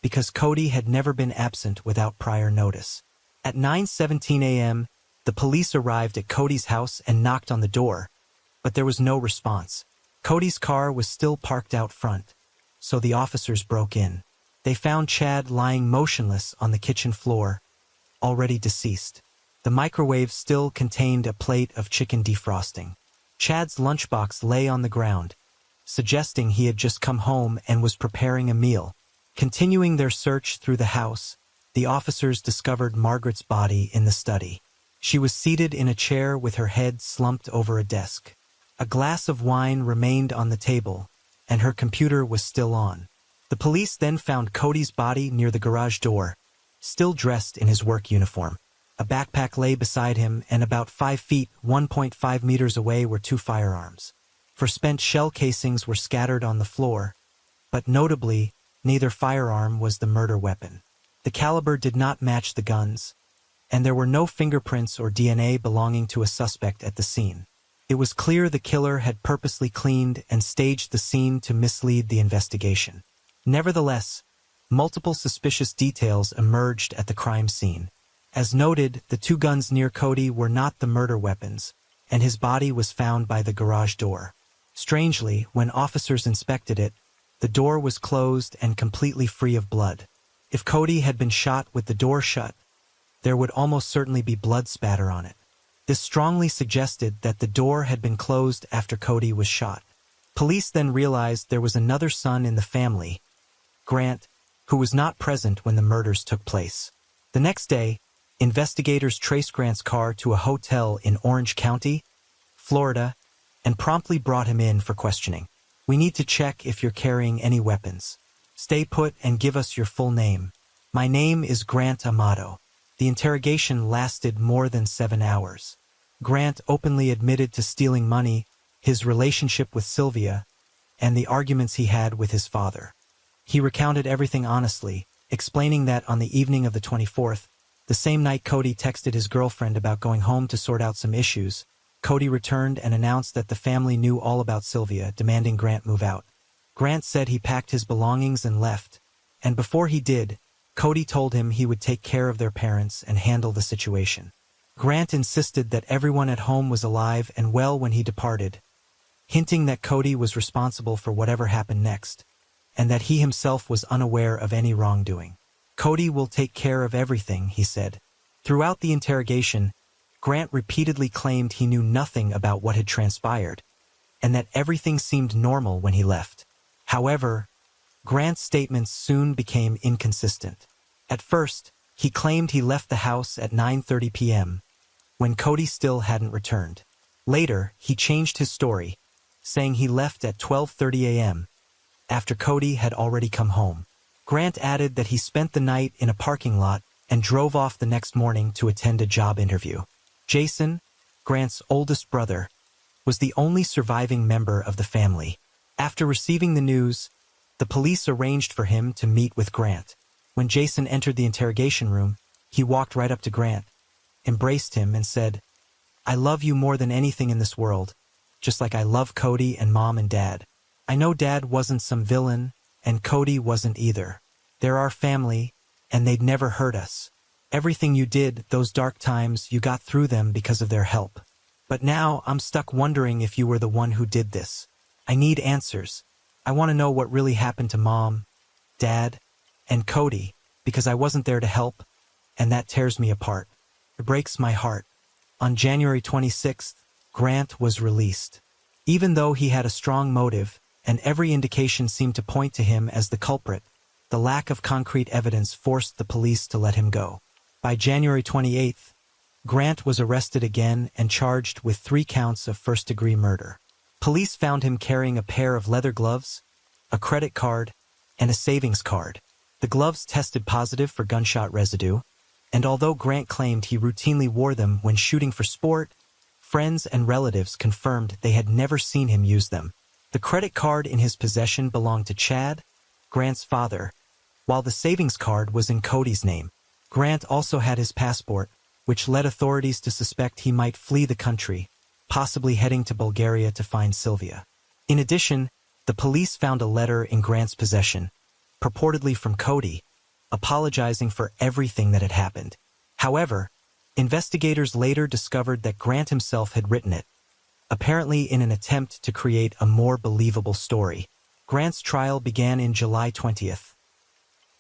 because Cody had never been absent without prior notice. At 9:17 a.m., the police arrived at Cody's house and knocked on the door, but there was no response. Cody's car was still parked out front, so the officers broke in. They found Chad lying motionless on the kitchen floor, already deceased. The microwave still contained a plate of chicken defrosting. Chad's lunchbox lay on the ground, suggesting he had just come home and was preparing a meal. Continuing their search through the house, the officers discovered Margaret's body in the study. She was seated in a chair with her head slumped over a desk. A glass of wine remained on the table, and her computer was still on. The police then found Cody's body near the garage door, still dressed in his work uniform. A backpack lay beside him, and about 5 feet, 1.5 meters away were 2 firearms. For spent shell casings were scattered on the floor, but notably, neither firearm was the murder weapon. The caliber did not match the guns, and there were no fingerprints or DNA belonging to a suspect at the scene. It was clear the killer had purposely cleaned and staged the scene to mislead the investigation. Nevertheless, multiple suspicious details emerged at the crime scene. As noted, the 2 guns near Cody were not the murder weapons, and his body was found by the garage door. Strangely, when officers inspected it, the door was closed and completely free of blood. If Cody had been shot with the door shut, there would almost certainly be blood spatter on it. This strongly suggested that the door had been closed after Cody was shot. Police then realized there was another son in the family, Grant, who was not present when the murders took place. The next day, Investigators traced Grant's car to a hotel in Orange County, Florida, and promptly brought him in for questioning. "We need to check if you're carrying any weapons. Stay put and give us your full name." "My name is Grant Amato." The interrogation lasted more than 7 hours. Grant openly admitted to stealing money, his relationship with Sylvia, and the arguments he had with his father. He recounted everything honestly, explaining that on the evening of the 24th, the same night Cody texted his girlfriend about going home to sort out some issues, Cody returned and announced that the family knew all about Sylvia, demanding Grant move out. Grant said he packed his belongings and left, and before he did, Cody told him he would take care of their parents and handle the situation. Grant insisted that everyone at home was alive and well when he departed, hinting that Cody was responsible for whatever happened next, and that he himself was unaware of any wrongdoing. "Cody will take care of everything," he said. Throughout the interrogation, Grant repeatedly claimed he knew nothing about what had transpired, and that everything seemed normal when he left. However, Grant's statements soon became inconsistent. At first, he claimed he left the house at 9:30 p.m., when Cody still hadn't returned. Later, he changed his story, saying he left at 12:30 a.m., after Cody had already come home. Grant added that he spent the night in a parking lot and drove off the next morning to attend a job interview. Jason, Grant's oldest brother, was the only surviving member of the family. After receiving the news, the police arranged for him to meet with Grant. When Jason entered the interrogation room, he walked right up to Grant, embraced him, and said, "I love you more than anything in this world, just like I love Cody and Mom and Dad. I know Dad wasn't some villain, and Cody wasn't either. They're our family, and they'd never hurt us. Everything you did, those dark times, you got through them because of their help. But now I'm stuck wondering if you were the one who did this. I need answers. I want to know what really happened to Mom, Dad, and Cody, because I wasn't there to help, and that tears me apart. It breaks my heart." On January 26th, Grant was released. Even though he had a strong motive, and every indication seemed to point to him as the culprit, the lack of concrete evidence forced the police to let him go. By January 28th, Grant was arrested again and charged with 3 counts of first-degree murder. Police found him carrying a pair of leather gloves, a credit card, and a savings card. The gloves tested positive for gunshot residue, and although Grant claimed he routinely wore them when shooting for sport, friends and relatives confirmed they had never seen him use them. The credit card in his possession belonged to Chad, Grant's father, while the savings card was in Cody's name. Grant also had his passport, which led authorities to suspect he might flee the country, possibly heading to Bulgaria to find Sylvia. In addition, the police found a letter in Grant's possession, purportedly from Cody, apologizing for everything that had happened. However, investigators later discovered that Grant himself had written it, apparently in an attempt to create a more believable story. Grant's trial began in July 20th.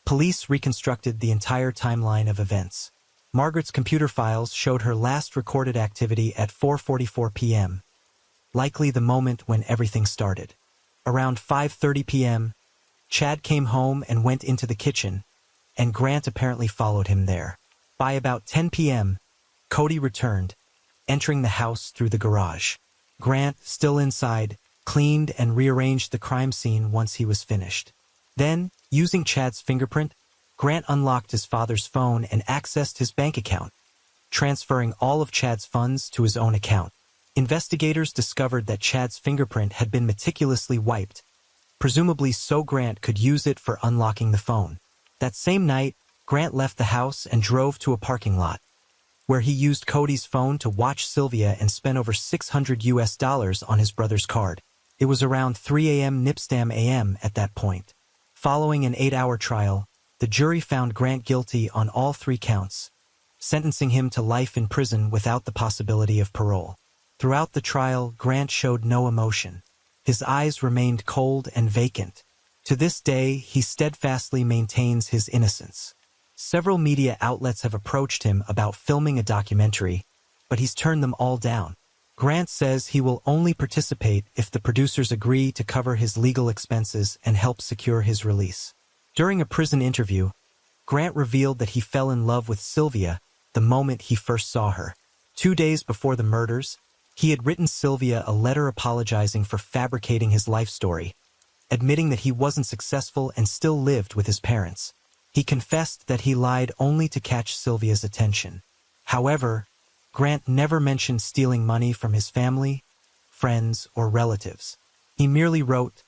Police reconstructed the entire timeline of events. Margaret's computer files showed her last recorded activity at 4:44 p.m., likely the moment when everything started. Around 5:30 p.m., Chad came home and went into the kitchen, and Grant apparently followed him there. By about 10 p.m., Cody returned, entering the house through the garage. Grant, still inside, cleaned and rearranged the crime scene once he was finished. Then, using Chad's fingerprint, Grant unlocked his father's phone and accessed his bank account, transferring all of Chad's funds to his own account. Investigators discovered that Chad's fingerprint had been meticulously wiped, presumably so Grant could use it for unlocking the phone. That same night, Grant left the house and drove to a parking lot, where he used Cody's phone to watch Sylvia and spent over $600 on his brother's card. It was around 3 a.m. Nipstam a.m. at that point. Following an 8-hour trial, the jury found Grant guilty on all 3 counts, sentencing him to life in prison without the possibility of parole. Throughout the trial, Grant showed no emotion. His eyes remained cold and vacant. To this day, he steadfastly maintains his innocence. Several media outlets have approached him about filming a documentary, but he's turned them all down. Grant says he will only participate if the producers agree to cover his legal expenses and help secure his release. During a prison interview, Grant revealed that he fell in love with Sylvia the moment he first saw her. 2 days before the murders, he had written Sylvia a letter apologizing for fabricating his life story, admitting that he wasn't successful and still lived with his parents. He confessed that he lied only to catch Sylvia's attention. However, Grant never mentioned stealing money from his family, friends, or relatives. He merely wrote,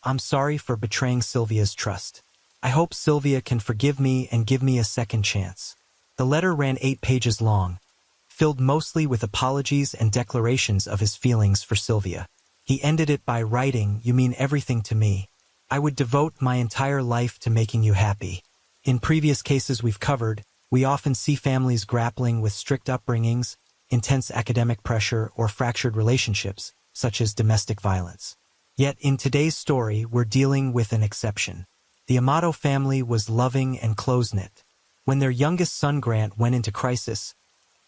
"I'm sorry for betraying Sylvia's trust. I hope Sylvia can forgive me and give me a second chance." The letter ran 8 pages long, filled mostly with apologies and declarations of his feelings for Sylvia. He ended it by writing, "You mean everything to me. I would devote my entire life to making you happy." In previous cases we've covered, we often see families grappling with strict upbringings, intense academic pressure, or fractured relationships, such as domestic violence. Yet in today's story, we're dealing with an exception. The Amato family was loving and close-knit. When their youngest son Grant went into crisis,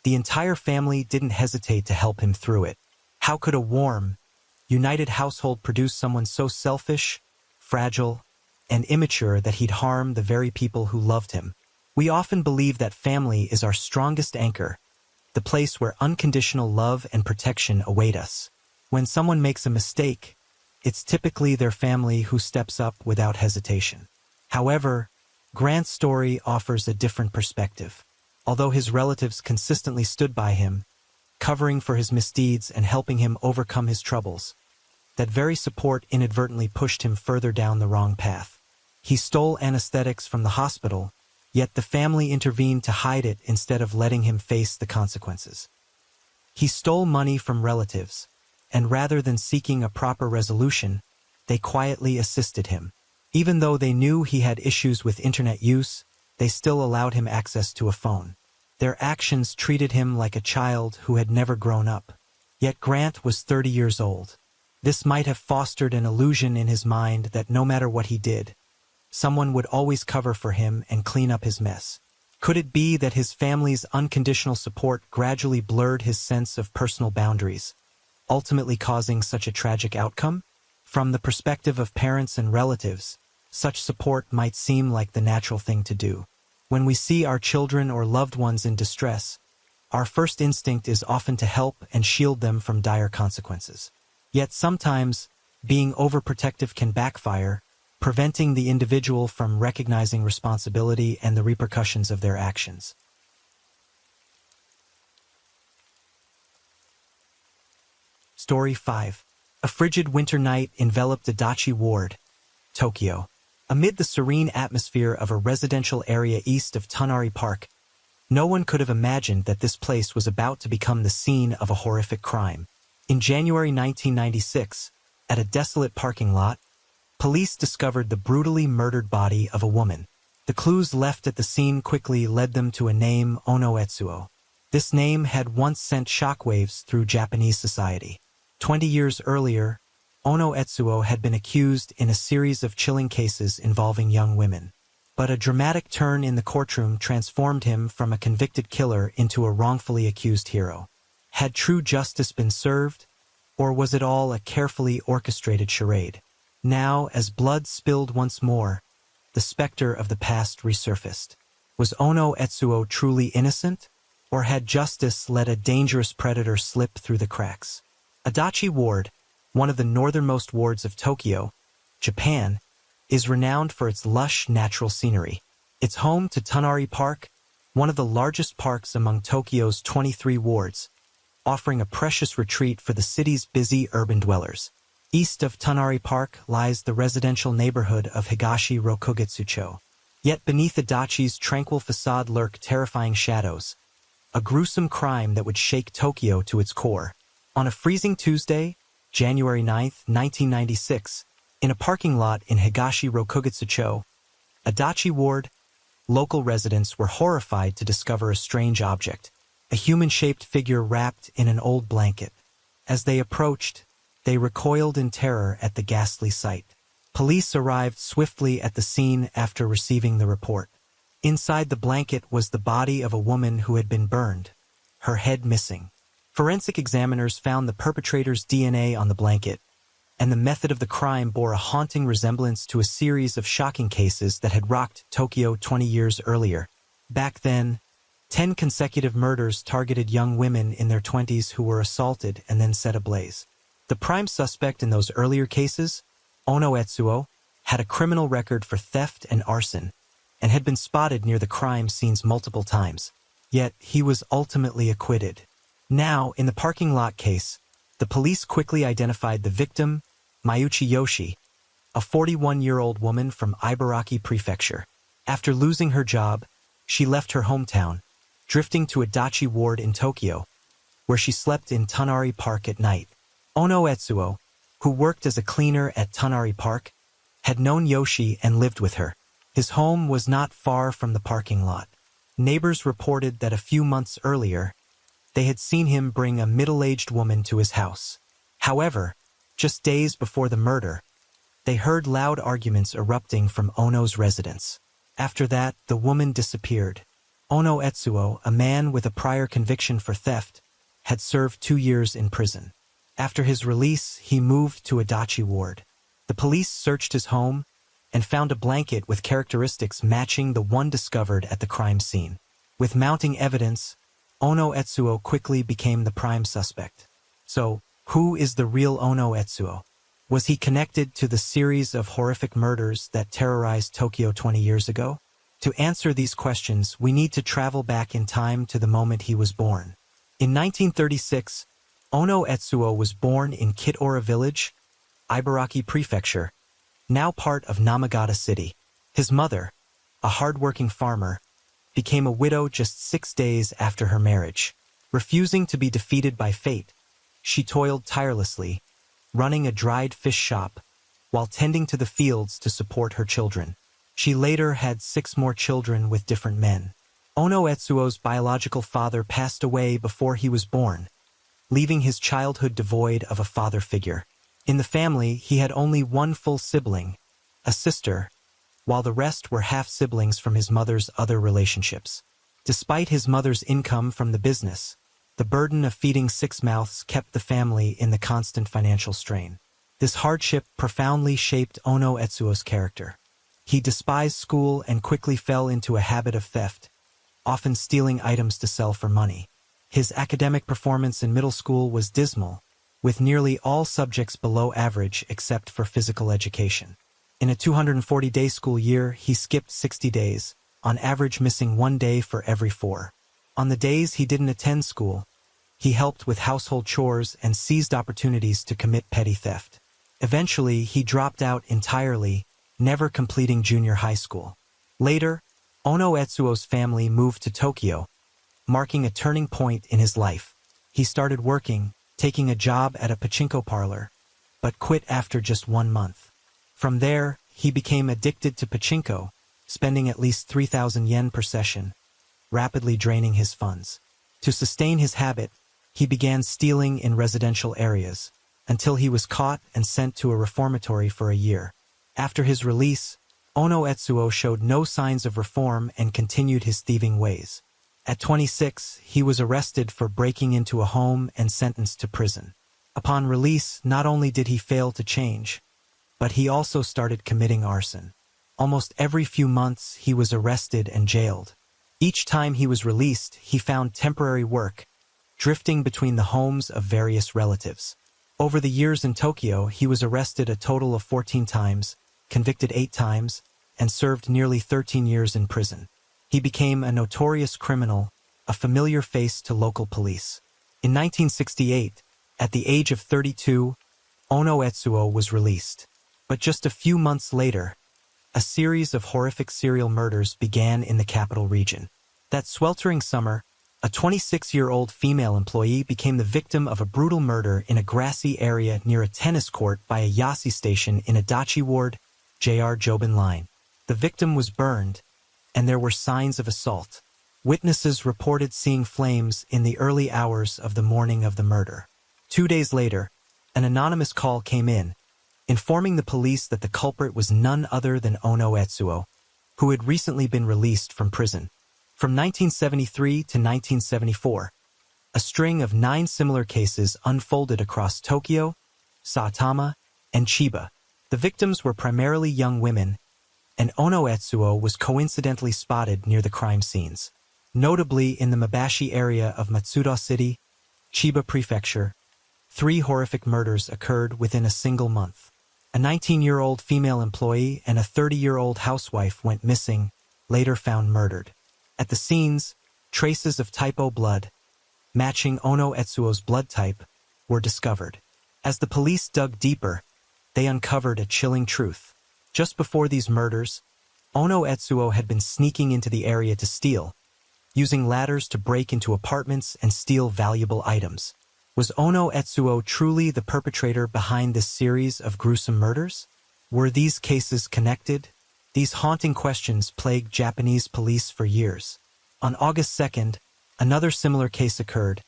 the entire family didn't hesitate to help him through it. How could a warm, united household produce someone so selfish, fragile, and immature that he'd harm the very people who loved him? We often believe that family is our strongest anchor, the place where unconditional love and protection await us. When someone makes a mistake, it's typically their family who steps up without hesitation. However, Grant's story offers a different perspective. Although his relatives consistently stood by him, covering for his misdeeds and helping him overcome his troubles, that very support inadvertently pushed him further down the wrong path. He stole anesthetics from the hospital, yet the family intervened to hide it instead of letting him face the consequences. He stole money from relatives, and rather than seeking a proper resolution, they quietly assisted him. Even though they knew he had issues with internet use, they still allowed him access to a phone. Their actions treated him like a child who had never grown up. Yet Grant was 30 years old. This might have fostered an illusion in his mind that no matter what he did, someone would always cover for him and clean up his mess. Could it be that his family's unconditional support gradually blurred his sense of personal boundaries, ultimately causing such a tragic outcome? From the perspective of parents and relatives, such support might seem like the natural thing to do. When we see our children or loved ones in distress, our first instinct is often to help and shield them from dire consequences. Yet sometimes, being overprotective can backfire, preventing the individual from recognizing responsibility and the repercussions of their actions. Story 5. A frigid winter night enveloped Adachi Ward, Tokyo. Amid the serene atmosphere of a residential area east of Tonari Park, no one could have imagined that this place was about to become the scene of a horrific crime. In January 1996, at a desolate parking lot, police discovered the brutally murdered body of a woman. The clues left at the scene quickly led them to a name, Ono Etsuo. This name had once sent shockwaves through Japanese society. 20 years earlier, Ono Etsuo had been accused in a series of chilling cases involving young women. But a dramatic turn in the courtroom transformed him from a convicted killer into a wrongfully accused hero. Had true justice been served, or was it all a carefully orchestrated charade? Now, as blood spilled once more, the specter of the past resurfaced. Was Ono Etsuo truly innocent, or had justice let a dangerous predator slip through the cracks? Adachi Ward, one of the northernmost wards of Tokyo, Japan, is renowned for its lush natural scenery. It's home to Tonari Park, one of the largest parks among Tokyo's 23 wards, offering a precious retreat for the city's busy urban dwellers. East of Tonari Park lies the residential neighborhood of Higashi Rokugitsucho. Yet beneath Adachi's tranquil facade lurk terrifying shadows, a gruesome crime that would shake Tokyo to its core. On a freezing Tuesday, January 9, 1996, in a parking lot in Higashi Rokugitsucho, Adachi Ward, local residents were horrified to discover a strange object, a human-shaped figure wrapped in an old blanket. As they approached, they recoiled in terror at the ghastly sight. Police arrived swiftly at the scene after receiving the report. Inside the blanket was the body of a woman who had been burned, her head missing. Forensic examiners found the perpetrator's DNA on the blanket, and the method of the crime bore a haunting resemblance to a series of shocking cases that had rocked Tokyo 20 years earlier. Back then, 10 consecutive murders targeted young women in their 20s who were assaulted and then set ablaze. The prime suspect in those earlier cases, Ono Etsuo, had a criminal record for theft and arson, and had been spotted near the crime scenes multiple times. Yet, he was ultimately acquitted. Now, in the parking lot case, the police quickly identified the victim, Mayuchi Yoshi, a 41-year-old woman from Ibaraki Prefecture. After losing her job, she left her hometown, drifting to a dachi ward in Tokyo, where she slept in Tonari Park at night. Ono Etsuo, who worked as a cleaner at Tonari Park, had known Yoshi and lived with her. His home was not far from the parking lot. Neighbors reported that a few months earlier, they had seen him bring a middle-aged woman to his house. However, just days before the murder, they heard loud arguments erupting from Ono's residence. After that, the woman disappeared. Ono Etsuo, a man with a prior conviction for theft, had served 2 years in prison. After his release, he moved to a dachi ward. The police searched his home and found a blanket with characteristics matching the one discovered at the crime scene. With mounting evidence, Ono Etsuo quickly became the prime suspect. So, who is the real Ono Etsuo? Was he connected to the series of horrific murders that terrorized Tokyo 20 years ago? To answer these questions, we need to travel back in time to the moment he was born. In 1936, Ono Etsuo was born in Kitora Village, Ibaraki Prefecture, now part of Namagata City. His mother, a hard-working farmer, became a widow just 6 days after her marriage. Refusing to be defeated by fate, she toiled tirelessly, running a dried fish shop, while tending to the fields to support her children. She later had 6 more children with different men. Ono Etsuo's biological father passed away before he was born, leaving his childhood devoid of a father figure. In the family, he had only one full sibling, a sister, while the rest were half-siblings from his mother's other relationships. Despite his mother's income from the business, the burden of feeding 6 mouths kept the family in the constant financial strain. This hardship profoundly shaped Ono Etsuo's character. He despised school and quickly fell into a habit of theft, often stealing items to sell for money. His academic performance in middle school was dismal, with nearly all subjects below average except for physical education. In a 240-day school year, he skipped 60 days, on average missing 1 day for every 4. On the days he didn't attend school, he helped with household chores and seized opportunities to commit petty theft. Eventually, he dropped out entirely, never completing junior high school. Later, Ono Etsuo's family moved to Tokyo, marking a turning point in his life. He started working, taking a job at a pachinko parlor, but quit after just 1 month. From there, he became addicted to pachinko, spending at least 3,000 yen per session, rapidly draining his funds. To sustain his habit, he began stealing in residential areas, until he was caught and sent to a reformatory for a year. After his release, Ono Etsuo showed no signs of reform and continued his thieving ways. At 26, he was arrested for breaking into a home and sentenced to prison. Upon release, not only did he fail to change, but he also started committing arson. Almost every few months, he was arrested and jailed. Each time he was released, he found temporary work, drifting between the homes of various relatives. Over the years in Tokyo, he was arrested a total of 14 times, convicted 8 times, and served nearly 13 years in prison. He became a notorious criminal, a familiar face to local police. In 1968, at the age of 32, Ono Etsuo was released. But just a few months later, a series of horrific serial murders began in the capital region. That sweltering summer, a 26-year-old female employee became the victim of a brutal murder in a grassy area near a tennis court by a Yasi station in a dachi ward, JR Jobin Line. The victim was burned, and there were signs of assault. Witnesses reported seeing flames in the early hours of the morning of the murder. 2 days later, an anonymous call came in, informing the police that the culprit was none other than Ono Etsuo, who had recently been released from prison. From 1973 to 1974, a string of 9 similar cases unfolded across Tokyo, Saitama, and Chiba. The victims were primarily young women, and Ono Etsuo was coincidentally spotted near the crime scenes. Notably in the Mabashi area of Matsuda City, Chiba Prefecture, 3 horrific murders occurred within a single month. A 19-year-old female employee and a 30-year-old housewife went missing, later found murdered. At the scenes, traces of type O blood, matching Ono Etsuo's blood type, were discovered. As the police dug deeper, they uncovered a chilling truth. Just before these murders, Ono Etsuo had been sneaking into the area to steal, using ladders to break into apartments and steal valuable items. Was Ono Etsuo truly the perpetrator behind this series of gruesome murders? Were these cases connected? These haunting questions plagued Japanese police for years. On August 2nd, another similar case occurred,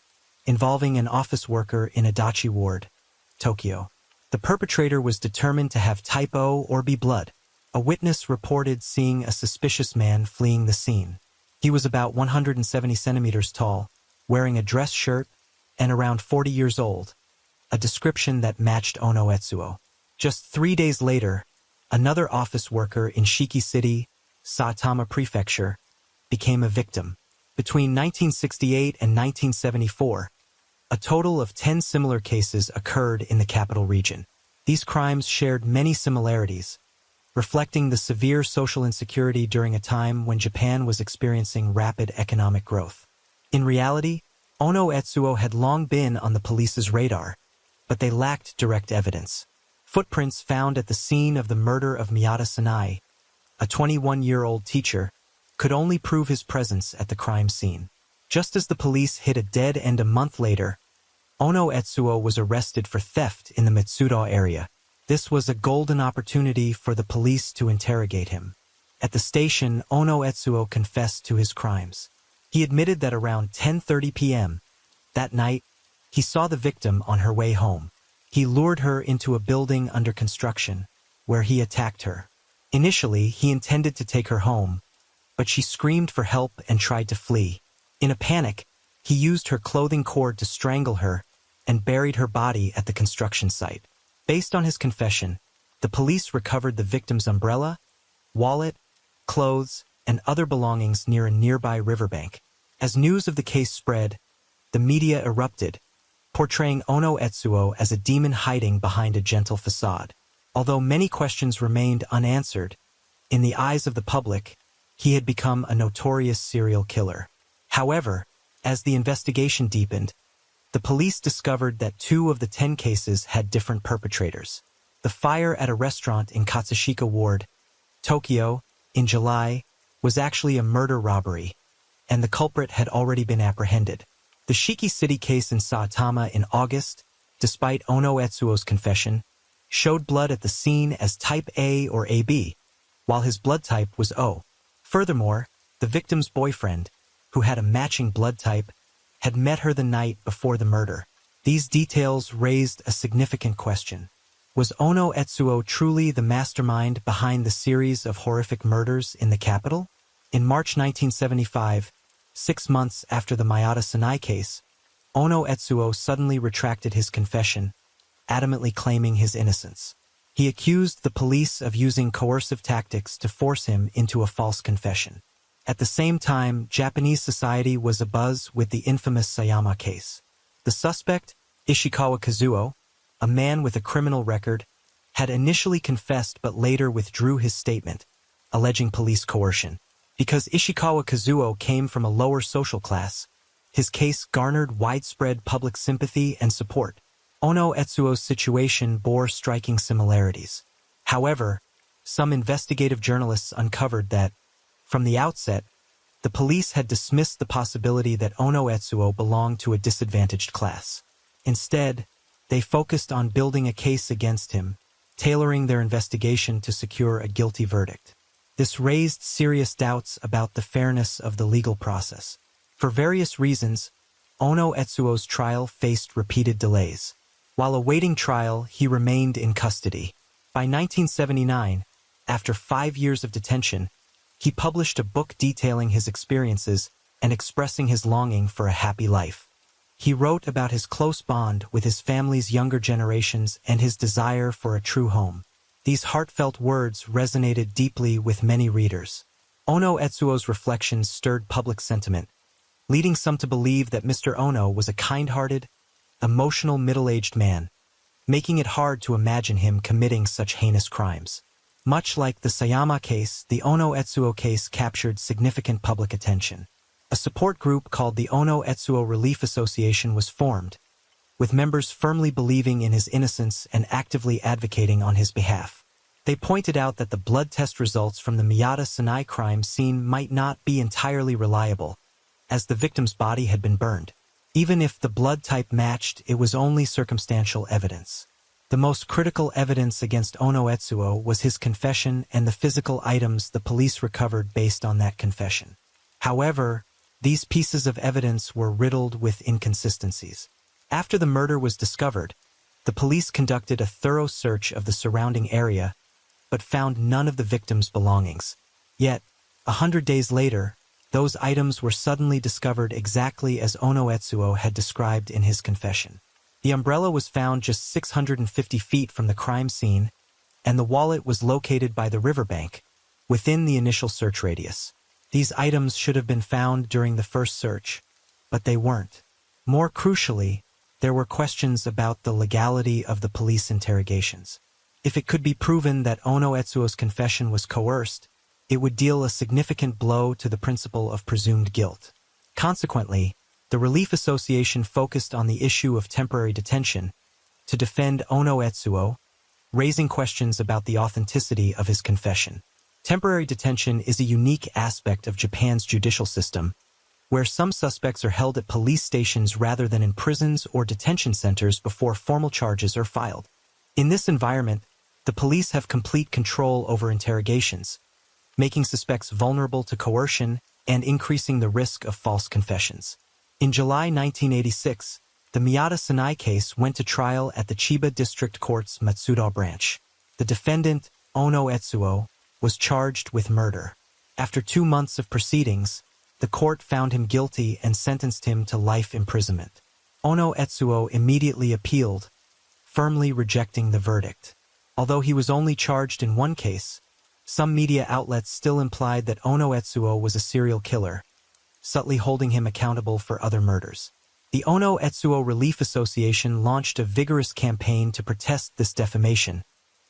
involving an office worker in Adachi Ward, Tokyo. The perpetrator was determined to have type O or be blood. A witness reported seeing a suspicious man fleeing the scene. He was about 170 centimeters tall, wearing a dress shirt, and around 40 years old, a description that matched Ono Etsuo. Just 3 days later, another office worker in Shiki City, Saitama Prefecture, became a victim. Between 1968 and 1974, a total of 10 similar cases occurred in the capital region. These crimes shared many similarities, reflecting the severe social insecurity during a time when Japan was experiencing rapid economic growth. In reality, Ono Etsuo had long been on the police's radar, but they lacked direct evidence. Footprints found at the scene of the murder of Miyata Sanai, a 21-year-old teacher, could only prove his presence at the crime scene. Just as the police hit a dead end a month later, Ono Etsuo was arrested for theft in the Mitsuda area. This was a golden opportunity for the police to interrogate him. At the station, Ono Etsuo confessed to his crimes. He admitted that around 10:30 p.m. that night, he saw the victim on her way home. He lured her into a building under construction, where he attacked her. Initially, he intended to take her home, but she screamed for help and tried to flee. In a panic, he used her clothing cord to strangle her and buried her body at the construction site. Based on his confession, the police recovered the victim's umbrella, wallet, clothes, and other belongings near a nearby riverbank. As news of the case spread, the media erupted, portraying Ono Etsuo as a demon hiding behind a gentle facade. Although many questions remained unanswered, in the eyes of the public, he had become a notorious serial killer. However, as the investigation deepened, the police discovered that 2 of the 10 cases had different perpetrators. The fire at a restaurant in Katsushika Ward, Tokyo, in July, was actually a murder robbery, and the culprit had already been apprehended. The Shiki City case in Saitama in August, despite Ono Etsuo's confession, showed blood at the scene as type A or AB, while his blood type was O. Furthermore, the victim's boyfriend, who had a matching blood type, had met her the night before the murder. These details raised a significant question. Was Ono Etsuo truly the mastermind behind the series of horrific murders in the capital? In March 1975, 6 months after the Miyata Sanai case, Ono Etsuo suddenly retracted his confession, adamantly claiming his innocence. He accused the police of using coercive tactics to force him into a false confession. At the same time, Japanese society was abuzz with the infamous Sayama case. The suspect, Ishikawa Kazuo, a man with a criminal record, had initially confessed but later withdrew his statement, alleging police coercion. Because Ishikawa Kazuo came from a lower social class, his case garnered widespread public sympathy and support. Ono Etsuo's situation bore striking similarities. However, some investigative journalists uncovered that, from the outset, the police had dismissed the possibility that Ono Etsuo belonged to a disadvantaged class. Instead, they focused on building a case against him, tailoring their investigation to secure a guilty verdict. This raised serious doubts about the fairness of the legal process. For various reasons, Ono Etsuo's trial faced repeated delays. While awaiting trial, he remained in custody. By 1979, after 5 years of detention, he published a book detailing his experiences and expressing his longing for a happy life. He wrote about his close bond with his family's younger generations and his desire for a true home. These heartfelt words resonated deeply with many readers. Ono Etsuo's reflections stirred public sentiment, leading some to believe that Mr. Ono was a kind-hearted, emotional middle-aged man, making it hard to imagine him committing such heinous crimes. Much like the Sayama case, the Ono Etsuo case captured significant public attention. A support group called the Ono Etsuo Relief Association was formed, with members firmly believing in his innocence and actively advocating on his behalf. They pointed out that the blood test results from the Miyata Sanai crime scene might not be entirely reliable, as the victim's body had been burned. Even if the blood type matched, it was only circumstantial evidence. The most critical evidence against Ono Etsuo was his confession and the physical items the police recovered based on that confession. However, these pieces of evidence were riddled with inconsistencies. After the murder was discovered, the police conducted a thorough search of the surrounding area, but found none of the victim's belongings. Yet, 100 days later, those items were suddenly discovered exactly as Ono Etsuo had described in his confession. The umbrella was found just 650 feet from the crime scene, and the wallet was located by the riverbank, within the initial search radius. These items should have been found during the first search, but they weren't. More crucially, there were questions about the legality of the police interrogations. If it could be proven that Ono Etsuo's confession was coerced, it would deal a significant blow to the principle of presumed guilt. Consequently, the Relief Association focused on the issue of temporary detention to defend Ono Etsuo, raising questions about the authenticity of his confession. Temporary detention is a unique aspect of Japan's judicial system, where some suspects are held at police stations rather than in prisons or detention centers before formal charges are filed. In this environment, the police have complete control over interrogations, making suspects vulnerable to coercion and increasing the risk of false confessions. In July 1986, the Miyata Sanai case went to trial at the Chiba District Court's Matsuda branch. The defendant, Ono Etsuo, was charged with murder. After 2 months of proceedings, the court found him guilty and sentenced him to life imprisonment. Ono Etsuo immediately appealed, firmly rejecting the verdict. Although he was only charged in one case, some media outlets still implied that Ono Etsuo was a serial killer, subtly holding him accountable for other murders. The Ono Etsuo Relief Association launched a vigorous campaign to protest this defamation,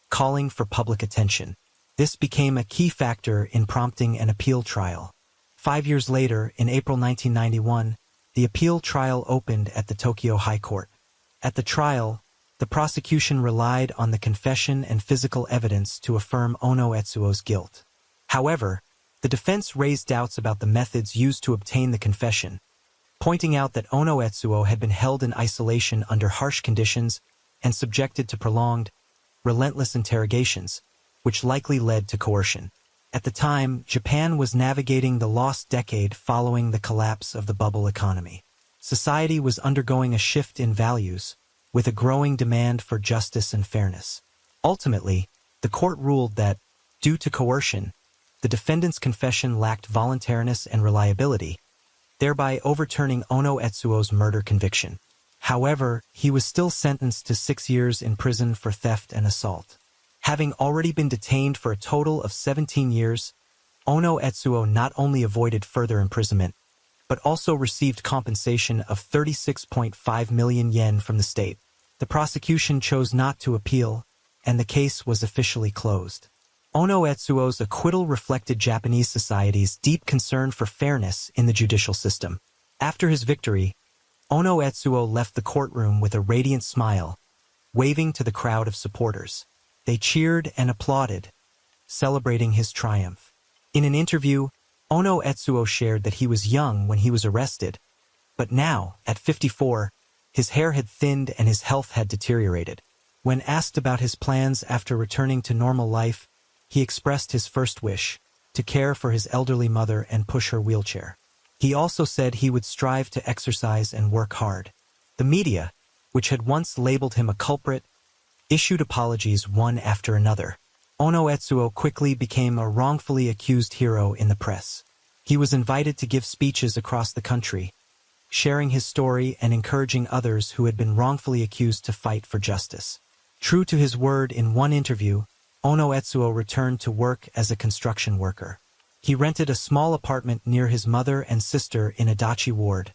calling for public attention. This became a key factor in prompting an appeal trial. 5 years later, in April 1991, the appeal trial opened at the Tokyo High Court. At the trial, the prosecution relied on the confession and physical evidence to affirm Ono Etsuo's guilt. However, the defense raised doubts about the methods used to obtain the confession, pointing out that Ono Etsuo had been held in isolation under harsh conditions and subjected to prolonged, relentless interrogations, which likely led to coercion. At the time, Japan was navigating the lost decade following the collapse of the bubble economy. Society was undergoing a shift in values, with a growing demand for justice and fairness. Ultimately, the court ruled that, due to coercion, the defendant's confession lacked voluntariness and reliability, thereby overturning Ono Etsuo's murder conviction. However, he was still sentenced to 6 years in prison for theft and assault. Having already been detained for a total of 17 years, Ono Etsuo not only avoided further imprisonment, but also received compensation of 36.5 million yen from the state. The prosecution chose not to appeal, and the case was officially closed. Ono Etsuo's acquittal reflected Japanese society's deep concern for fairness in the judicial system. After his victory, Ono Etsuo left the courtroom with a radiant smile, waving to the crowd of supporters. They cheered and applauded, celebrating his triumph. In an interview, Ono Etsuo shared that he was young when he was arrested, but now, at 54, his hair had thinned and his health had deteriorated. When asked about his plans after returning to normal life, he expressed his first wish, to care for his elderly mother and push her wheelchair. He also said he would strive to exercise and work hard. The media, which had once labeled him a culprit, issued apologies one after another. Ono Etsuo quickly became a wrongfully accused hero in the press. He was invited to give speeches across the country, sharing his story and encouraging others who had been wrongfully accused to fight for justice. True to his word in one interview, Ono Etsuo returned to work as a construction worker. He rented a small apartment near his mother and sister in Adachi Ward,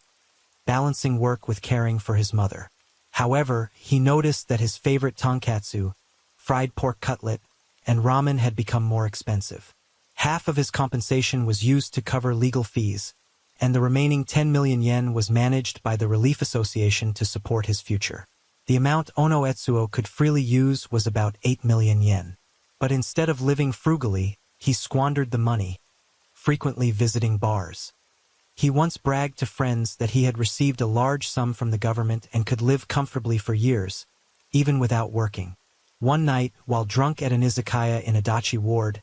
balancing work with caring for his mother. However, he noticed that his favorite tonkatsu, fried pork cutlet, and ramen had become more expensive. Half of his compensation was used to cover legal fees, and the remaining 10 million yen was managed by the Relief Association to support his future. The amount Ono Etsuo could freely use was about 8 million yen. But instead of living frugally, he squandered the money, frequently visiting bars. He once bragged to friends that he had received a large sum from the government and could live comfortably for years, even without working. One night, while drunk at an izakaya in Adachi Ward,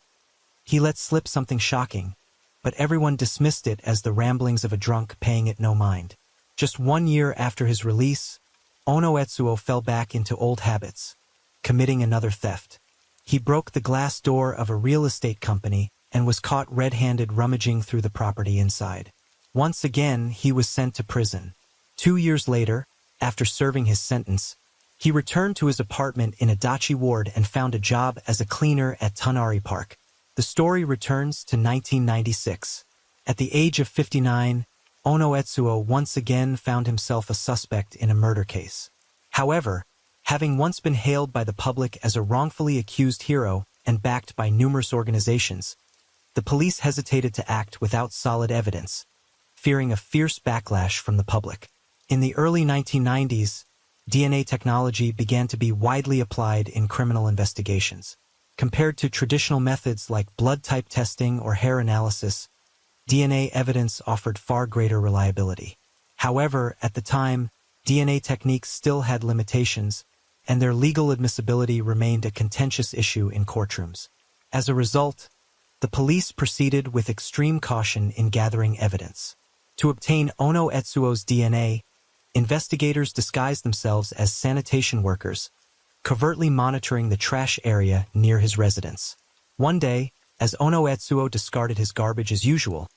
he let slip something shocking, but everyone dismissed it as the ramblings of a drunk paying it no mind. Just 1 year after his release, Ono Etsuo fell back into old habits, committing another theft. He broke the glass door of a real estate company and was caught red-handed rummaging through the property inside. Once again, he was sent to prison. 2 years later, after serving his sentence, he returned to his apartment in Adachi Ward and found a job as a cleaner at Tonari Park. The story returns to 1996. At the age of 59, Ono Etsuo once again found himself a suspect in a murder case. However, having once been hailed by the public as a wrongfully accused hero and backed by numerous organizations, the police hesitated to act without solid evidence, fearing a fierce backlash from the public. In the early 1990s, DNA technology began to be widely applied in criminal investigations. Compared to traditional methods like blood type testing or hair analysis, DNA evidence offered far greater reliability. However, at the time, DNA techniques still had limitations, and their legal admissibility remained a contentious issue in courtrooms. As a result, the police proceeded with extreme caution in gathering evidence. To obtain Ono Etsuo's DNA, investigators disguised themselves as sanitation workers, covertly monitoring the trash area near his residence. One day, as Ono Etsuo discarded his garbage as usual,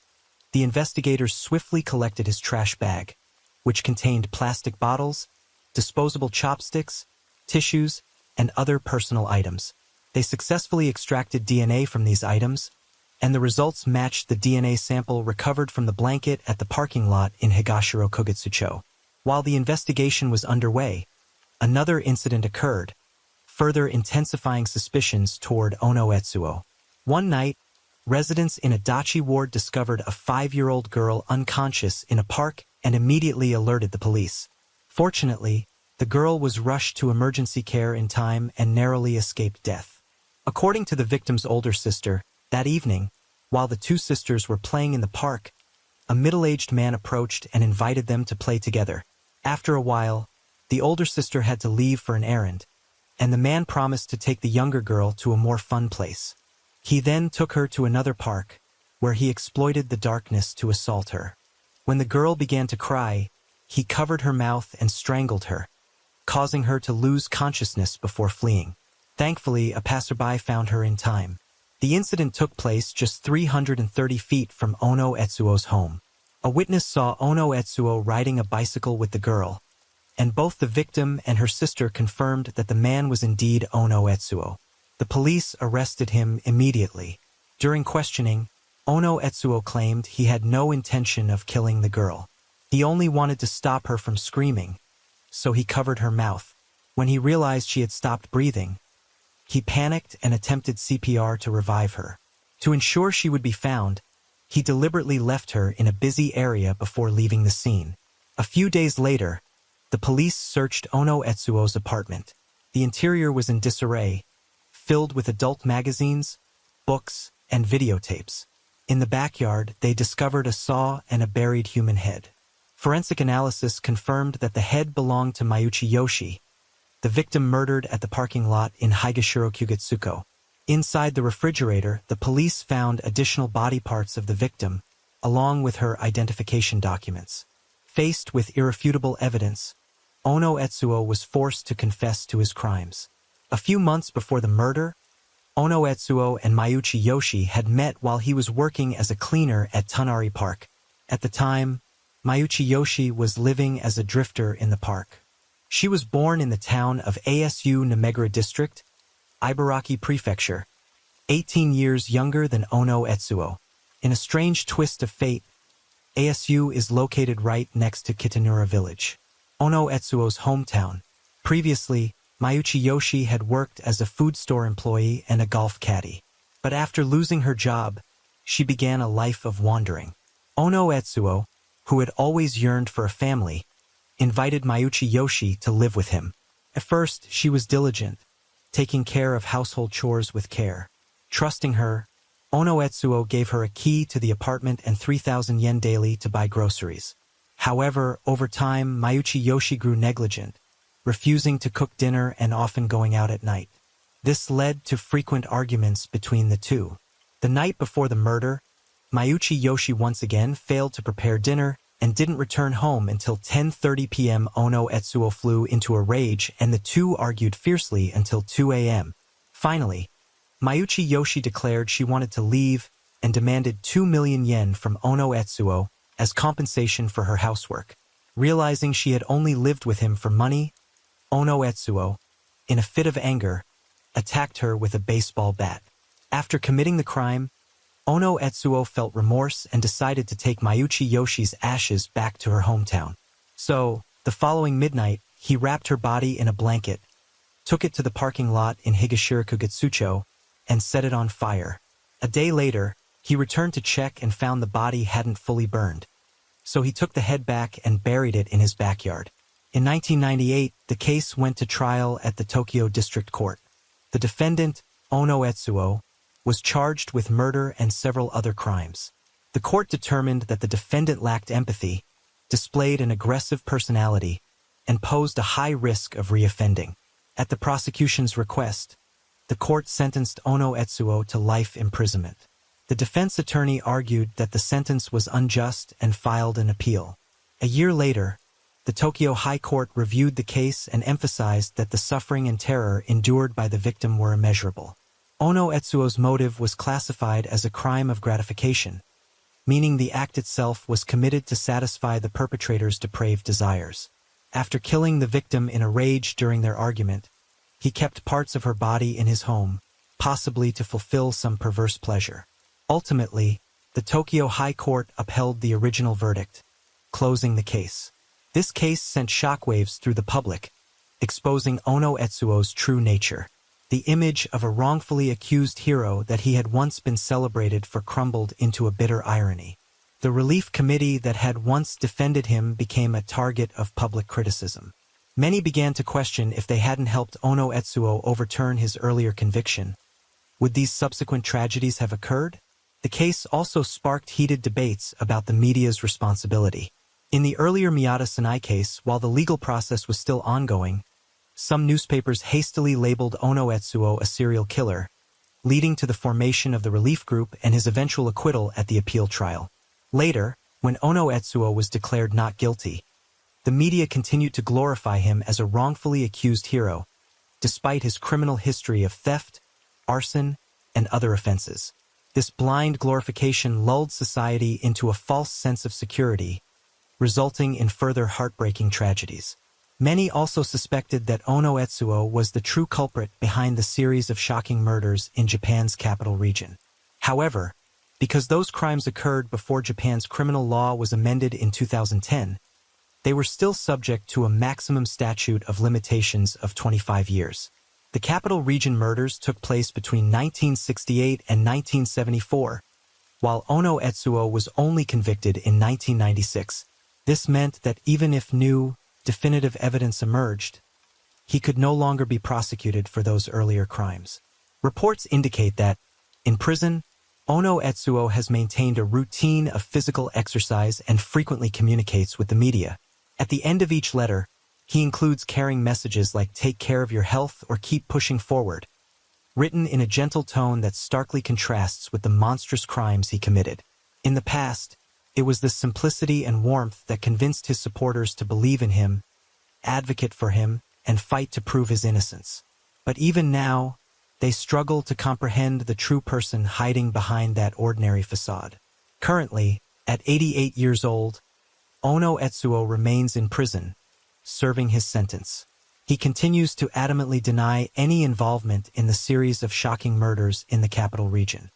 the investigators swiftly collected his trash bag, which contained plastic bottles, disposable chopsticks, tissues, and other personal items. They successfully extracted DNA from these items, and the results matched the DNA sample recovered from the blanket at the parking lot in Higashiro Kogutsucho. While the investigation was underway, another incident occurred, further intensifying suspicions toward Ono Etsuo. One night, residents in Adachi Ward discovered a 5-year-old girl unconscious in a park and immediately alerted the police. Fortunately, the girl was rushed to emergency care in time and narrowly escaped death. According to the victim's older sister, that evening, while the two sisters were playing in the park, a middle-aged man approached and invited them to play together. After a while, the older sister had to leave for an errand, and the man promised to take the younger girl to a more fun place. He then took her to another park, where he exploited the darkness to assault her. When the girl began to cry, he covered her mouth and strangled her, causing her to lose consciousness before fleeing. Thankfully, a passerby found her in time. The incident took place just 330 feet from Ono Etsuo's home. A witness saw Ono Etsuo riding a bicycle with the girl, and both the victim and her sister confirmed that the man was indeed Ono Etsuo. The police arrested him immediately. During questioning, Ono Etsuo claimed he had no intention of killing the girl. He only wanted to stop her from screaming, so he covered her mouth. When he realized she had stopped breathing, he panicked and attempted CPR to revive her. To ensure she would be found, he deliberately left her in a busy area before leaving the scene. A few days later, the police searched Ono Etsuo's apartment. The interior was in disarray, filled with adult magazines, books, and videotapes. In the backyard, they discovered a saw and a buried human head. Forensic analysis confirmed that the head belonged to Mayuchi Yoshi, the victim murdered at the parking lot in Higashiro Kogutsucho. Inside the refrigerator, the police found additional body parts of the victim, along with her identification documents. Faced with irrefutable evidence, Ono Etsuo was forced to confess to his crimes. A few months before the murder, Ono Etsuo and Mayuchi Yoshi had met while he was working as a cleaner at Tonari Park. At the time, Mayuchi Yoshi was living as a drifter in the park. She was born in the town of Asu Namegura District, Ibaraki Prefecture, 18 years younger than Ono Etsuo. In a strange twist of fate, ASU is located right next to Kitanura village, Ono Etsuo's hometown. Previously, Mayuchi Yoshi had worked as a food store employee and a golf caddy. But after losing her job, she began a life of wandering. Ono Etsuo, who had always yearned for a family, invited Mayuchi Yoshi to live with him. At first, she was diligent, taking care of household chores with care. Trusting her, Ono Etsuo gave her a key to the apartment and 3,000 yen daily to buy groceries. However, over time, Mayuchi Yoshi grew negligent, refusing to cook dinner and often going out at night. This led to frequent arguments between the two. The night before the murder, Mayuchi Yoshi once again failed to prepare dinner and didn't return home until 10:30 p.m. Ono Etsuo flew into a rage and the two argued fiercely until 2 a.m. Finally, Mayuchi Yoshi declared she wanted to leave and demanded 2 million yen from Ono Etsuo as compensation for her housework. Realizing she had only lived with him for money, Ono Etsuo, in a fit of anger, attacked her with a baseball bat. After committing the crime, Ono Etsuo felt remorse and decided to take Mayuchi Yoshi's ashes back to her hometown. So, the following midnight, he wrapped her body in a blanket, took it to the parking lot in Higashiraku Getsucho, and set it on fire. A day later, he returned to check and found the body hadn't fully burned. So he took the head back and buried it in his backyard. In 1998, the case went to trial at the Tokyo District Court. The defendant, Ono Etsuo, was charged with murder and several other crimes. The court determined that the defendant lacked empathy, displayed an aggressive personality, and posed a high risk of reoffending. At the prosecution's request, the court sentenced Ono Etsuo to life imprisonment. The defense attorney argued that the sentence was unjust and filed an appeal. A year later, the Tokyo High Court reviewed the case and emphasized that the suffering and terror endured by the victim were immeasurable. Ono Etsuo's motive was classified as a crime of gratification, meaning the act itself was committed to satisfy the perpetrator's depraved desires. After killing the victim in a rage during their argument, he kept parts of her body in his home, possibly to fulfill some perverse pleasure. Ultimately, the Tokyo High Court upheld the original verdict, closing the case. This case sent shockwaves through the public, exposing Ono Etsuo's true nature. The image of a wrongfully accused hero that he had once been celebrated for crumbled into a bitter irony. The relief committee that had once defended him became a target of public criticism. Many began to question if they hadn't helped Ono Etsuo overturn his earlier conviction. Would these subsequent tragedies have occurred? The case also sparked heated debates about the media's responsibility. In the earlier Miyata Sanai case, while the legal process was still ongoing, some newspapers hastily labeled Ono Etsuo a serial killer, leading to the formation of the relief group and his eventual acquittal at the appeal trial. Later, when Ono Etsuo was declared not guilty, the media continued to glorify him as a wrongfully accused hero, despite his criminal history of theft, arson, and other offenses. This blind glorification lulled society into a false sense of security, resulting in further heartbreaking tragedies. Many also suspected that Ono Etsuo was the true culprit behind the series of shocking murders in Japan's capital region. However, because those crimes occurred before Japan's criminal law was amended in 2010, they were still subject to a maximum statute of limitations of 25 years. The capital region murders took place between 1968 and 1974, while Ono Etsuo was only convicted in 1996. This meant that even if new, definitive evidence emerged, he could no longer be prosecuted for those earlier crimes. Reports indicate that, in prison, Ono Etsuo has maintained a routine of physical exercise and frequently communicates with the media. At the end of each letter, he includes caring messages like "take care of your health" or "keep pushing forward," written in a gentle tone that starkly contrasts with the monstrous crimes he committed. In the past, it was this simplicity and warmth that convinced his supporters to believe in him, advocate for him, and fight to prove his innocence. But even now, they struggle to comprehend the true person hiding behind that ordinary facade. Currently, at 88 years old, Ono Etsuo remains in prison, serving his sentence. He continues to adamantly deny any involvement in the series of shocking murders in the capital region.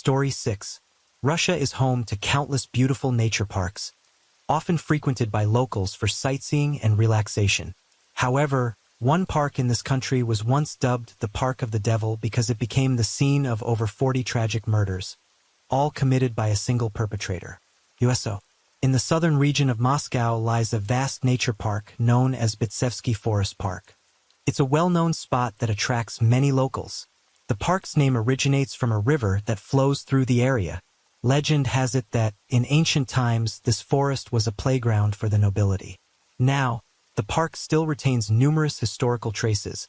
Story 6. Russia is home to countless beautiful nature parks, often frequented by locals for sightseeing and relaxation. However, one park in this country was once dubbed the Park of the Devil because it became the scene of over 40 tragic murders, all committed by a single perpetrator. USO. In the southern region of Moscow lies a vast nature park known as Bitsevsky Forest Park. It's a well-known spot that attracts many locals. The park's name originates from a river that flows through the area. Legend has it that, in ancient times, this forest was a playground for the nobility. Now, the park still retains numerous historical traces,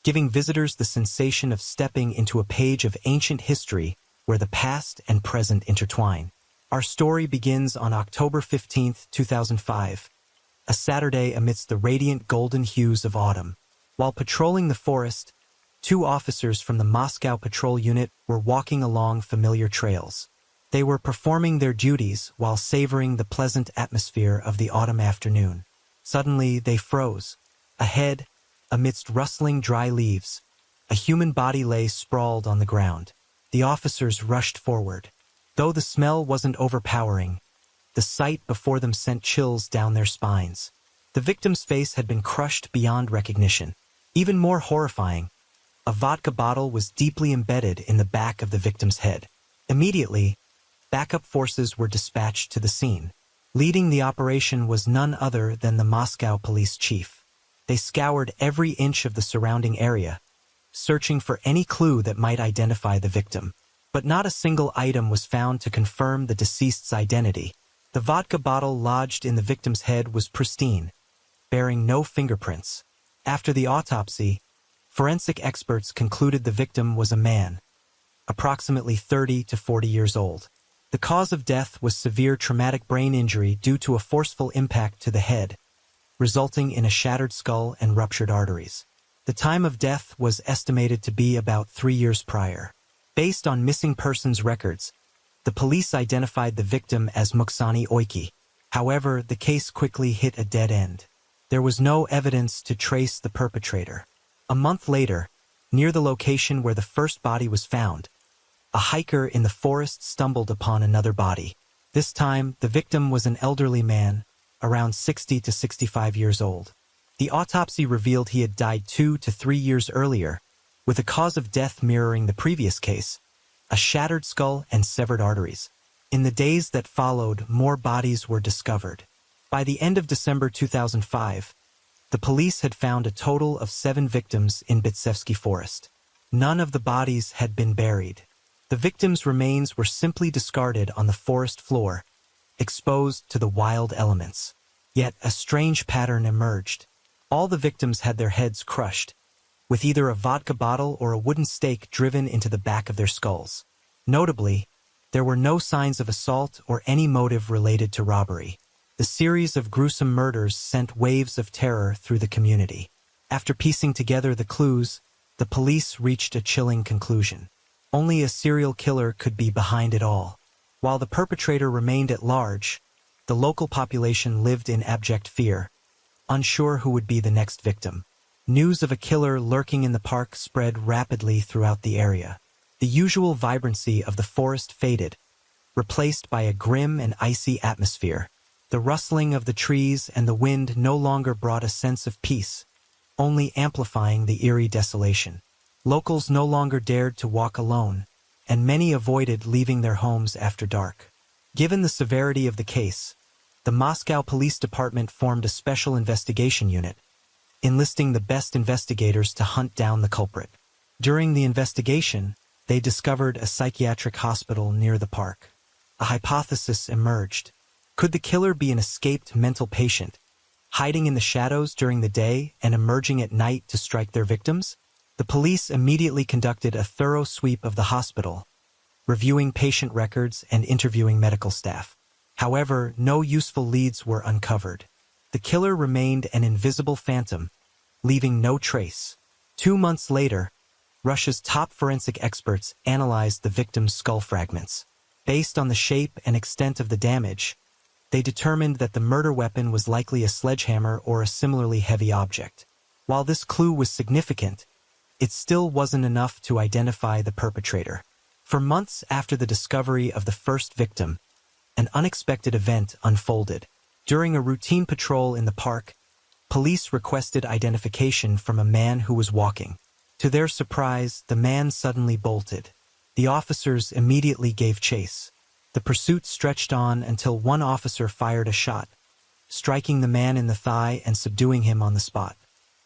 giving visitors the sensation of stepping into a page of ancient history where the past and present intertwine. Our story begins on October 15, 2005, a Saturday amidst the radiant golden hues of autumn. While patrolling the forest, two officers from the Moscow Patrol Unit were walking along familiar trails. They were performing their duties while savoring the pleasant atmosphere of the autumn afternoon. Suddenly, they froze. Ahead, amidst rustling dry leaves, a human body lay sprawled on the ground. The officers rushed forward. Though the smell wasn't overpowering, the sight before them sent chills down their spines. The victim's face had been crushed beyond recognition. Even more horrifying, a vodka bottle was deeply embedded in the back of the victim's head. Immediately, backup forces were dispatched to the scene. Leading the operation was none other than the Moscow police chief. They scoured every inch of the surrounding area, searching for any clue that might identify the victim. But not a single item was found to confirm the deceased's identity. The vodka bottle lodged in the victim's head was pristine, bearing no fingerprints. After the autopsy, forensic experts concluded the victim was a man, approximately 30 to 40 years old. The cause of death was severe traumatic brain injury due to a forceful impact to the head, resulting in a shattered skull and ruptured arteries. The time of death was estimated to be about 3 years prior. Based on missing persons records, the police identified the victim as Muksani Oiki. However, the case quickly hit a dead end. There was no evidence to trace the perpetrator. A month later, near the location where the first body was found, a hiker in the forest stumbled upon another body. This time, the victim was an elderly man, around 60 to 65 years old. The autopsy revealed he had died 2 to 3 years earlier, with a cause of death mirroring the previous case, a shattered skull and severed arteries. In the days that followed, more bodies were discovered. By the end of December 2005, the police had found a total of 7 victims in Bitsevsky Forest. None of the bodies had been buried. The victims' remains were simply discarded on the forest floor, exposed to the wild elements. Yet a strange pattern emerged. All the victims had their heads crushed, with either a vodka bottle or a wooden stake driven into the back of their skulls. Notably, there were no signs of assault or any motive related to robbery. The series of gruesome murders sent waves of terror through the community. After piecing together the clues, the police reached a chilling conclusion. Only a serial killer could be behind it all. While the perpetrator remained at large, the local population lived in abject fear, unsure who would be the next victim. News of a killer lurking in the park spread rapidly throughout the area. The usual vibrancy of the forest faded, replaced by a grim and icy atmosphere. The rustling of the trees and the wind no longer brought a sense of peace, only amplifying the eerie desolation. Locals no longer dared to walk alone, and many avoided leaving their homes after dark. Given the severity of the case, the Moscow Police Department formed a special investigation unit, enlisting the best investigators to hunt down the culprit. During the investigation, they discovered a psychiatric hospital near the park. A hypothesis emerged. Could the killer be an escaped mental patient, hiding in the shadows during the day and emerging at night to strike their victims? The police immediately conducted a thorough sweep of the hospital, reviewing patient records and interviewing medical staff. However, no useful leads were uncovered. The killer remained an invisible phantom, leaving no trace. 2 months later, Russia's top forensic experts analyzed the victim's skull fragments. Based on the shape and extent of the damage, they determined that the murder weapon was likely a sledgehammer or a similarly heavy object. While this clue was significant, it still wasn't enough to identify the perpetrator. For months after the discovery of the first victim, an unexpected event unfolded. During a routine patrol in the park, police requested identification from a man who was walking. To their surprise, the man suddenly bolted. The officers immediately gave chase. The pursuit stretched on until one officer fired a shot, striking the man in the thigh and subduing him on the spot.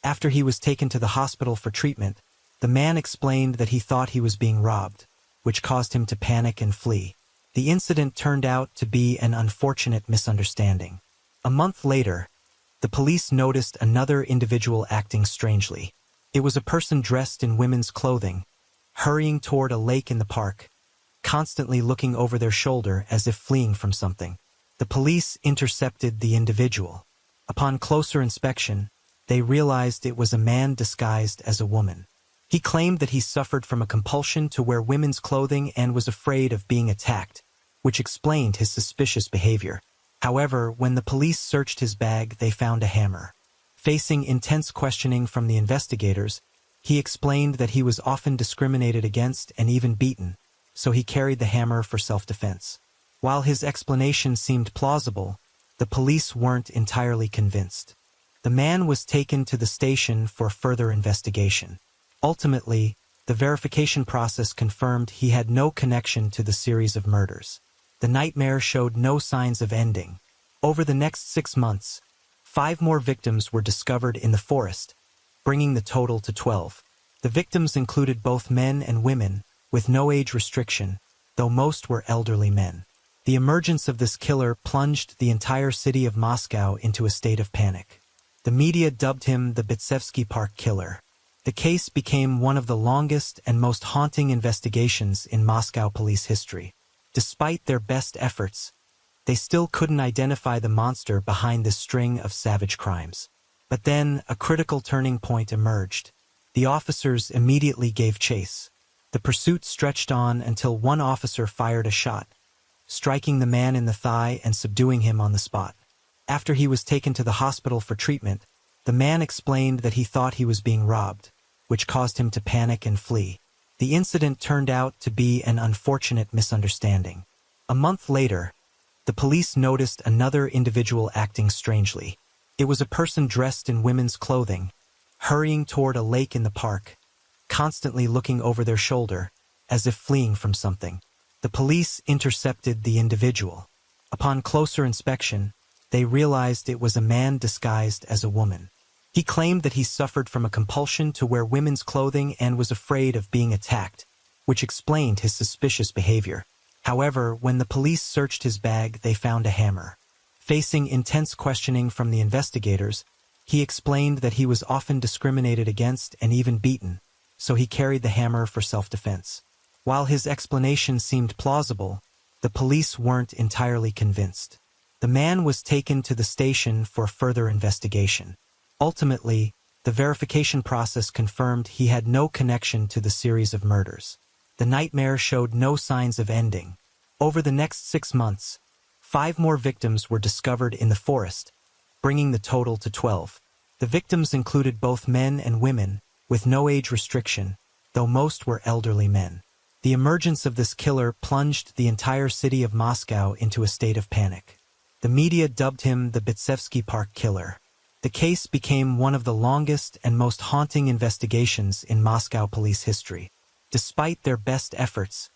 After he was taken to the hospital for treatment, the man explained that he thought he was being robbed, which caused him to panic and flee. The incident turned out to be an unfortunate misunderstanding. A month later, the police noticed another individual acting strangely. It was a person dressed in women's clothing, hurrying toward a lake in the park, constantly looking over their shoulder as if fleeing from something. The police intercepted the individual. Upon closer inspection, they realized it was a man disguised as a woman. He claimed that he suffered from a compulsion to wear women's clothing and was afraid of being attacked, which explained his suspicious behavior. However, when the police searched his bag, they found a hammer. Facing intense questioning from the investigators, he explained that he was often discriminated against and even beaten, so he carried the hammer for self-defense. While his explanation seemed plausible, the police weren't entirely convinced. The man was taken to the station for further investigation. Ultimately, the verification process confirmed he had no connection to the series of murders. The nightmare showed no signs of ending. Over the next 6 months, 5 more victims were discovered in the forest, bringing the total to 12. The victims included both men and women, with no age restriction, though most were elderly men. The emergence of this killer plunged the entire city of Moscow into a state of panic. The media dubbed him the Bitsevsky Park Killer. The case became one of the longest and most haunting investigations in Moscow police history. Despite their best efforts, they still couldn't identify the monster behind this string of savage crimes. But then, a critical turning point emerged. The officers immediately gave chase. The pursuit stretched on until one officer fired a shot, striking the man in the thigh and subduing him on the spot. After he was taken to the hospital for treatment, the man explained that he thought he was being robbed, which caused him to panic and flee. The incident turned out to be an unfortunate misunderstanding. A month later, the police noticed another individual acting strangely. It was a person dressed in women's clothing, hurrying toward a lake in the park, constantly looking over their shoulder, as if fleeing from something. The police intercepted the individual. Upon closer inspection, they realized it was a man disguised as a woman. He claimed that he suffered from a compulsion to wear women's clothing and was afraid of being attacked, which explained his suspicious behavior. However, when the police searched his bag, they found a hammer. Facing intense questioning from the investigators, he explained that he was often discriminated against and even beaten, so he carried the hammer for self-defense. While his explanation seemed plausible, the police weren't entirely convinced. The man was taken to the station for further investigation. Ultimately, the verification process confirmed he had no connection to the series of murders. The nightmare showed no signs of ending. Over the next 6 months, 5 more victims were discovered in the forest, bringing the total to 12. The victims included both men and women, with no age restriction, though most were elderly men. The emergence of this killer plunged the entire city of Moscow into a state of panic. The media dubbed him the Bitsevsky Park Killer. The case became one of the longest and most haunting investigations in Moscow police history. Despite their best efforts,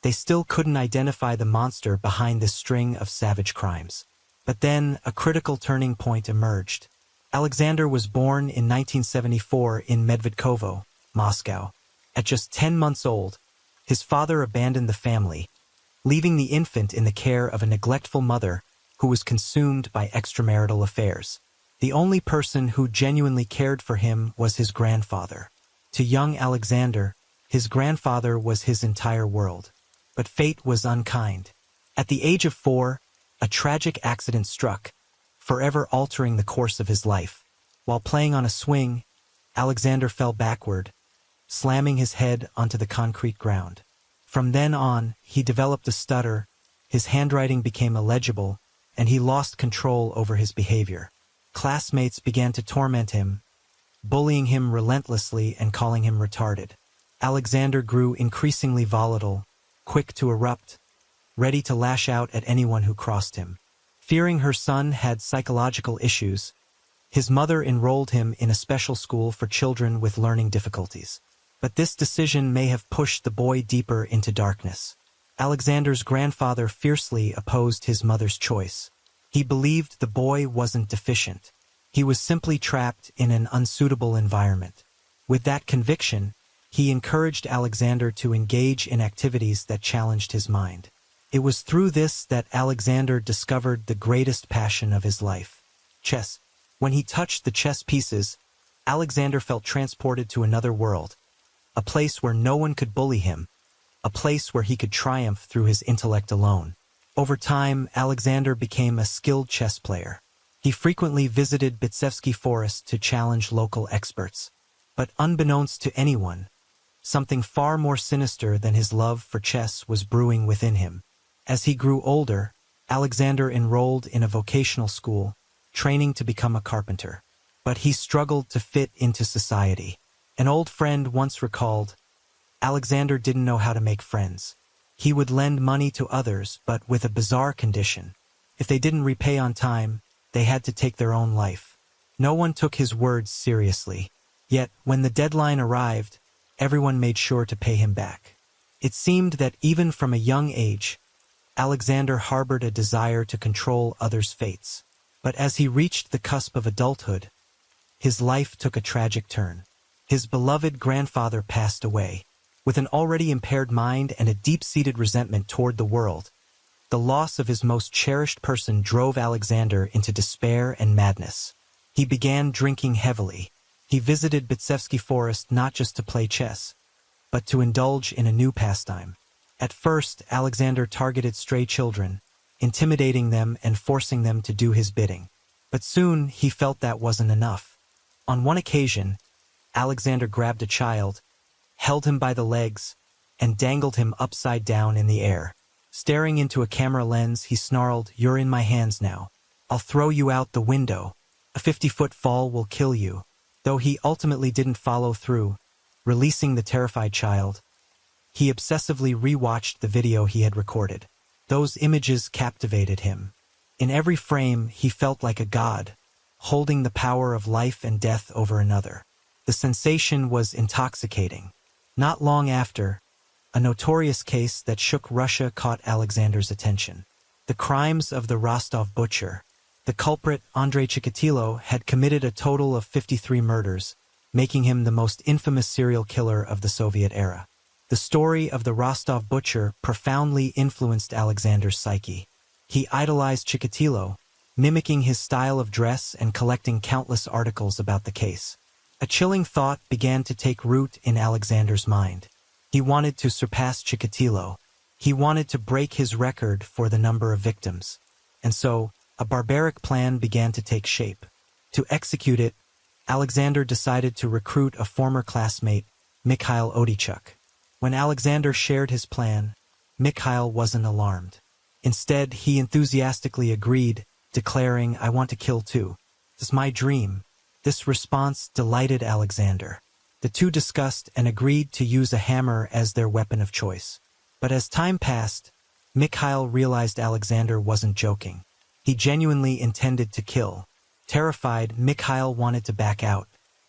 they still couldn't identify the monster behind this string of savage crimes. But then, a critical turning point emerged. Alexander was born in 1974 in Medvedkovo, Moscow. At just 10 months old, his father abandoned the family, leaving the infant in the care of a neglectful mother who was consumed by extramarital affairs. The only person who genuinely cared for him was his grandfather. To young Alexander, his grandfather was his entire world. But fate was unkind. At the age of 4, a tragic accident struck, forever altering the course of his life. While playing on a swing, Alexander fell backward, slamming his head onto the concrete ground. From then on, he developed a stutter, his handwriting became illegible, and he lost control over his behavior. Classmates began to torment him, bullying him relentlessly and calling him retarded. Alexander grew increasingly volatile, quick to erupt, ready to lash out at anyone who crossed him. Fearing her son had psychological issues, his mother enrolled him in a special school for children with learning difficulties. But this decision may have pushed the boy deeper into darkness. Alexander's grandfather fiercely opposed his mother's choice. He believed the boy wasn't deficient. He was simply trapped in an unsuitable environment. With that conviction, he encouraged Alexander to engage in activities that challenged his mind. It was through this that Alexander discovered the greatest passion of his life: chess. When he touched the chess pieces, Alexander felt transported to another world, a place where no one could bully him, a place where he could triumph through his intellect alone. Over time, Alexander became a skilled chess player. He frequently visited Bitsevsky Forest to challenge local experts. But unbeknownst to anyone, something far more sinister than his love for chess was brewing within him. As he grew older, Alexander enrolled in a vocational school, training to become a carpenter. But he struggled to fit into society. An old friend once recalled, Alexander didn't know how to make friends. He would lend money to others, but with a bizarre condition. If they didn't repay on time, they had to take their own life. No one took his words seriously. Yet, when the deadline arrived, everyone made sure to pay him back. It seemed that even from a young age, Alexander harbored a desire to control others' fates. But as he reached the cusp of adulthood, his life took a tragic turn. His beloved grandfather passed away. With an already impaired mind and a deep-seated resentment toward the world, the loss of his most cherished person drove Alexander into despair and madness. He began drinking heavily. He visited Bitsevsky Forest not just to play chess, but to indulge in a new pastime. At first, Alexander targeted stray children, intimidating them and forcing them to do his bidding. But soon, he felt that wasn't enough. On one occasion, Alexander grabbed a child, held him by the legs, and dangled him upside down in the air. Staring into a camera lens, he snarled, "You're in my hands now. I'll throw you out the window. A 50-foot fall will kill you." Though he ultimately didn't follow through, releasing the terrified child, he obsessively rewatched the video he had recorded. Those images captivated him. In every frame, he felt like a god, holding the power of life and death over another. The sensation was intoxicating. Not long after, a notorious case that shook Russia caught Alexander's attention. The crimes of the Rostov butcher. The culprit, Andrei Chikatilo, had committed a total of 53 murders, making him the most infamous serial killer of the Soviet era. The story of the Rostov butcher profoundly influenced Alexander's psyche. He idolized Chikatilo, mimicking his style of dress and collecting countless articles about the case. A chilling thought began to take root in Alexander's mind. He wanted to surpass Chikatilo. He wanted to break his record for the number of victims. And so, a barbaric plan began to take shape. To execute it, Alexander decided to recruit a former classmate, Mikhail Odichuk. When Alexander shared his plan, Mikhail wasn't alarmed. Instead, he enthusiastically agreed, declaring, "I want to kill too. It's my dream." This response delighted Alexander. The two discussed and agreed to use a hammer as their weapon of choice. But as time passed, Mikhail realized Alexander wasn't joking. He genuinely intended to kill. Terrified, Mikhail wanted to back out.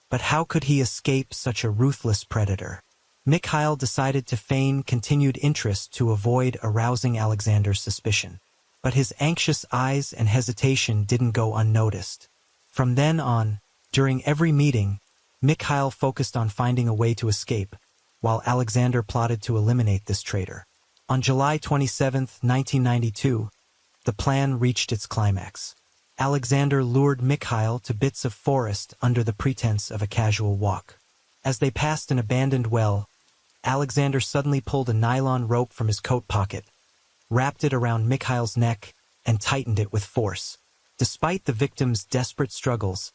But how could he escape such a ruthless predator? Mikhail decided to feign continued interest to avoid arousing Alexander's suspicion. But his anxious eyes and hesitation didn't go unnoticed. From then on, during every meeting, Mikhail focused on finding a way to escape, while Alexander plotted to eliminate this traitor. On July 27, 1992, the plan reached its climax. Alexander lured Mikhail to bits of forest under the pretense of a casual walk. As they passed an abandoned well, Alexander suddenly pulled a nylon rope from his coat pocket, wrapped it around Mikhail's neck, and tightened it with force. Despite the victim's desperate struggles,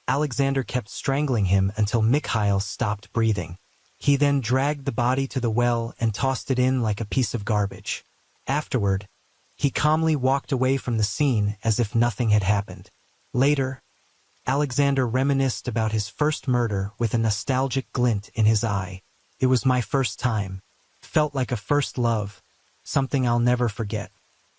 Alexander kept strangling him until Mikhail stopped breathing. He then dragged the body to the well and tossed it in like a piece of garbage. Afterward, he calmly walked away from the scene as if nothing had happened. Later, Alexander reminisced about his first murder with a nostalgic glint in his eye. "It was my first time. Felt like a first love, something I'll never forget.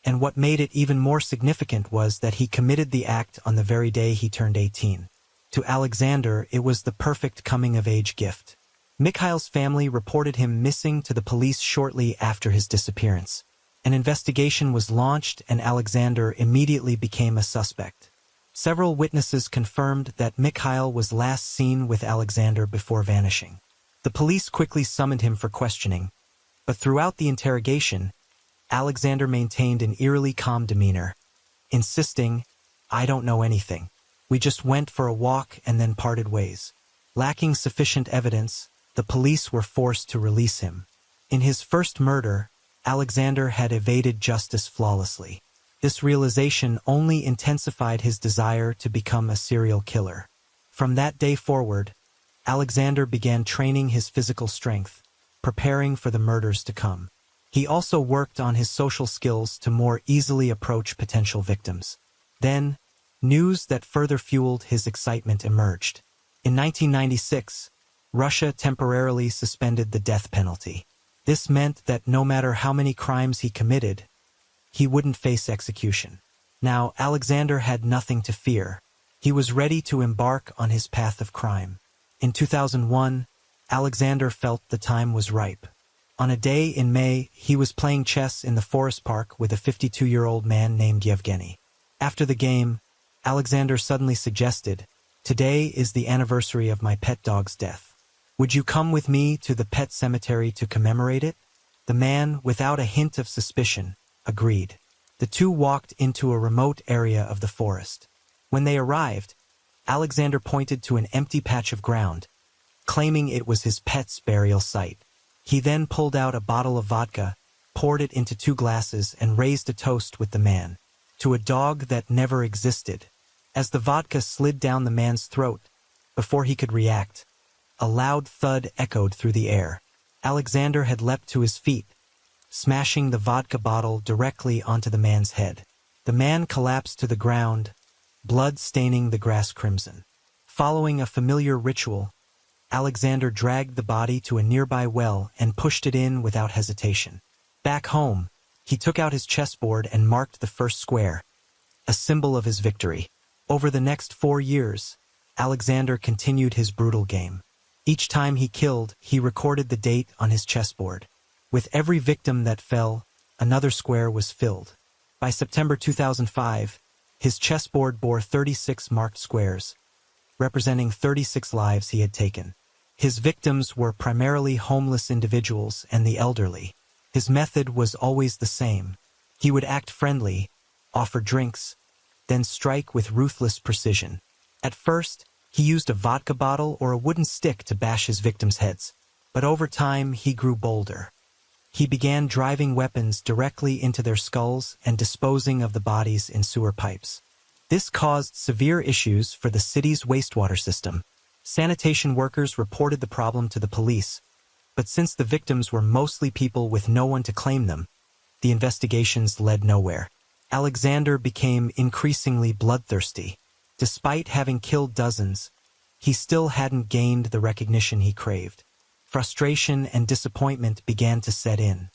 And what made it even more significant was that he committed the act on the very day he turned 18. To Alexander, it was the perfect coming-of-age gift. Mikhail's family reported him missing to the police shortly after his disappearance. An investigation was launched and Alexander immediately became a suspect. Several witnesses confirmed that Mikhail was last seen with Alexander before vanishing. The police quickly summoned him for questioning, but throughout the interrogation, Alexander maintained an eerily calm demeanor, insisting, "I don't know anything. We just went for a walk and then parted ways." Lacking sufficient evidence, the police were forced to release him. In his first murder, Alexander had evaded justice flawlessly. This realization only intensified his desire to become a serial killer. From that day forward, Alexander began training his physical strength, preparing for the murders to come. He also worked on his social skills to more easily approach potential victims. Then, news that further fueled his excitement emerged. In 1996, Russia temporarily suspended the death penalty. This meant that no matter how many crimes he committed, he wouldn't face execution. Now, Alexander had nothing to fear. He was ready to embark on his path of crime. In 2001, Alexander felt the time was ripe. On a day in May, he was playing chess in the forest park with a 52-year-old man named Yevgeny. After the game, Alexander suddenly suggested, "Today is the anniversary of my pet dog's death. Would you come with me to the pet cemetery to commemorate it?" The man, without a hint of suspicion, agreed. The two walked into a remote area of the forest. When they arrived, Alexander pointed to an empty patch of ground, claiming it was his pet's burial site. He then pulled out a bottle of vodka, poured it into 2 glasses, and raised a toast with the man, to a dog that never existed. As the vodka slid down the man's throat, before he could react, a loud thud echoed through the air. Alexander had leapt to his feet, smashing the vodka bottle directly onto the man's head. The man collapsed to the ground, blood staining the grass crimson. Following a familiar ritual, Alexander dragged the body to a nearby well and pushed it in without hesitation. Back home, he took out his chessboard and marked the first square, a symbol of his victory. Over the next 4 years, Alexander continued his brutal game. Each time he killed, he recorded the date on his chessboard. With every victim that fell, another square was filled. By September 2005, his chessboard bore 36 marked squares, representing 36 lives he had taken. His victims were primarily homeless individuals and the elderly. His method was always the same. He would act friendly, offer drinks, then strike with ruthless precision. At first, he used a vodka bottle or a wooden stick to bash his victims' heads, but over time he grew bolder. He began driving weapons directly into their skulls and disposing of the bodies in sewer pipes. This caused severe issues for the city's wastewater system. Sanitation workers reported the problem to the police, but since the victims were mostly people with no one to claim them, the investigations led nowhere. Alexander became increasingly bloodthirsty. Despite having killed dozens, he still hadn't gained the recognition he craved. Frustration and disappointment began to set in.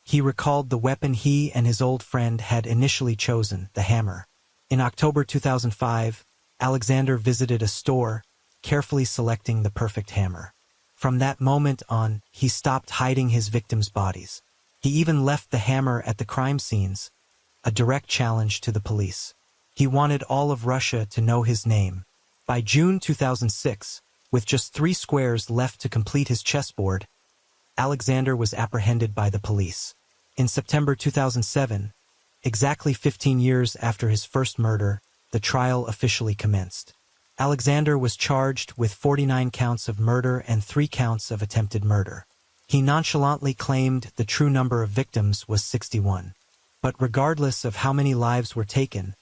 He recalled the weapon he and his old friend had initially chosen, the hammer. In October 2005, Alexander visited a store, carefully selecting the perfect hammer. From that moment on, he stopped hiding his victims' bodies. He even left the hammer at the crime scenes, a direct challenge to the police. He wanted all of Russia to know his name. By June 2006, with just 3 squares left to complete his chessboard, Alexander was apprehended by the police. In September 2007, exactly 15 years after his first murder, the trial officially commenced. Alexander was charged with 49 counts of murder and 3 counts of attempted murder. He nonchalantly claimed the true number of victims was 61. But regardless of how many lives were taken,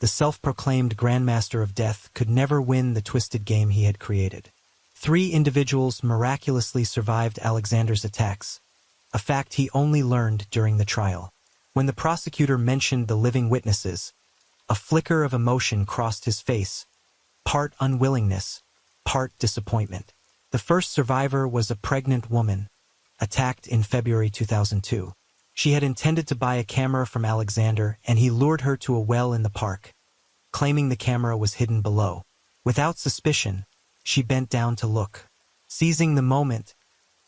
the self-proclaimed Grandmaster of Death could never win the twisted game he had created. 3 individuals miraculously survived Alexander's attacks, a fact he only learned during the trial. When the prosecutor mentioned the living witnesses, a flicker of emotion crossed his face, part unwillingness, part disappointment. The first survivor was a pregnant woman, attacked in February 2002. She had intended to buy a camera from Alexander, and he lured her to a well in the park, claiming the camera was hidden below. Without suspicion, she bent down to look. Seizing the moment,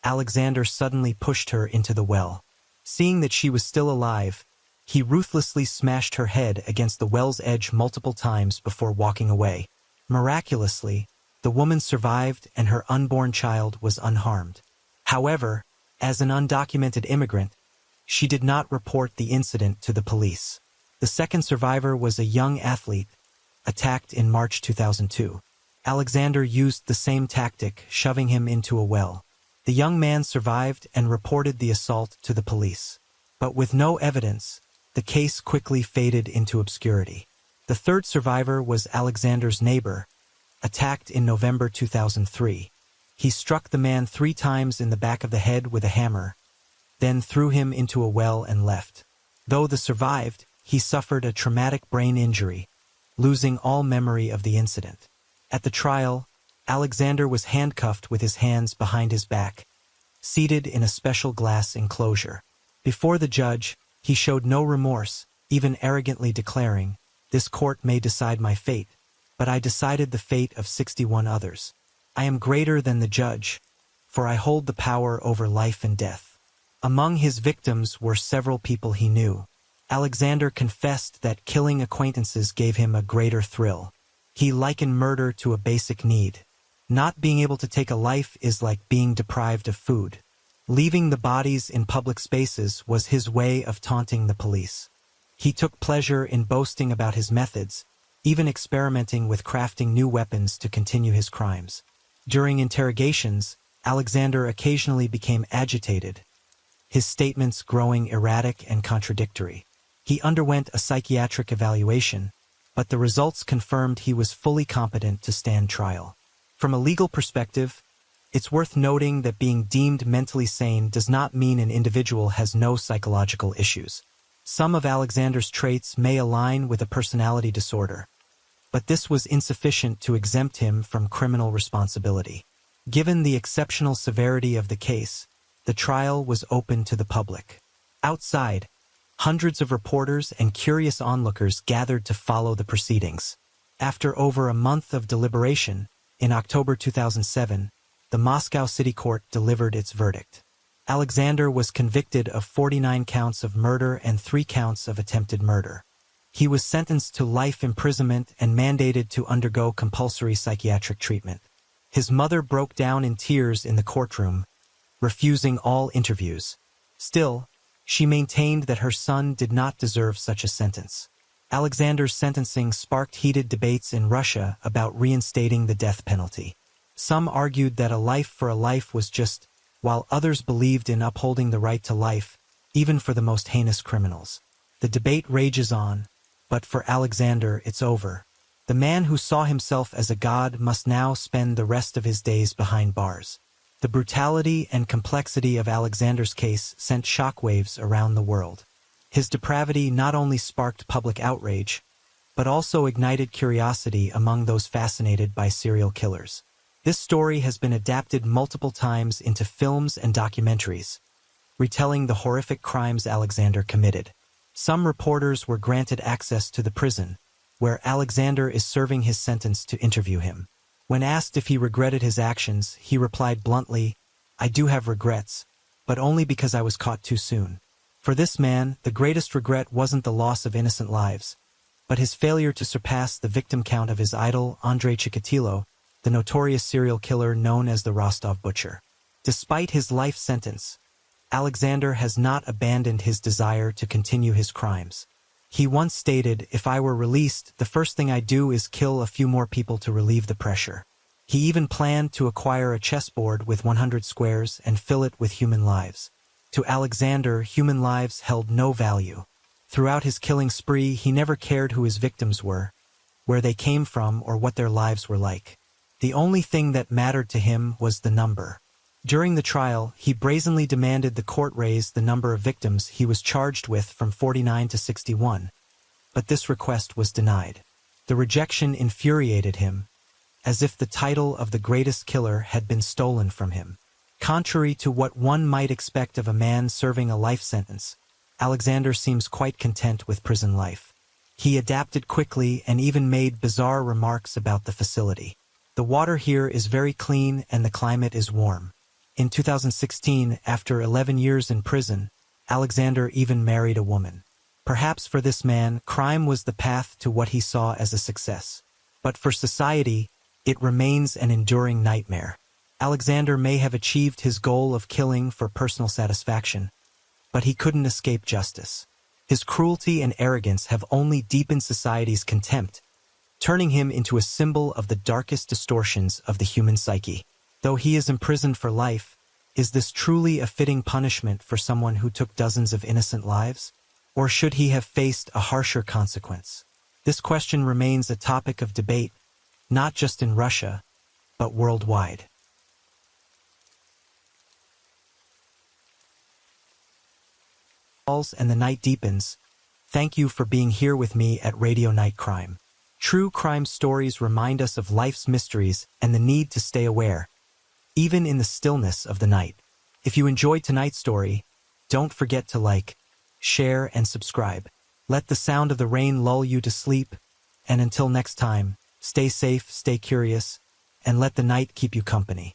Alexander suddenly pushed her into the well. Seeing that she was still alive, he ruthlessly smashed her head against the well's edge multiple times before walking away. Miraculously, the woman survived and her unborn child was unharmed. However, as an undocumented immigrant, she did not report the incident to the police. The second survivor was a young athlete, attacked in March 2002. Alexander used the same tactic, shoving him into a well. The young man survived and reported the assault to the police. But with no evidence, the case quickly faded into obscurity. The third survivor was Alexander's neighbor, attacked in November 2003. He struck the man 3 times in the back of the head with a hammer, then threw him into a well and left. Though the survived, he suffered a traumatic brain injury, losing all memory of the incident. At the trial, Alexander was handcuffed with his hands behind his back, seated in a special glass enclosure. Before the judge, he showed no remorse, even arrogantly declaring, "This court may decide my fate, but I decided the fate of 61 others. I am greater than the judge, for I hold the power over life and death." Among his victims were several people he knew. Alexander confessed that killing acquaintances gave him a greater thrill. He likened murder to a basic need. Not being able to take a life is like being deprived of food. Leaving the bodies in public spaces was his way of taunting the police. He took pleasure in boasting about his methods, even experimenting with crafting new weapons to continue his crimes. During interrogations, Alexander occasionally became agitated, his statements growing erratic and contradictory. He underwent a psychiatric evaluation, but the results confirmed he was fully competent to stand trial. From a legal perspective, it's worth noting that being deemed mentally sane does not mean an individual has no psychological issues. Some of Alexander's traits may align with a personality disorder, but this was insufficient to exempt him from criminal responsibility. Given the exceptional severity of the case, the trial was open to the public. Outside, hundreds of reporters and curious onlookers gathered to follow the proceedings. After over a month of deliberation, in October 2007, the Moscow City Court delivered its verdict. Alexander was convicted of 49 counts of murder and 3 counts of attempted murder. He was sentenced to life imprisonment and mandated to undergo compulsory psychiatric treatment. His mother broke down in tears in the courtroom, refusing all interviews. Still, she maintained that her son did not deserve such a sentence. Alexander's sentencing sparked heated debates in Russia about reinstating the death penalty. Some argued that a life for a life was just, while others believed in upholding the right to life, even for the most heinous criminals. The debate rages on, but for Alexander it's over. The man who saw himself as a god must now spend the rest of his days behind bars. The brutality and complexity of Alexander's case sent shockwaves around the world. His depravity not only sparked public outrage, but also ignited curiosity among those fascinated by serial killers. This story has been adapted multiple times into films and documentaries, retelling the horrific crimes Alexander committed. Some reporters were granted access to the prison, where Alexander is serving his sentence, to interview him. When asked if he regretted his actions, he replied bluntly, "I do have regrets, but only because I was caught too soon." For this man, the greatest regret wasn't the loss of innocent lives, but his failure to surpass the victim count of his idol, Andrei Chikatilo, the notorious serial killer known as the Rostov Butcher. Despite his life sentence, Alexander has not abandoned his desire to continue his crimes. He once stated, "If I were released, the first thing I'd do is kill a few more people to relieve the pressure." He even planned to acquire a chessboard with 100 squares and fill it with human lives. To Alexander, human lives held no value. Throughout his killing spree, he never cared who his victims were, where they came from, or what their lives were like. The only thing that mattered to him was the number. During the trial, he brazenly demanded the court raise the number of victims he was charged with from 49 to 61, but this request was denied. The rejection infuriated him, as if the title of the greatest killer had been stolen from him. Contrary to what one might expect of a man serving a life sentence, Alexander seems quite content with prison life. He adapted quickly and even made bizarre remarks about the facility. The water here is very clean and the climate is warm. In 2016, after 11 years in prison, Alexander even married a woman. Perhaps for this man, crime was the path to what he saw as a success. But for society, it remains an enduring nightmare. Alexander may have achieved his goal of killing for personal satisfaction, but he couldn't escape justice. His cruelty and arrogance have only deepened society's contempt, turning him into a symbol of the darkest distortions of the human psyche. Though he is imprisoned for life, is this truly a fitting punishment for someone who took dozens of innocent lives? Or should he have faced a harsher consequence? This question remains a topic of debate, not just in Russia, but worldwide. And the night deepens. Thank you for being here with me at Radio Night Crime. True crime stories remind us of life's mysteries and the need to stay aware, even in the stillness of the night. If you enjoyed tonight's story, don't forget to like, share, and subscribe. Let the sound of the rain lull you to sleep, and until next time, stay safe, stay curious, and let the night keep you company.